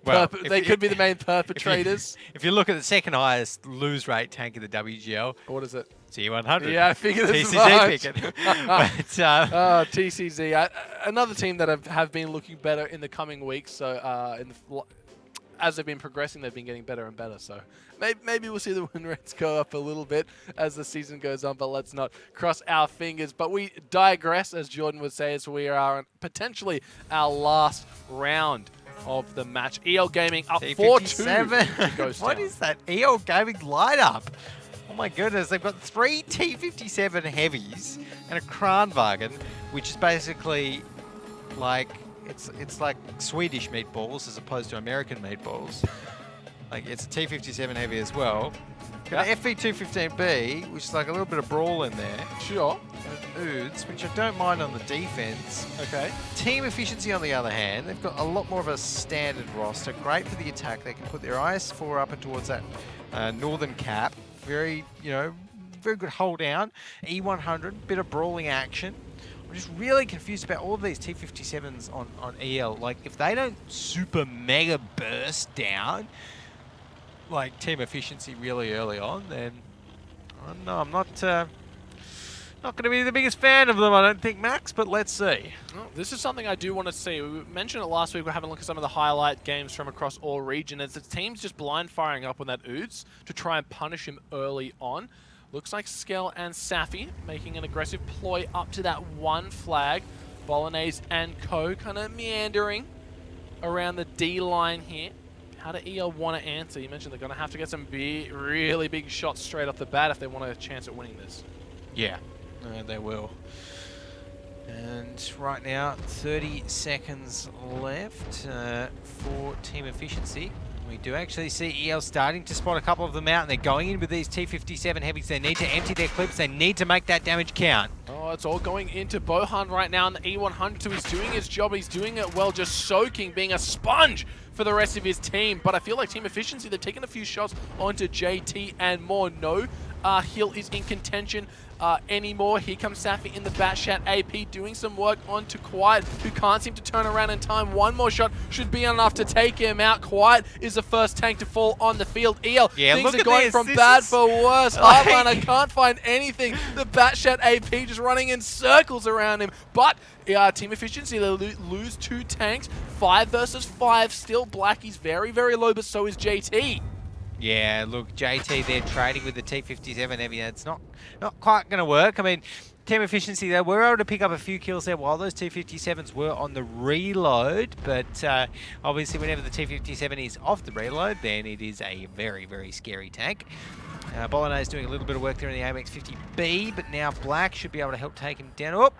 they could be the main perpetrators. If you look at the second highest lose rate tank in the WGL... What is it? T100. Yeah, I figured as TCZ pick it. But, TCZ. Another team that have been looking better in the coming weeks. So as they've been progressing, they've been getting better and better. So maybe we'll see the win rates go up a little bit as the season goes on, but let's not cross our fingers. But we digress, as Jordan would say, as we are on potentially our last round of the match. EL Gaming up 4-2. What is that EL Gaming lineup? Oh my goodness, they've got 3 T57 heavies and a Kranvagen, which is basically like, it's like Swedish meatballs as opposed to American meatballs. Like, it's a T57 heavy as well. Got an FV215B, which is like a little bit of brawl in there. Sure. Oods, which I don't mind on the defense. Okay. Team Efficiency, on the other hand, they've got a lot more of a standard roster. Great for the attack. They can put their IS-4 up and towards that northern cap. Very, very good hold down. E100, bit of brawling action. I'm just really confused about all of these T57s on EL. Like, if they don't super mega burst down, like Team Efficiency really early on, then I don't know. I'm not going to be the biggest fan of them, I don't think, Max, but let's see. Oh, this is something I do want to see. We mentioned it last week. We're having a look at some of the highlight games from across all regions. It's the teams just blind firing up on that Oods to try and punish him early on. Looks like Skell and Safi making an aggressive ploy up to that one flag. Bolognese and Co kind of meandering around the D line here. How do EL want to answer? You mentioned they're going to have to get some really big shots straight off the bat if they want a chance at winning this. Yeah, they will. And right now, 30 seconds left for Team Efficiency. We do actually see EL starting to spot a couple of them out, and they're going in with these T57 heavies. They need to empty their clips. They need to make that damage count. Oh, it's all going into Bohan right now, and the E100 is doing his job. He's doing it well, just soaking, being a sponge for the rest of his team. But I feel like Team Efficiency, they've taken a few shots onto JT and more. No Hill is in contention anymore. Here comes Safi in the Batchat AP doing some work onto Quiet, who can't seem to turn around in time. One more shot should be enough to take him out. Quiet is the first tank to fall on the field. EL, things are going from bad for worse. Hardliner can't find anything. The Batchat AP just running in circles around him. But Team Efficiency, they lose 2 tanks. 5 versus 5 still. Blackie's very low, but so is JT. Yeah, look, JT, they're trading with the T57 heavy. It's not quite going to work. I mean, Team efficiency there. We're able to pick up a few kills there while those T-57s were on the reload. But obviously whenever the T-57 is off the reload, then it is a very, very scary tank. Bolognese doing a little bit of work there in the AMX-50B, but now Black should be able to help take him down. Oh,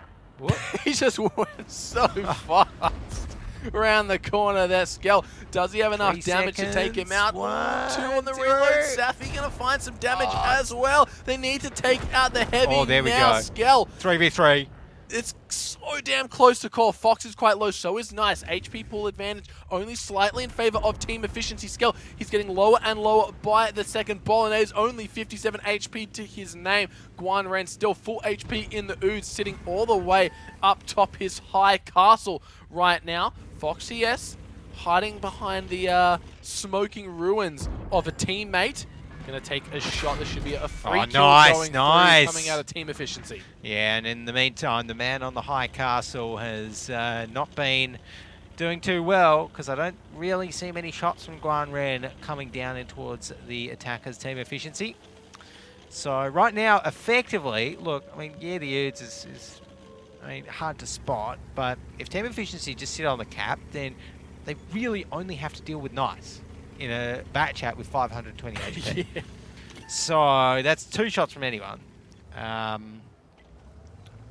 He just went so fast around the corner there. Skell, does he have enough damage to take him out? 1, 2 on the reload. Safi going to find some damage as well. They need to take out the heavy Oh, there we now. go. Skell. 3v3. It's so damn close to call. Fox is quite low, so is Nice. HP pool advantage only slightly in favor of team efficiency. Skell, he's getting lower and lower by the second. Bolognese only 57 HP to his name. Guan Ren still full HP in the ooze, sitting all the way up top his high castle right now. Fox, yes, hiding behind the smoking ruins of a teammate. Going to take a shot. There should be a free kill going through, coming out of team efficiency. Yeah, and in the meantime, the man on the high castle has not been doing too well, because I don't really see many shots from Guan Ren coming down in towards the attacker's team efficiency. So right now, effectively, look, I mean, yeah, the Uds is hard to spot, but if team efficiency just sit on the cap, then they really only have to deal with Nice in a bat chat with 520 HP. Yeah. So that's 2 shots from anyone.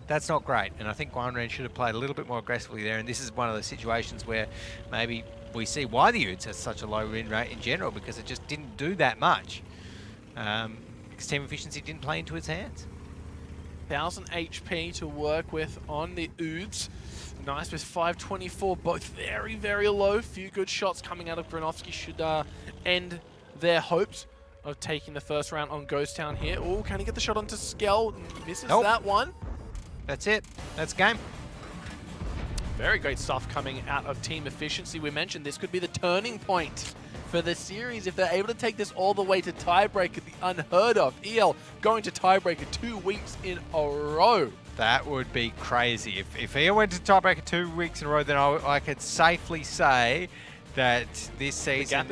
That's not great, and I think Guan Ren should have played a little bit more aggressively there, and this is one of those situations where maybe we see why the Uds has such a low win rate in general, because it just didn't do that much. Because team efficiency didn't play into its hands. 1000 HP to work with on the Uds. Nice with 524, both very, very low. Few good shots coming out of Granovsky should end their hopes of taking the first round on Ghost Town here. Oh, can he get the shot onto Skell? Misses that one. That's it. That's game. Very great stuff coming out of team efficiency. We mentioned this could be the turning point for the series if they're able to take this all the way to tiebreaker, the unheard of. EL going to tiebreaker 2 weeks in a row. That would be crazy. If EL went to tiebreaker 2 weeks in a row, then I could safely say that this season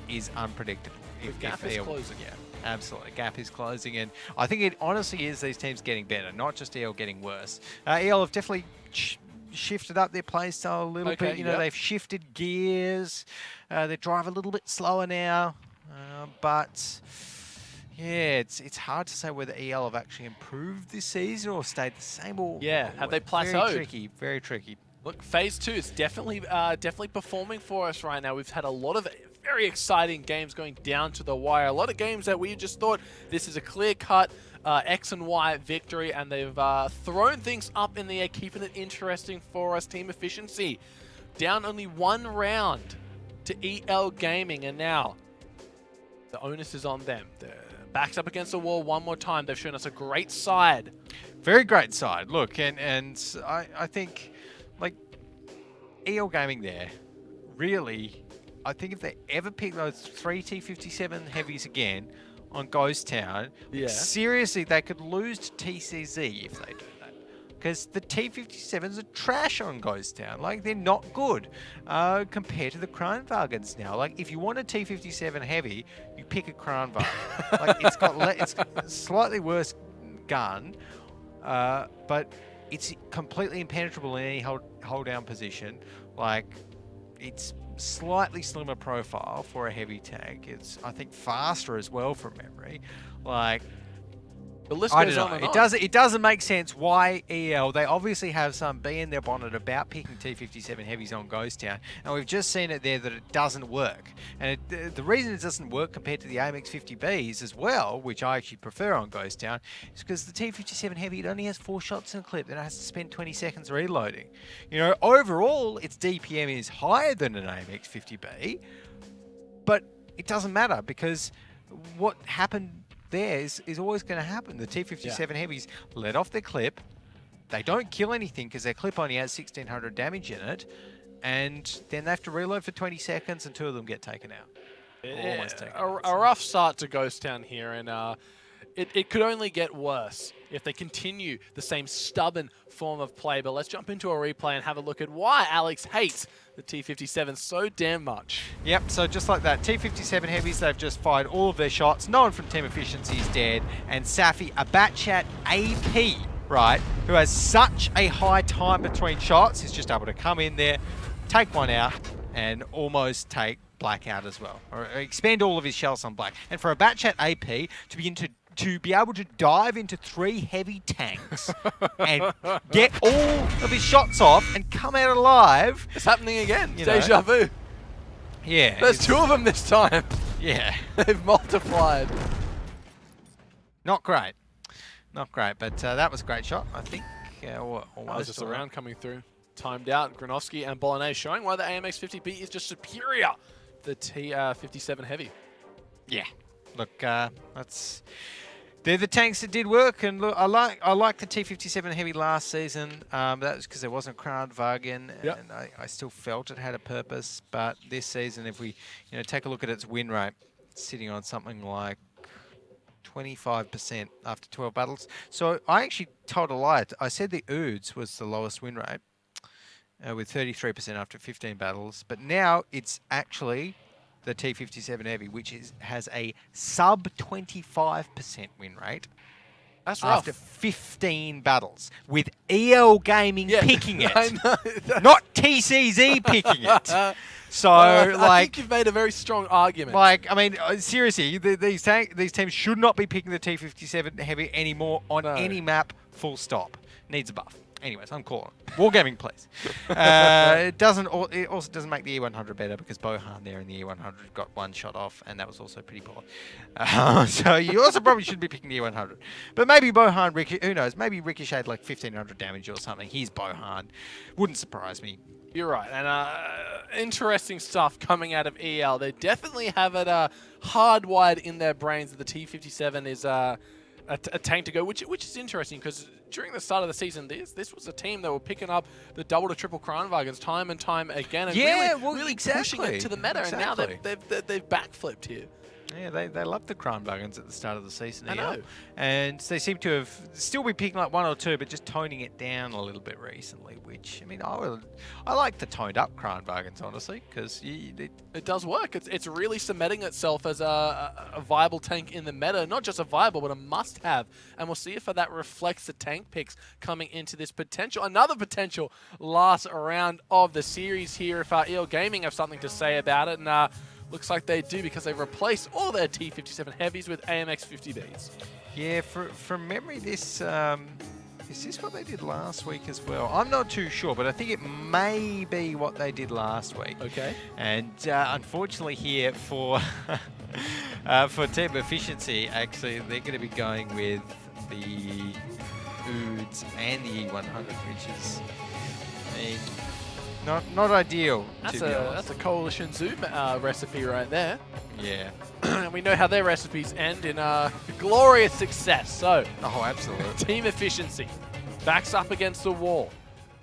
is unpredictable. The gap is closing. Yeah, absolutely. Gap is closing, and I think it honestly is these teams getting better, not just EL getting worse. EL have definitely shifted up their play style a little bit. You know, they've shifted gears. They drive a little bit slower now, but yeah, it's hard to say whether EL have actually improved this season or stayed the same. Or have they plateaued? Very tricky. Very tricky. Look, Phase 2 is definitely performing for us right now. We've had a lot of very exciting games going down to the wire. A lot of games that we just thought this is a clear-cut X and Y victory, and they've thrown things up in the air, keeping it interesting for us. Team efficiency down only 1 round to EL Gaming, and now the onus is on them. They're backs up against the wall one more time. They've shown us a great side. Very great side. Look, and I think, like, EL Gaming there, really, I think if they ever pick those 3 T57 heavies again on Ghost Town, seriously, they could lose to TCZ if they do that. Because the T57s are trash on Ghost Town. Like, they're not good compared to the Kranwagens now. Like, if you want a T57 heavy, you pick a Kranwagen. Like, it's a slightly worse gun, but it's completely impenetrable in any hold down position. Like, it's slightly slimmer profile for a heavy tank. It's, I think, faster as well from memory. Like, the list goes on and on. It doesn't make sense why EL, they obviously have some bee in their bonnet about picking T57 heavies on Ghost Town, and we've just seen it there that it doesn't work. And the reason it doesn't work compared to the AMX 50Bs as well, which I actually prefer on Ghost Town, is because the T57 heavy, it only has 4 shots in a clip, and it has to spend 20 seconds reloading. You know, overall, its DPM is higher than an AMX 50B, but it doesn't matter because what happened there is always going to happen. The T57 heavies let off their clip. They don't kill anything because their clip only has 1600 damage in it, and then they have to reload for 20 seconds and 2 of them get taken out. Almost taken out. A rough start to Ghost Town here, and it could only get worse if they continue the same stubborn form of play. But let's jump into a replay and have a look at why Alex hates the T57 so damn much. Yep, so just like that, T57 heavies, they've just fired all of their shots. No one from Team Efficiency is dead. And Safi, a Batchat AP right, who has such a high time between shots, is just able to come in there, take one out, and almost take Black out as well, or expend all of his shells on Black. And for a batch at AP to be able to dive into 3 heavy tanks and get all of his shots off and come out alive. It's happening again. You Deja vu. Yeah. There's 2 of them this time. Yeah. They've multiplied. Not great. Not great, but that was a great shot, I think. There's just a round coming through. Timed out. Granovsky and Bolognese showing why the AMX 50B is just superior to the T57 Heavy. Yeah. Look, they're the tanks that did work, and look, I like the T57 Heavy last season. That was because there wasn't Kranwagen, and I still felt it had a purpose. But this season, if we take a look at its win rate, it's sitting on something like 25% after 12 battles. So I actually told a lie. I said the Oods was the lowest win rate with 33% after 15 battles, but now it's actually the T57 Heavy, which has a sub 25% win rate. That's rough. After 15 battles, with EL Gaming picking it, I know. not TCZ picking it. So, I think you've made a very strong argument. I mean, seriously, these teams should not be picking the T57 Heavy anymore on any map. Full stop. Needs a buff. Anyways, I'm calling Wargaming, please. It also doesn't make the E100 better because Bohan there in the E100 got 1 shot off, and that was also pretty poor. So you also probably should be picking the E100. But maybe Bohan, who knows? Maybe ricocheted like 1500 damage or something. He's Bohan. Wouldn't surprise me. You're right, and interesting stuff coming out of EL. They definitely have it hardwired in their brains that the T57 is a tank to go, which is interesting because during the start of the season, this was a team that were picking up the double to triple Kranwagens time and time again, and really pushing it to the meta. And now they've backflipped here. Yeah, they loved the Kranwagens at the start of the season. I know. And they seem to have still be picking up 1 or 2, but just toning it down a little bit recently, which, I mean, I like the toned up Kranwagens, honestly, because it does work. It's really cementing itself as a viable tank in the meta, not just a viable, but a must-have. And we'll see if that reflects the tank picks coming into this another potential last round of the series here. If EL Gaming have something to say about it, and looks like they do because they've replaced all their T57 Heavies with AMX 50Bs. Yeah, from memory, this is this what they did last week as well? I'm not too sure, but I think it may be what they did last week. Okay. And unfortunately here for team efficiency, actually, they're going to be going with the Oods and the E100, which is, I mean, not ideal. That's a Coalition Zoom recipe right there. Yeah. And we know how their recipes end in glorious success. So, absolutely. Team efficiency backs up against the wall.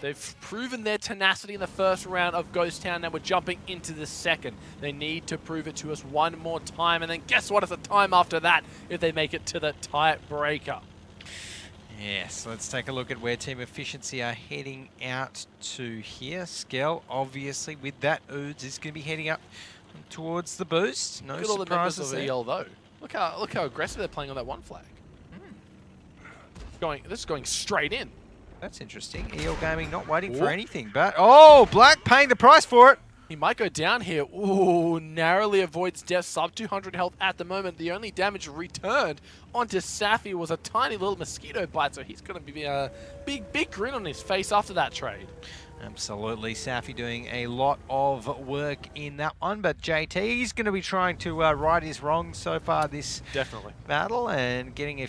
They've proven their tenacity in the first round of Ghost Town. Now we're jumping into the second. They need to prove it to us one more time. And then guess what? It's a time after that if they make it to the tiebreaker. Yes, let's take a look at where Team Efficiency are heading out to here. Skell, obviously, with that Oods, is going to be heading up towards the boost. No surprises. Look at all the members of EL, though. Look how aggressive they're playing on that one flag. This is going straight in. That's interesting. EL Gaming not waiting for anything, but Black paying the price for it. He might go down here. Ooh, narrowly avoids death. Sub 200 health at the moment. The only damage returned onto Safi was a tiny little mosquito bite, so he's going to be a big grin on his face after that trade. Absolutely. Safi doing a lot of work in that one, but JT, he's going to be trying to right his wrongs so far this battle and getting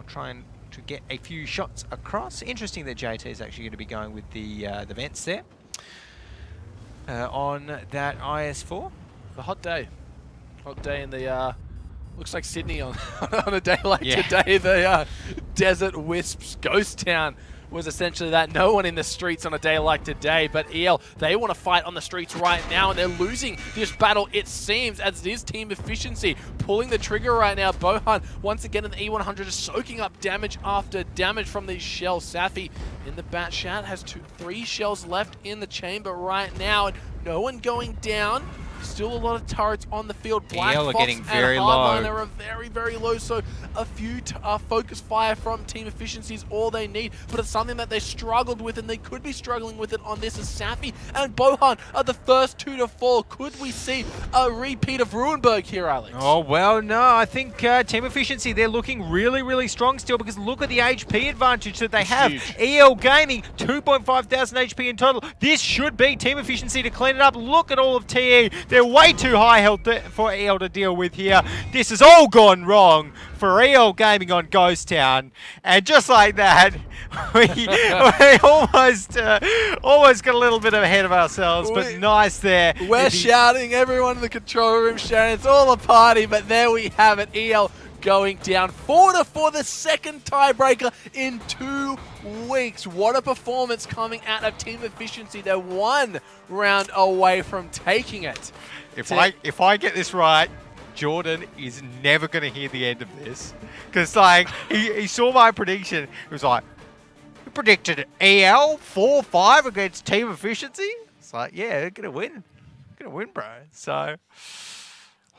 trying to get a few shots across. Interesting that JT is actually going to be going with the vents there. On that IS-4. The hot day in the, looks like Sydney on a day like today. The Desert Wisps Ghost Town was essentially that. No one in the streets on a day like today, but EL, they want to fight on the streets right now, and they're losing this battle, it seems, as it is Team Efficiency pulling the trigger right now. Bohan, once again in the E100, is soaking up damage after damage from these shells. Safi in the bat shat has 3 shells left in the chamber right now, and no one going down. Still a lot of turrets on the field. Black EL are Fox getting and very Hardliner low. are very, very low. So a few focus fire from Team Efficiency is all they need. But it's something that they struggled with, and they could be struggling with it on this as Safi and Bohan are the first 2 to fall. Could we see a repeat of Ruinberg here, Alex? Oh, well, no. I think Team Efficiency, they're looking really, really strong still because look at the HP advantage that they have. Huge. EL Gaming, 2,500 HP in total. This should be Team Efficiency to clean it up. Look at all of TE. They're way too high health for EL to deal with here. This has all gone wrong for EL Gaming on Ghost Town. And just like that, we almost got a little bit ahead of ourselves, but nice there. We're shouting, everyone in the control room shouting, it's all a party, but there we have it. EL going down 4 for the second tiebreaker in 2 weeks. What a performance coming out of Team Efficiency. They're 1 round away from taking it. If I get this right, Jordan is never going to hear the end of this. Because, like, he saw my prediction. He was like, you predicted EL 4-5 against Team Efficiency? It's like, yeah, they're going to win. Going to win, bro. So,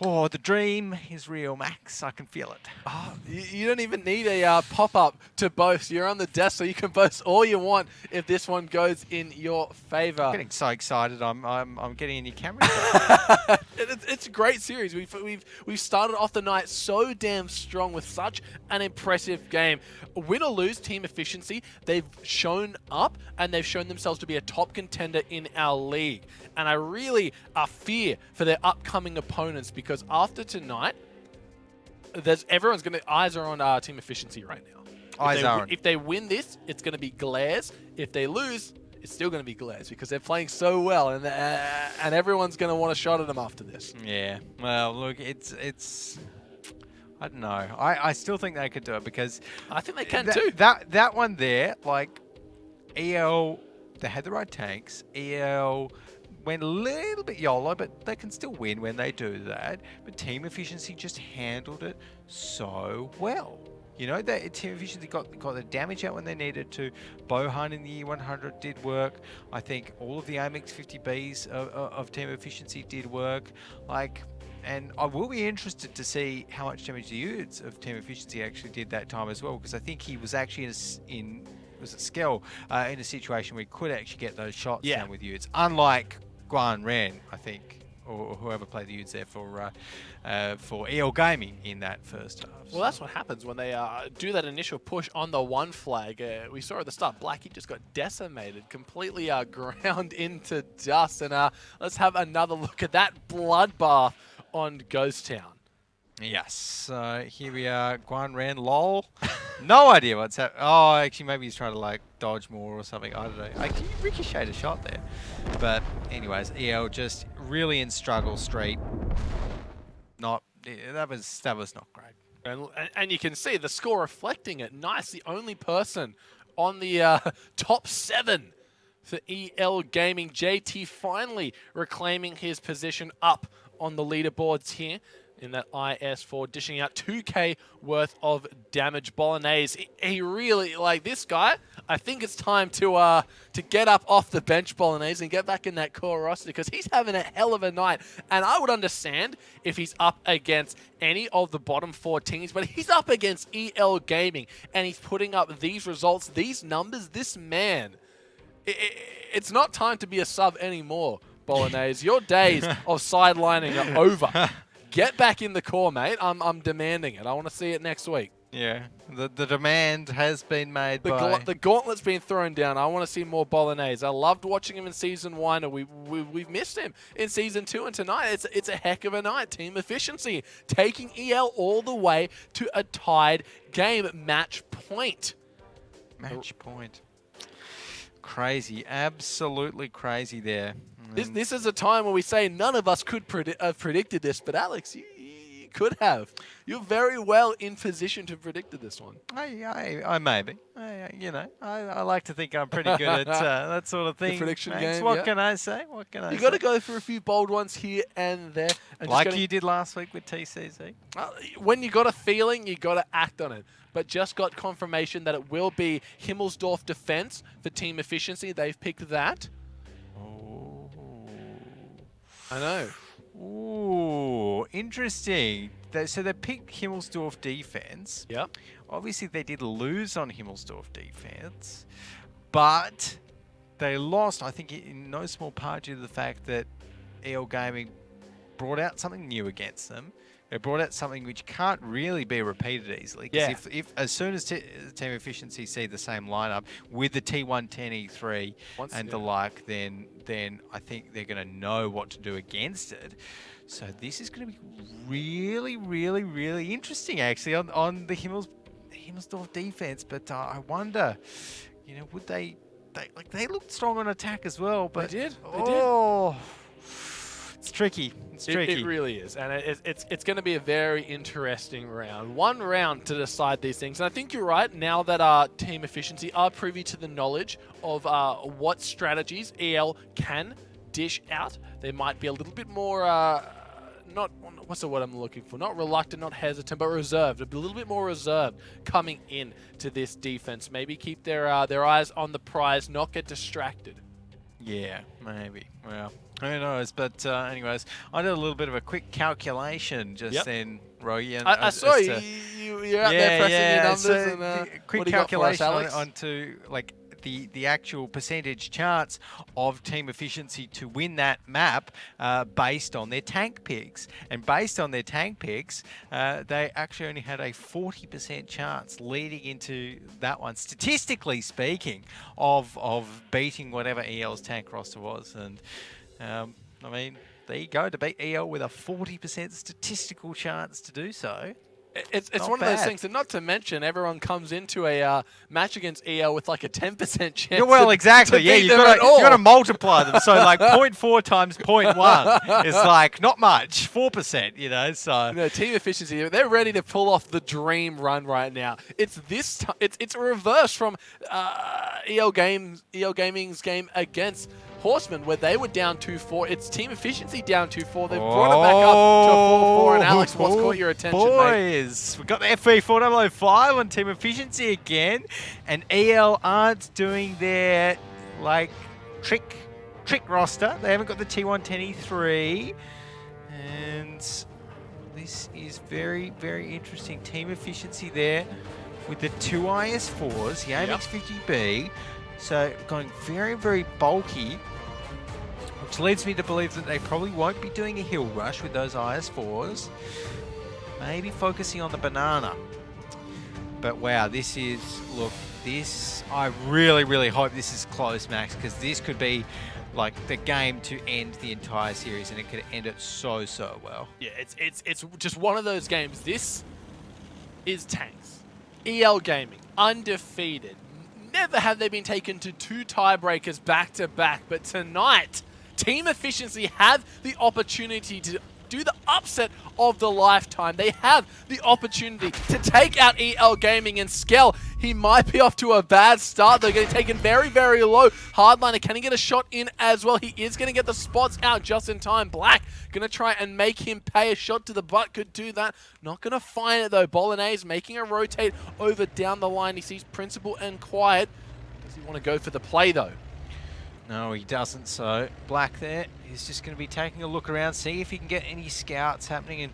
oh, the dream is real, Max. I can feel it. Oh, you don't even need a pop-up to boast. You're on the desk, so you can boast all you want if this one goes in your favor. I'm getting so excited. I'm getting in your camera. It's a great series. We've started off the night so damn strong with such an impressive game. Win or lose, Team Efficiency, they've shown up and they've shown themselves to be a top contender in our league. And I really fear for their upcoming opponents because after tonight, everyone's gonna eyes are on Team Efficiency right now. If they win this, it's gonna be glares. If they lose, it's still going to be glares because they're playing so well, and everyone's going to want a shot at them after this. Yeah. Well, look, it's. I don't know. I still think they could do it because I think they can too. That one there, like EL, they had the right tanks. EL went a little bit YOLO, but they can still win when they do that. But Team Efficiency just handled it so well. You know, that Team Efficiency got the damage out when they needed to. Bohan in the E100 did work. I think all of the AMX 50Bs of Team Efficiency did work. Like, and I will be interested to see how much damage the units of Team Efficiency actually did that time as well, because I think he was actually was it Skell in a situation where he could actually get those shots down with units, unlike Guan Ren, I think, or whoever played the units there for EL Gaming in that first half. Well, that's what happens when they do that initial push on the 1 flag. We saw at the start, Blackie just got decimated, completely ground into dust. And let's have another look at that bloodbath on Ghost Town. Yes, so here we are, Guan Ren, lol. No idea what's happening. Oh, actually, maybe he's trying to, like, dodge more or something. I don't know. He ricocheted a shot there. But anyways, EL just really in struggle street. That was not great. And you can see the score reflecting it. Nice, the only person on the top 7 for EL Gaming. JT finally reclaiming his position up on the leaderboards here in that IS4, dishing out 2k worth of damage. Bolognese, he really, like, this guy, I think it's time to get up off the bench, Bolognese, and get back in that core roster, because he's having a hell of a night. And I would understand if he's up against any of the bottom 4 teams, but he's up against EL Gaming, and he's putting up these results, these numbers. This man, it's not time to be a sub anymore, Bolognese. Your days of sidelining are over. Get back in the core, mate. I'm demanding it. I want to see it next week. Yeah, the demand has been made the gauntlet's been thrown down. I want to see more Bolognese. I loved watching him in Season 1, and we've missed him in Season 2, and tonight it's a heck of a night. Team Efficiency taking EL all the way to a tied game. Match point. Match point. Crazy. Absolutely crazy there. This is a time where we say none of us could have predicted this, but Alex, you could have. You're very well in position to have predicted this one. I may be. You know, I like to think I'm pretty good at that sort of thing. The prediction Max. game. What can I say? What can I say? You got to go for a few bold ones here and there. And like you did last week with TCZ. When you got a feeling, you got to act on it. But just got confirmation that it will be Himmelsdorf Defense for Team Efficiency. They've picked that. Oh. I know. interesting. So they picked Himmelsdorf defense. Yep. Obviously, they did lose on Himmelsdorf defense, but they lost, I think, in no small part due to the fact that EL Gaming brought out something new against them. They brought out something which can't really be repeated easily. Because if as soon as Team Efficiency see the same lineup with the T110 E3 and the like, then I think they're going to know what to do against it. So this is going to be really, really, really interesting, actually, on the Himmelsdorf defense. But I wonder, you know, would they looked strong on attack as well. But They did. It's tricky. It's tricky. It really is, and it's going to be a very interesting round. One round to decide these things, and I think you're right. Now that our Team Efficiency are privy to the knowledge of what strategies EL can dish out, they might be a little bit more not what's the word I'm looking for? Not reluctant, not hesitant, but reserved. A little bit more reserved coming in to this defense. Maybe keep their eyes on the prize, not get distracted. Yeah, maybe. Well, who knows? But anyways, I did a little bit of a quick calculation just then, Rogie. And I saw you're out there pressing your numbers. And, quick what do you got for us, calculation Alex? onto like the actual percentage chance of Team Efficiency to win that map based on their tank picks. And based on their tank picks, they actually only had a 40% chance leading into that one, statistically speaking, of beating whatever EL's tank roster was. And I mean, there you go, to beat EL with a 40% statistical chance to do so. It's one of those things, and not to mention, everyone comes into a match against EL with like a 10% chance. Yeah, well, exactly. Yeah, you've got to multiply them. So like 0.4 times 0.1 is like not much, 4%. You know, so Team Efficiency, they're ready to pull off the dream run right now. It's this time. It's a reverse from EL Gaming's game against Horsemen, where they were down 2-4. It's Team Efficiency down 2-4. They've brought it back up to 4-4. And Alex, what's caught your attention, boys? Mate? We've got the FV4005 on Team Efficiency again, and EL aren't doing their like trick roster. They haven't got the T110 E3, and this is very, very interesting. Team Efficiency there with the two IS4s, the AMX50B. So going very, very bulky, which leads me to believe that they probably won't be doing a hill rush with those IS4s. Maybe focusing on the banana. But wow, this is, look, this, I really, really hope this is close, Max, because this could be like the game to end the entire series, and it could end it so, so well. Yeah, it's just one of those games. This is tanks. EL Gaming, undefeated. Never have they been taken to two tiebreakers back-to-back, but tonight, Team Efficiency have the opportunity to do the upset of the lifetime. They have the opportunity to take out EL Gaming, and Skell, he might be off to a bad start. They're getting taken very, very low. Hardliner, can he get a shot in as well? He is going to get the spots out just in time. Black going to try and make him pay. A shot to the butt could do that. Not going to find it though. Bolognese making a rotate over down the line. He sees Principal and Quiet. Does he want to go for the play though? No, he doesn't. So Black there, he's just going to be taking a look around, see if he can get any scouts happening. And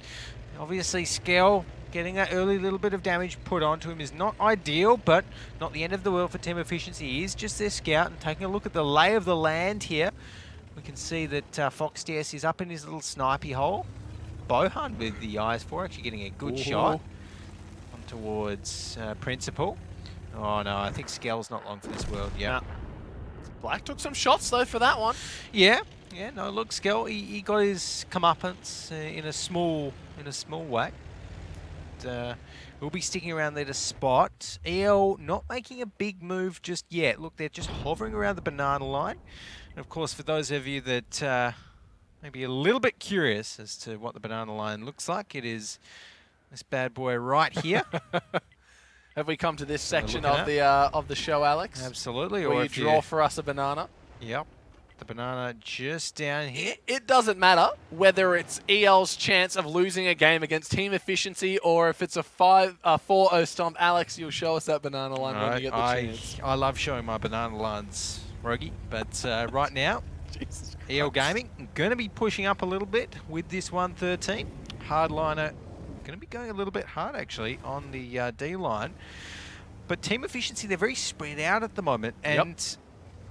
obviously Skell getting that early little bit of damage put onto him is not ideal, but not the end of the world for Team Efficiency. He is just their scout, and taking a look at the lay of the land here, we can see that Fox DS is up in his little snipey hole. Bohan with the IS4 actually getting a good shot on towards Principal. Oh no, I think Skell's not long for this world. Yeah. Black took some shots though for that one. Yeah, no, look, Skell, he got his comeuppance in a small way. And, we'll be sticking around there to spot. EL not making a big move just yet. Look, they're just hovering around the banana line. And of course, for those of you that may be a little bit curious as to what the banana line looks like, it is this bad boy right here. Have we come to this section of the show, Alex? Absolutely. Where you draw for us a banana? Yep. The banana just down here. It doesn't matter whether it's EL's chance of losing a game against Team Efficiency or if it's a 4-0 stomp. Alex, you'll show us that banana line when you get the chance. I love showing my banana lines, Rogie. But right now, EL Gaming going to be pushing up a little bit with this 113. hardliner going to be going a little bit hard, actually, on the D line. But team efficiency, they're very spread out at the moment, and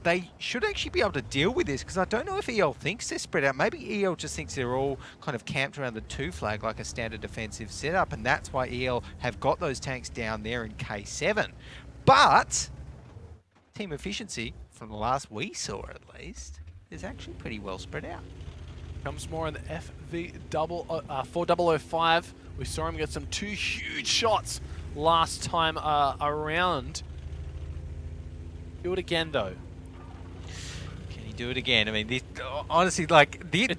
they should actually be able to deal with this, because I don't know if EL thinks they're spread out. Maybe EL just thinks they're all kind of camped around the 2 flag like a standard defensive setup, and that's why EL have got those tanks down there in K7. But team efficiency, from the last we saw at least, is actually pretty well spread out. Comes more in the FV4005. We saw him get some 2 huge shots last time around. Do it again, though. Can he do it again? I mean, this, honestly, like, this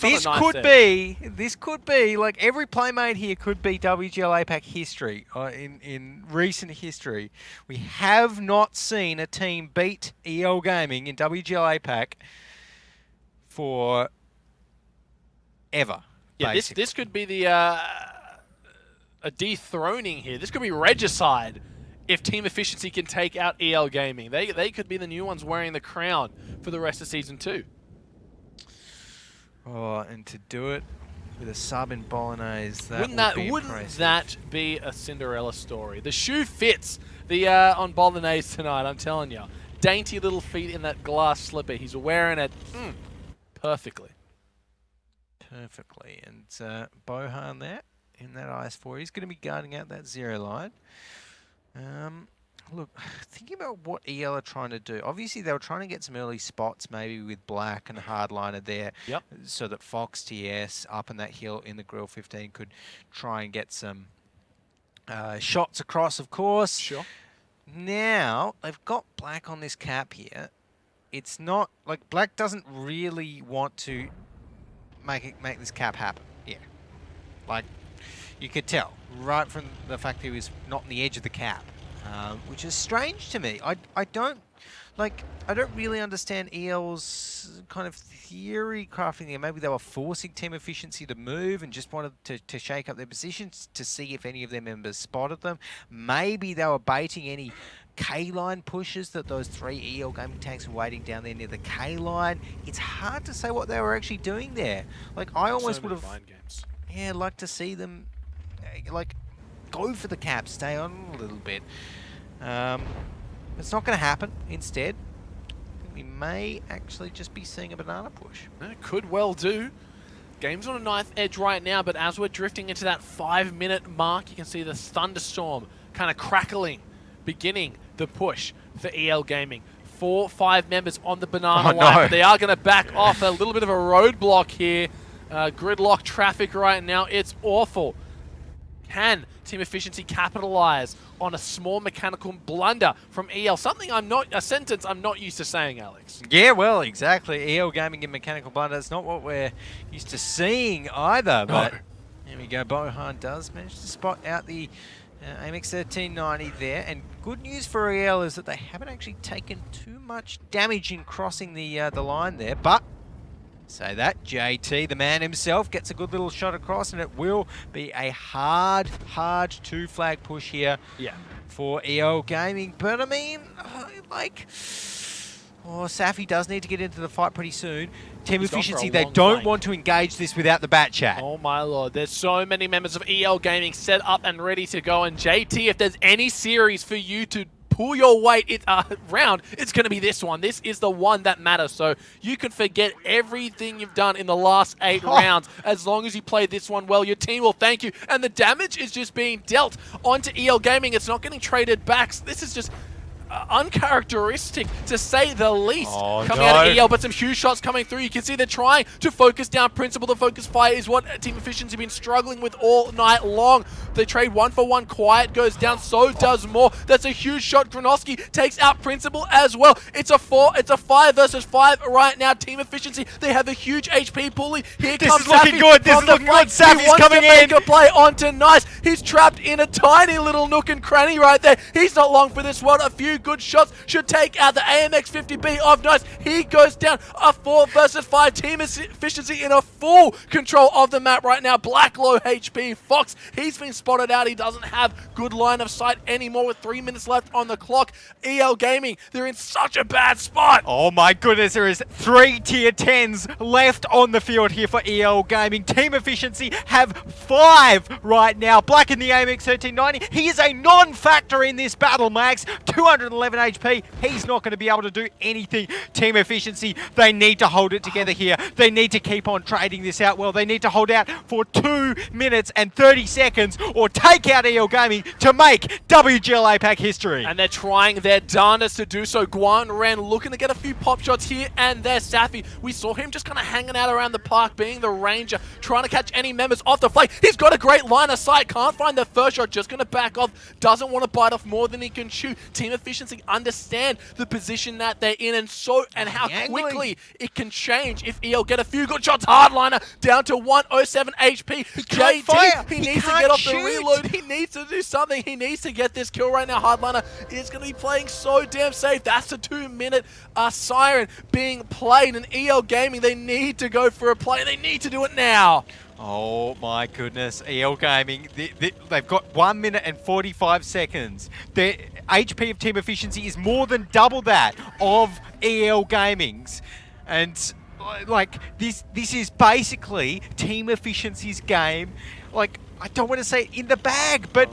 could be, like, every playmate here could be WGL APAC history, in recent history. We have not seen a team beat EL Gaming in WGL APAC for ever. Yeah, this could be the a dethroning here. This could be regicide if team efficiency can take out EL Gaming. They could be the new ones wearing the crown for the rest of Season 2. Oh, and to do it with a sub in Bolognese, Wouldn't impressive. that be a Cinderella story? The shoe fits on Bolognese tonight, I'm telling you. Dainty little feet in that glass slipper. He's wearing it perfectly. Perfectly. And Bohan there in that IS-4. He's going to be guarding out that 0 line. Look, thinking about what EL are trying to do. Obviously, they were trying to get some early spots, maybe with Black and Hardliner there, so that Fox TS up in that hill in the Grill 15 could try and get some shots across, of course. Sure. Now, they've got Black on this cap here. It's not, like, Black doesn't really want to make this cap happen. Yeah. Like, you could tell right from the fact that he was not on the edge of the cap, which is strange to me. I don't really understand EL's kind of theory crafting there. Maybe they were forcing team efficiency to move and just wanted to shake up their positions to see if any of their members spotted them. Maybe they were baiting any K-line pushes that those 3 EL Gaming tanks were waiting down there near the K-line. It's hard to say what they were actually doing there. Like, I almost would have, liked to see them, like, go for the cap, stay on a little bit. It's not going to happen. Instead, we may actually just be seeing a banana push. It could well do. Game's on a knife edge right now, but as we're drifting into that 5-minute mark, you can see the thunderstorm kind of crackling, beginning the push for EL Gaming. 4-5 members on the banana line, but they are going to back off. A little bit of a roadblock here. Gridlock traffic right now. It's awful. Can team efficiency capitalize on a small mechanical blunder from EL? A sentence I'm not used to saying, Alex. Yeah, well, exactly. EL Gaming in mechanical blunder. It's not what we're used to seeing either. But here we go. Bohan does manage to spot out the AMX 1390 there. And good news for EL is that they haven't actually taken too much damage in crossing the line there. But say that, JT, the man himself, gets a good little shot across, and it will be a hard 2-flag push here for EL Gaming. But, I mean, Safi does need to get into the fight pretty soon. Team efficiency, they don't want to engage this without the bat chat. Oh, my Lord. There's so many members of EL Gaming set up and ready to go. And, JT, if there's any series for you to pull your weight round, it's going to be this one. This is the one that matters. So you can forget everything you've done in the last 8 rounds. As long as you play this one well, your team will thank you. And the damage is just being dealt onto EL Gaming. It's not getting traded back. This is just uncharacteristic, to say the least, coming out of EL, but some huge shots coming through. You can see they're trying to focus down Principal. The focus fire is what team efficiency have been struggling with all night long. They trade 1-for-1. Quiet goes down, so does More. That's a huge shot. Granoski takes out Principal as well. It's a 5 versus 5 right now. Team efficiency, they have a huge HP pulling. Here comes Safi. This is looking good. Safi's coming in. He wants to make a play onto Nice. He's trapped in a tiny little nook and cranny right there. He's not long for this one. A few good shots should take out the AMX-50B of Nice. He goes down. A 4 versus 5 team efficiency in a full control of the map right now. Black low HP. Fox, he's been spotted out. He doesn't have good line of sight anymore with 3 minutes left on the clock. EL Gaming, they're in such a bad spot. Oh my goodness, there is 3 tier 10s left on the field here for EL Gaming. Team efficiency have 5 right now. Black in the AMX 1390. He is a non-factor in this battle, Max. 211 HP. He's not going to be able to do anything. Team efficiency, they need to hold it together here. They need to keep on trading this out well. They need to hold out for 2 minutes and 30 seconds or take out EL Gaming to make WGL APAC history. And they're trying their darndest to do so. Guan Ren looking to get a few pop shots here and there. Safi, we saw him just kind of hanging out around the park, being the ranger, trying to catch any members off the flank. He's got a great line of sight, can't find the first shot, just going to back off, doesn't want to bite off more than he can chew. Team efficiency understand the position that they're in and how quickly it can change if EL get a few good shots. Hardliner down to 107 HP. JT, he needs to get off the reload. He needs to do something. He needs to get this kill right now. Hardliner is going to be playing so damn safe. That's the 2-minute siren being played. And EL Gaming, they need to go for a play. They need to do it now. Oh my goodness, EL Gaming, they've got 1 minute and 45 seconds. Their HP of team efficiency is more than double that of EL Gaming's. And like, this is basically team efficiency's game. Like, I don't want to say in the bag, but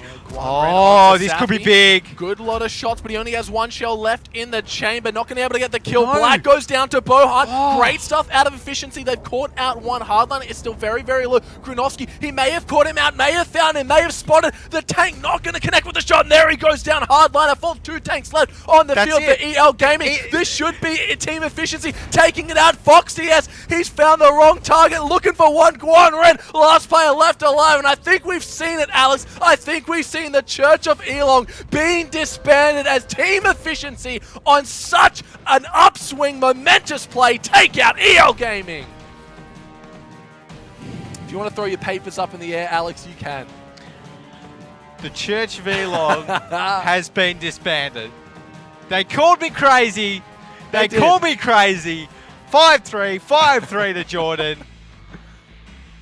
this could be big. Good lot of shots, but he only has 1 shell left in the chamber. Not going to be able to get the kill. Black goes down to Bohan. Great stuff out of efficiency. They've caught out one. Hardliner is still very, very low. Grunovsky, he may have caught him out, may have found him, may have spotted the tank. Not going to connect with the shot, and there he goes down. Hardliner, full 2 tanks left on the field for EL Gaming. This should be team efficiency taking it out. Fox DS, he's found the wrong target, looking for one. Guan Ren, last player left alive, and I think we've seen it, Alex. I think we've seen the Church of Elong being disbanded as team efficiency on such an upswing, momentous play take out EL Gaming. If you want to throw your papers up in the air, Alex, you can. The Church of Elong has been disbanded. They called me crazy. They called me crazy. 5-3, 5-3 to Jordan.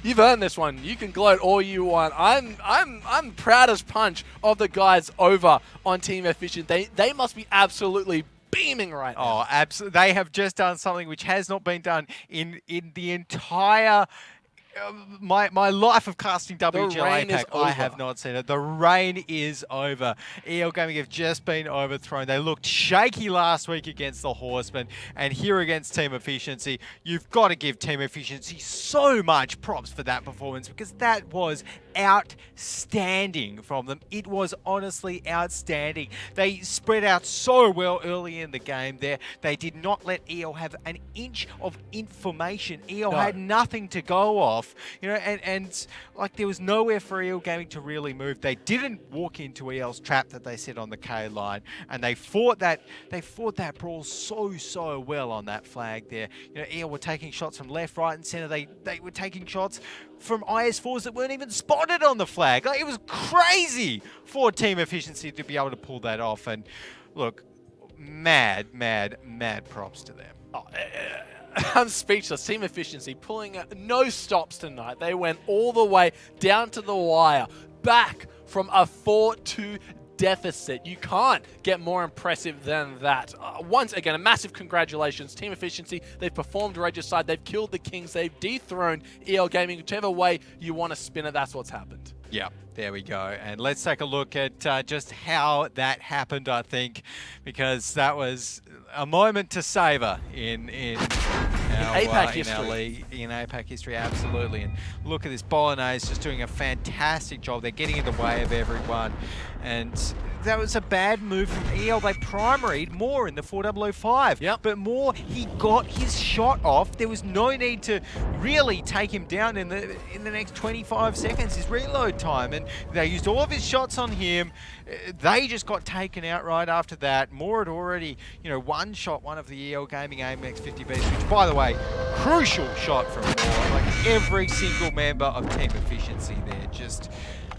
You've earned this one. You can gloat all you want. I'm proud as punch of the guys over on Team Efficient. They must be absolutely beaming right now. Oh, absolutely. They have just done something which has not been done in the entire my life of casting WGL APAC. I have not seen it. The reign is over. EL Gaming have just been overthrown. They looked shaky last week against the Horsemen, and here against Team Efficiency. You've got to give Team Efficiency so much props for that performance, because that was outstanding from them. It was honestly outstanding. They spread out so well early in the game there. They did not let EL have an inch of information. EL had nothing to go off, you know, and like there was nowhere for EL Gaming to really move. They didn't walk into EL's trap that they set on the K line, and they fought that brawl so well on that flag there. You know, EL were taking shots from left, right, and center. They were taking shots from IS4s that weren't even spotted on the flag. Like, it was crazy for Team Efficiency to be able to pull that off. And look, mad props to them. I'm speechless. Team Efficiency pulling no stops tonight. They went all the way down to the wire, back from a 4-2 deficit. You can't get more impressive than that. Once again, a massive congratulations. Team Efficiency, they've performed regicide. They've killed the Kings. They've dethroned EL Gaming. Whichever way you want to spin it, that's what's happened. Yeah, there we go. And let's take a look at just how that happened, I think, because that was a moment to savor in APAC history. In APAC history, absolutely. And look at this, Bolognese just doing a fantastic job. They're getting in the way of everyone. And that was a bad move from EL. They primaried more in the 4005. Yep. But more, he got his shot off. There was no need to really take him down in the next 25 seconds, his reload time. And they used all of his shots on him. They just got taken out right after that. Moore had already, you know, one-shot one of the EL Gaming AMX 50Bs, which, by the way, crucial shot from Moore. Like, every single member of Team Efficiency there just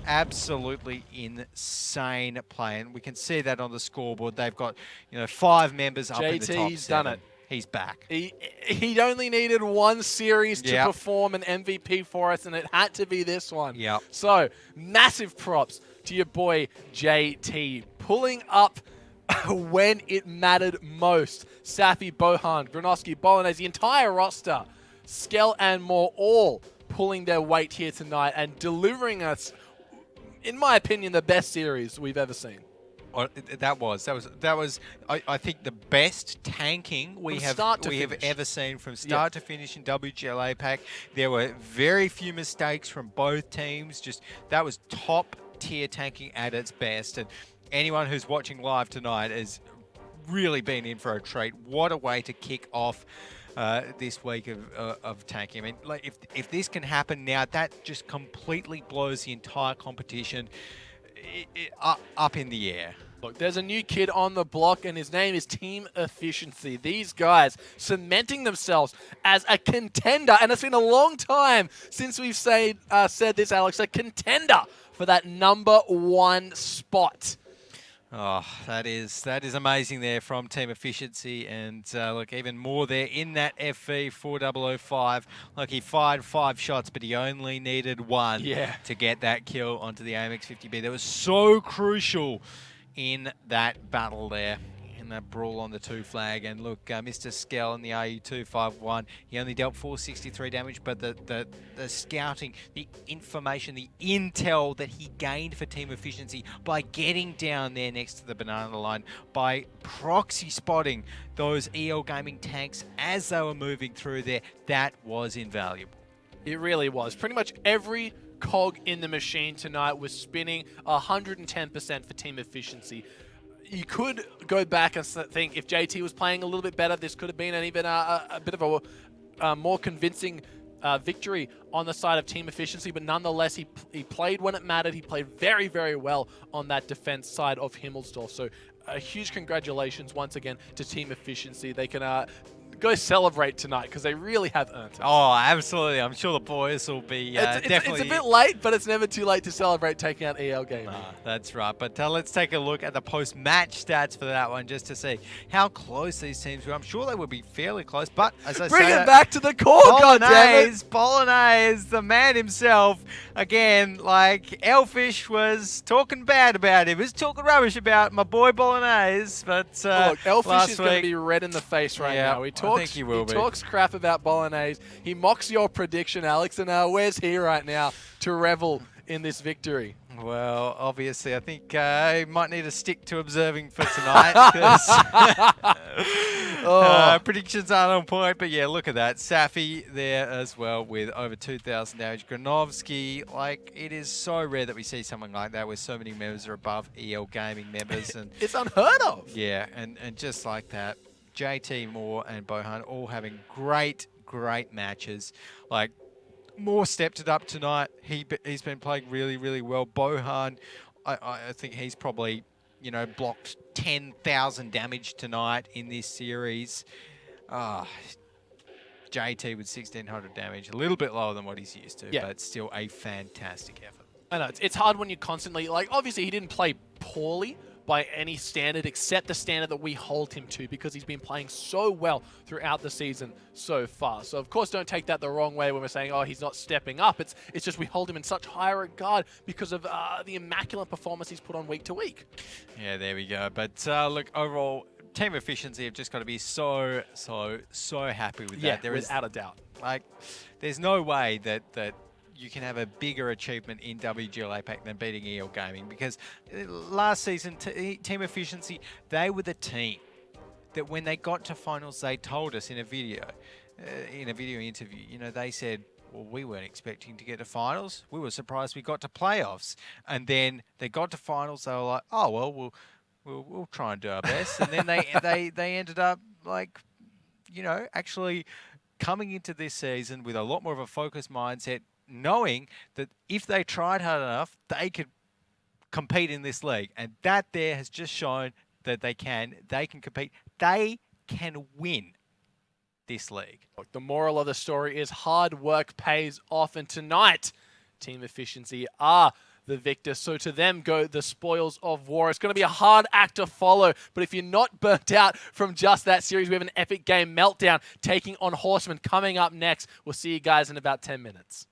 absolutely insane play, and we can see that on the scoreboard. They've got 5 members up in the top 7. JT's done it. He's back. He only needed one series to perform an MVP for us, and it had to be this one. Yep. So, massive props to your boy JT, pulling up when it mattered most. Safi, Bohan, Granovsky, Bolognese, the entire roster, Skell and more, all pulling their weight here tonight and delivering us, in my opinion, the best series we've ever seen. That was I think the best tanking we have ever seen from start to finish in WGL APAC. There were very few mistakes from both teams. That was top tier tanking at its best, and anyone who's watching live tonight has really been in for a treat. What a way to kick off this week of tanking. I mean, like if this can happen now, that just completely blows the entire competition up in the air. Look, there's a new kid on the block, and his name is Team Efficiency. These guys cementing themselves as a contender, and it's been a long time since we've said this, Alex, a contender for that #1 spot. Oh, that is amazing there from Team Efficiency, and look, even more there in that FV 4005. Look, he fired 5 shots, but he only needed 1 to get that kill onto the AMX 50B. That was so crucial in that battle there, in that brawl on the 2 flag. And look, Mr. Skell in the RU251, he only dealt 463 damage, but the scouting, the information, the intel that he gained for Team Efficiency by getting down there next to the banana line, by proxy spotting those EL Gaming tanks as they were moving through there, that was invaluable. It really was. Pretty much every cog in the machine tonight was spinning 110% for Team Efficiency. You could go back and think if JT was playing a little bit better, this could have been even a bit of a more convincing victory on the side of Team Efficiency, but nonetheless, he played when it mattered. He played very, very well on that defense side of Himmelsdorf. So a huge congratulations once again to Team Efficiency. They can go celebrate tonight because they really have earned it. Oh, absolutely. I'm sure the boys will be definitely... It's a bit late, but it's never too late to celebrate taking out EL Gaming. That's right. But let's take a look at the post-match stats for that one just to see how close these teams were. I'm sure they would be fairly close, but as I say... Bring it back to the core, goddammit! Bolognese, the man himself. Again, like, Elfish was talking bad about him. He was talking rubbish about my boy Bolognese, but look, Elfish is going to be red in the face right now. I think he will be. Talks crap about Bolognese. He mocks your prediction, Alex, and where's he right now to revel in this victory? Well, obviously, I think he might need to stick to observing for tonight because predictions aren't on point. But yeah, look at that. Safi there as well with over 2,000 damage. Granovsky, like, it is so rare that we see something like that where so many members are above EL Gaming members. And it's unheard of. Yeah, and just like that, JT, Moore, and Bohan all having great matches. Like, Moore stepped it up tonight. He's been playing really, really well. Bohan, I think he's probably, blocked 10,000 damage tonight in this series. JT with 1,600 damage, a little bit lower than what he's used to, but still a fantastic effort. I know, it's hard when you constantly, like, obviously he didn't play poorly by any standard except the standard that we hold him to because he's been playing so well throughout the season so far. So, of course, don't take that the wrong way when we're saying, oh, he's not stepping up. It's just we hold him in such high regard because of the immaculate performance he's put on week to week. Yeah, there we go. But, look, overall, Team Efficiency have just got to be so happy with that. Yeah, without a doubt. Like, there's no way that you can have a bigger achievement in WGL APAC than beating EL Gaming, because last season, Team Efficiency, they were the team that when they got to finals, they told us in a video interview, they said, well, we weren't expecting to get to finals. We were surprised we got to playoffs. And then they got to finals, they were like, oh, well, we'll try and do our best. And then they ended up, like, actually coming into this season with a lot more of a focused mindset, knowing that if they tried hard enough, they could compete in this league. And that there has just shown that they can compete. They can win this league. Look, the moral of the story is hard work pays off. And tonight, Team Efficiency are the victor. So to them go the spoils of war. It's going to be a hard act to follow, but if you're not burnt out from just that series, we have an epic game meltdown taking on Horsemen coming up next. We'll see you guys in about 10 minutes.